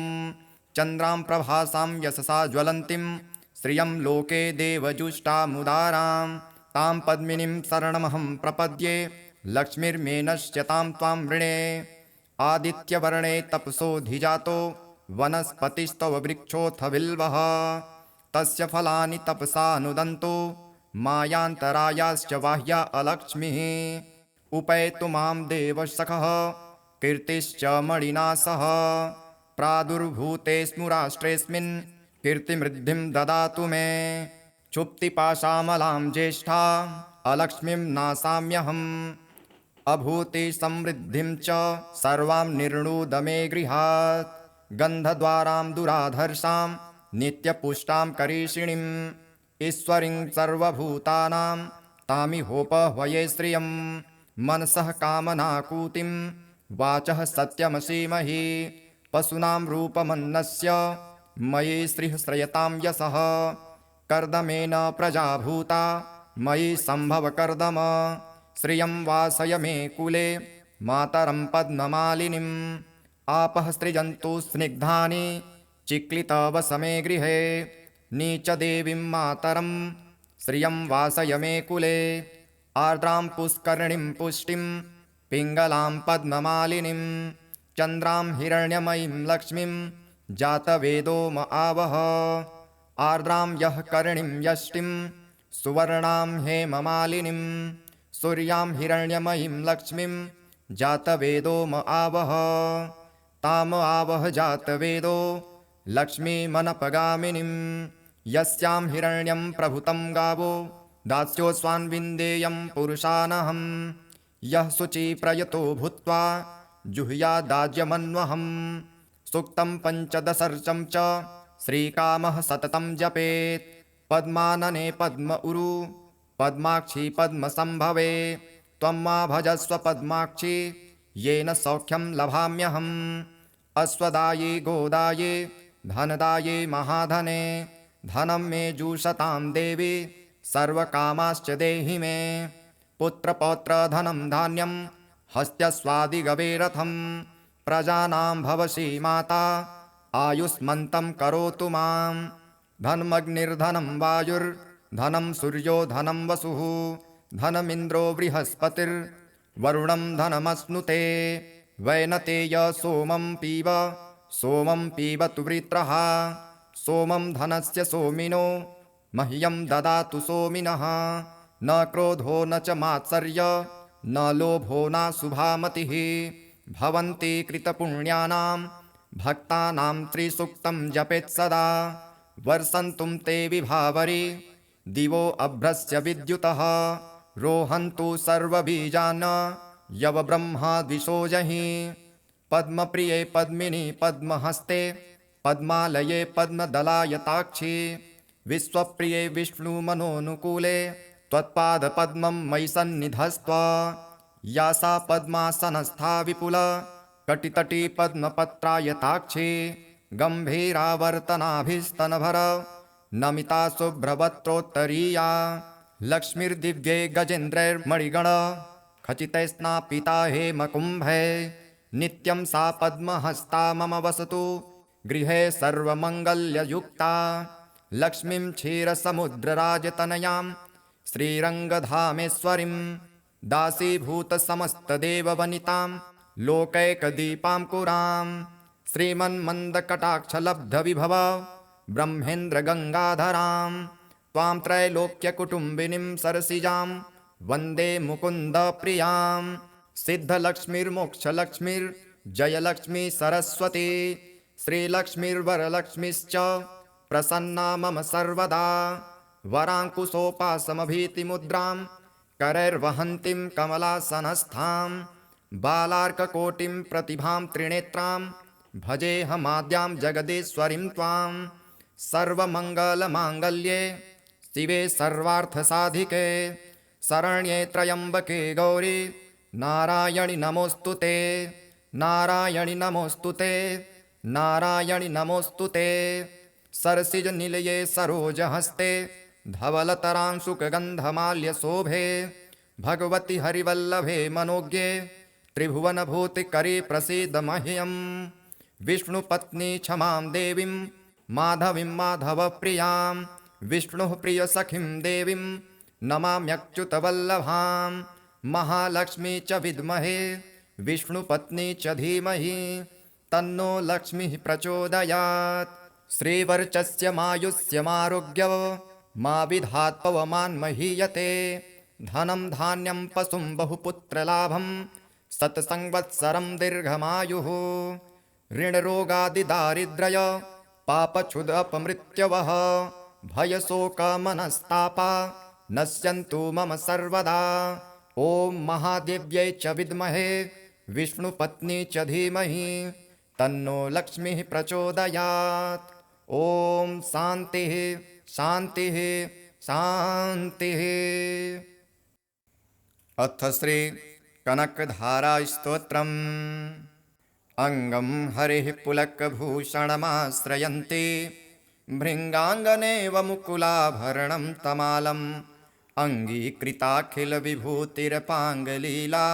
चन्द्रां प्रभासां यशसा ज्वलन्तीं श्रियं लोके देवजुष्टामुदारां तां पद्मिनीं शरणमहं प्रपद्ये लक्ष्मीर्मेनश्यतां त्वां वृणे आदित्यवर्णे तपसोऽधिजातो वनस्पतिस्तव वृक्षोऽथ बिल्वः तस्य फलानि तपसानुदन्तो मायान्तरायाश्च बाह्या अलक्ष्मीः उपैतु मां देवसखः कीर्तिश्च मणिना सह प्रादुर्भूते स्मुराष्ट्रेऽस्मिन् कीर्तिमृद्धिं ददातु मे क्षुप्तिपाशामलां ज्येष्ठा अलक्ष्मीं नासाम्यहम् अभूति समृद्धिं च सर्वां निर्णुद मे गृहात् गन्धद्वारां दुराधर्षां नित्यपुष्टां करीषिणीम् ईश्वरीं सर्वभूतानां तामिहोपह्वये श्रियं मनसः कामनाकूतिं वाचः सत्यमसीमहि पशूनां रूपमन्नस्य मयि श्रीः श्रयतां यशः कर्दमेन प्रजाभूता मयि सम्भव कर्दम श्रियं वासय मे कुले मातरं पद्ममालिनीम् आपः सृजन्तु स्निग्धानि चिक्लितवसमे गृहे नीचदेवीं मातरं श्रियं वासय मे कुले आर्द्रां पुष्करणीं पुष्टिं पिङ्गलां पद्ममालिनीं चन्द्रां हिरण्यमयीं लक्ष्मीं जातवेदो म आवह आर्द्रां यः करणीं यष्टिं सुवर्णां हेममालिनीं सूर्यां हिरण्यमयीं लक्ष्मीं जातवेदो म आवह ताम आवह जातवेदो लक्ष्मीमनपगामिनीं यस्यां हिरण्यं प्रभुतं गावो दास्योऽस्वान्विन्देयं पुरुषानहं यः शुचिप्रयतो भूत्वा जुह्यादाज्यमन्वहम् सूक्तं पञ्चदशर्चं च श्रीकामः सततं जपेत् पद्मानने पद्म उरु पद्माक्षी पद्मसम्भवे त्वं मा भजस्व पद्माक्षी येन सौख्यं लभाम्यहम् अश्वदाये गोदाये धनदाये महाधने धनं मे जुषतां देवी सर्वकामाश्च देहि मे पुत्रपौत्रधनं धान्यं हस्त्यस्वादिगवे रथं प्रजानां भवसि माता आयुष्मन्तं करोतु मां धनमग्निर्धनं वायुर्धनं सूर्यो धनं वसुः धनमिन्द्रो बृहस्पतिर्वरुणं धनमश्नुते वैनतेय सोमं पीबतु वृत्रः सोमं धनस्य सोमिनो मह्यं ददातु सोमिनः न क्रोधो न च मात्सर्य न लोभो नाशुभामतिः भवन्ति कृतपुण्यानां भक्तानां त्रिसूक्तं जपेत् सदा वर्षन्तुं ते विभावरी दिवो अभ्रस्य विद्युतः रोहन्तु सर्वबीजान् यवब्रह्मा द्विषोजहि पद्मप्रिये पद्मिनी पद्महस्ते पद्मालये पद्मदलायताक्षी विश्वप्रिये विष्णुमनोनुकूले त्वत्पादपद्मं मयि सन्निधस्त्व या सा पद्मासनस्था विपुल कटितटी पद्मपत्रायताक्षी गम्भीरावर्तनाभिस्तनभर नमिता शुभ्रवक्त्रोत्तरीया लक्ष्मीर्दिव्ये गजेन्द्रैर्मणिगण खचितैस्नापिता हेमकुम्भे नित्यं सा पद्महस्ता मम वसतु गृहे सर्वमङ्गल्ययुक्ता लक्ष्मीं क्षीरसमुद्रराजतनयां श्रीरङ्गधामेश्वरीं दासीभूतसमस्तदेववनितां लोकैकदीपां कुरां श्रीमन्मन्दकटाक्षलब्धविभव ब्रह्मेन्द्रगङ्गाधरां त्वां त्रैलोक्यकुटुम्बिनीं सरसिजां वन्दे मुकुन्दप्रियां सिद्धलक्ष्मीर्मोक्षलक्ष्मीर्जयलक्ष्मी सरस्वती श्रीलक्ष्मीर्वरलक्ष्मीश्च प्रसन्ना मम सर्वदा वराङ्कुशोपासमभीतिमुद्रां करैर्वहन्तीं कमलासनस्थां बालार्ककोटिं प्रतिभां त्रिनेत्रां भजेऽहमाद्यां जगदीश्वरीं त्वां सर्वमङ्गलमाङ्गल्ये शिवे सर्वार्थसाधिके शरण्ये त्र्यम्बके गौरी नारायणि नमोऽस्तु ते नारायणि नमोऽस्तु ते नारायणि नमोऽस्तु ते सरसिजनिलये सरोजहस्ते धवलतरांशुकगन्धमाल्यशोभे भगवति हरिवल्लभे मनोज्ञे त्रिभुवनभूतिकरे प्रसीद मह्यं विष्णुपत्नी क्षमां देवीं माधवीं माधवप्रियां विष्णुः प्रियसखीं देवीं नमाम्यच्युतवल्लभां महालक्ष्मी च विद्महे विष्णुपत्नी च धीमहि तन्नो लक्ष्मीः प्रचोदयात् श्रीवर्चस्य मायुष्यमारोग्य मा विधात् पवमान् महीयते धनं धान्यं पशुं बहुपुत्रलाभं शतसंवत्सरं दीर्घमायुः ऋणरोगादिदारिद्र्य पापक्षुदपमृत्यवः भयशोकमनस्तापा नश्यन्तु मम सर्वदा ॐ महादेव्यै च विद्महे विष्णुपत्नी च धीमहि तन्नो लक्ष्मीः प्रचोदयात् ॐ शान्तिः शान्तिः शान्तिः। अथ श्री कनकधारास्तोत्रम् अङ्गं हरिः पुलकभूषणमाश्रयन्ति भृङ्गाङ्गनेव मुकुलाभरणं तमालम् अङ्गीकृताखिलविभूतिरपाङ्गलीला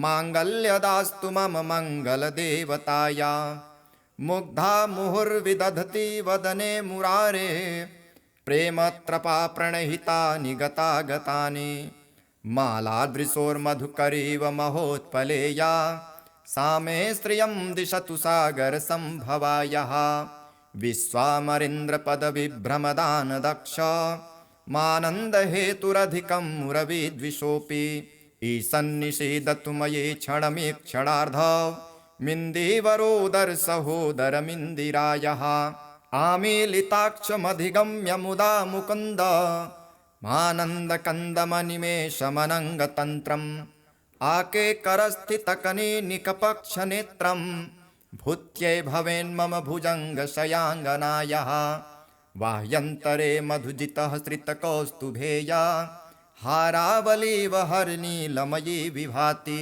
माङ्गल्यदास्तु मम मङ्गलदेवताया मुग्धा मुहुर्विदधति वदने मुरारे प्रेमत्रपा प्रणहितानि गतागतानि मालादृशोर्मधुकरीव महोत्पलेया सा मे श्रियं दिशतु सागरसम्भवायाः विश्वामरेन्द्रपदविभ्रमदानदक्ष मानन्दहेतुरधिकं मुरविद्विषोऽपि ईसन्निषेधतु मये क्षणमेक्षणार्ध मिन्दीवरोदरसहोदरमिन्दिरायाः आमीलिताक्षमधिगम्य मुदा मुकुन्द मानन्दकन्दमनिमेषमनङ्गतन्त्रम् आकेकरस्थितकनीनिकपक्षनेत्रं भूत्यै भवेन्मम भुजङ्गशयाङ्गनायाः बाह्यन्तरे मधुजितः श्रितकौस्तुभेया हारावलीव हरनीलमयी विभाति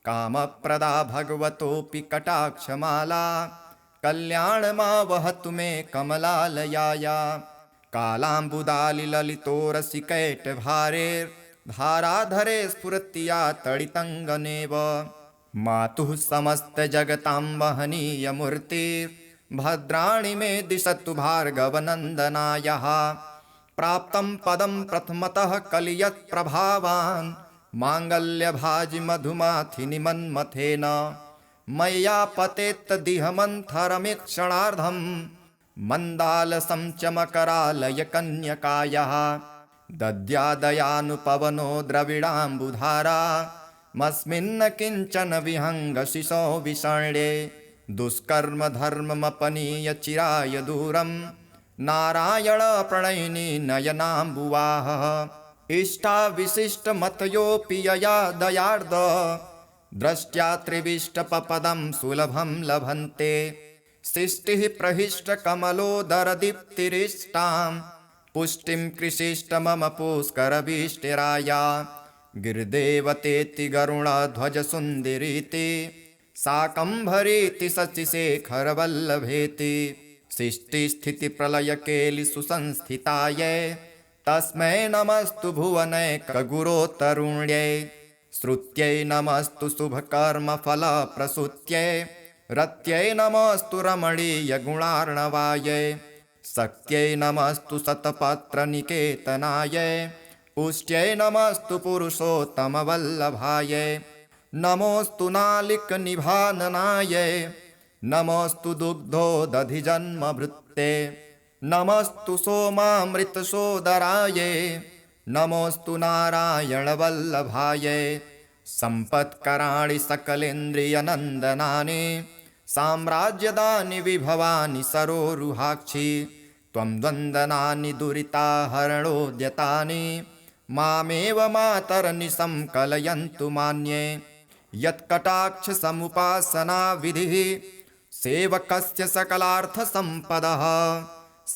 कामप्रदा भगवतोऽपि कटाक्षमाला कल्याणमा वहतु मे कमलालयाया कालाम्बुदालिललितोरसिकैटभारेर्धाराधरे स्फुरत्या तडितङ्गनेव मातुः समस्तजगतां महनीयमूर्तिर्भद्राणि मे दिशतु भार्गवनन्दनायाः प्राप्तं पदं प्रथमतः कलियत्प्रभावान् माङ्गल्यभाजि मधुमाथिनि मन्मथेन मय्या पतेत्तदिहमन्थरमीक्षणार्धं मन्दालसं च मकरालयकन्यकायाः दद्यादयानुपवनो द्रविडाम्बुधारा मस्मिन्न किञ्चन विहङ्गशिशो विषण्ये दुष्कर्म धर्ममपनीय चिराय दूरं नारायण प्रणयिनी नयनाम्बुवाः इष्टाविशिष्टमतयोऽपि यया दयार्द द्रष्ट्या त्रिविष्टपपदं सुलभं लभन्ते सृष्टिः प्रहिष्टकमलोदरदीप्तिरिष्टां पुष्टिं कृषिष्ट मम पुष्करभीष्टिराया गिरिदेवतेति गरुडध्वजसुन्दरीति शाकम्भरीति शशिशेखरवल्लभेति सृष्टिस्थितिप्रलयकेलिसुसंस्थितायै तस्मै नमस्तु भुवनैकगुरोतरुण्यै श्रुत्यै नमस्तु शुभकर्मफलप्रसूत्यै रत्यै नमस्तु रमणीयगुणार्णवायै शक्त्यै नमस्तु शतपत्रनिकेतनायै पुष्ट्यै नमस्तु पुरुषोत्तमवल्लभायै नमोऽस्तु नालिकनिभाननायै नमोऽस्तु दुग्धोदधिजन्मभृत्ते नमस्तु सोमामृतसोदरायै नमोऽस्तु नारायणवल्लभायै सम्पत्कराणि सकलेन्द्रियनन्दनानि साम्राज्यदानि विभवानि सरोरुहाक्षि त्वं द्वन्द्वनानि दुरिताहरणोद्यतानि मामेव मातरनिशं कलयन्तु मान्ये यत्कटाक्षसमुपासनाविधिः सेवकस्य सकलार्थसम्पदः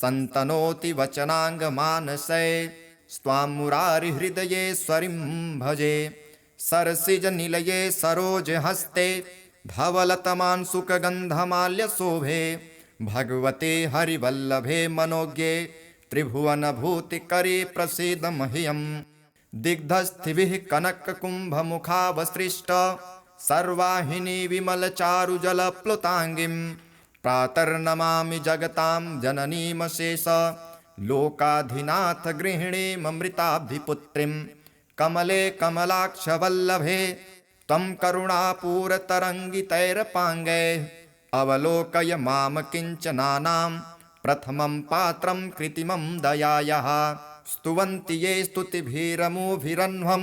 सन्तनोति वचनाङ्गमानसै स्वां मुरारिहृदयेश्वरीं भजे सरसिजनिलये सरोजहस्ते धवलतमांशुकगन्धमाल्यशोभे भगवते हरिवल्लभे मनोज्ञे त्रिभुवनभूतिकरे प्रसीद मह्यम् दिग्धस्थिभिः कनककुम्भमुखावसृष्ट सर्वाहिनी विमलचारुजलप्लुताङ्गीं प्रातर्नमामि जगतां जननीमशेष लोकाधिनाथ गृहिणीममृताब्धिपुत्रीं कमले कमलाक्षवल्लभे त्वं करुणापूरतरङ्गितैरपाङ्गैः अवलोकय मां किञ्चनानां प्रथमं पात्रं कृत्रिमं दयायाः स्तुवन्ति ये स्तुतिभिरमुभिरह्वं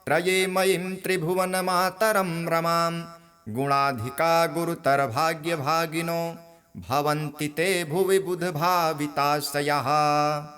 त्रये मयीं त्रिभुवनमातरं रमां गुणाधिका गुरुतरभाग्यभागिनो भवन्ति ते भुवि बुधभाविताशयाः।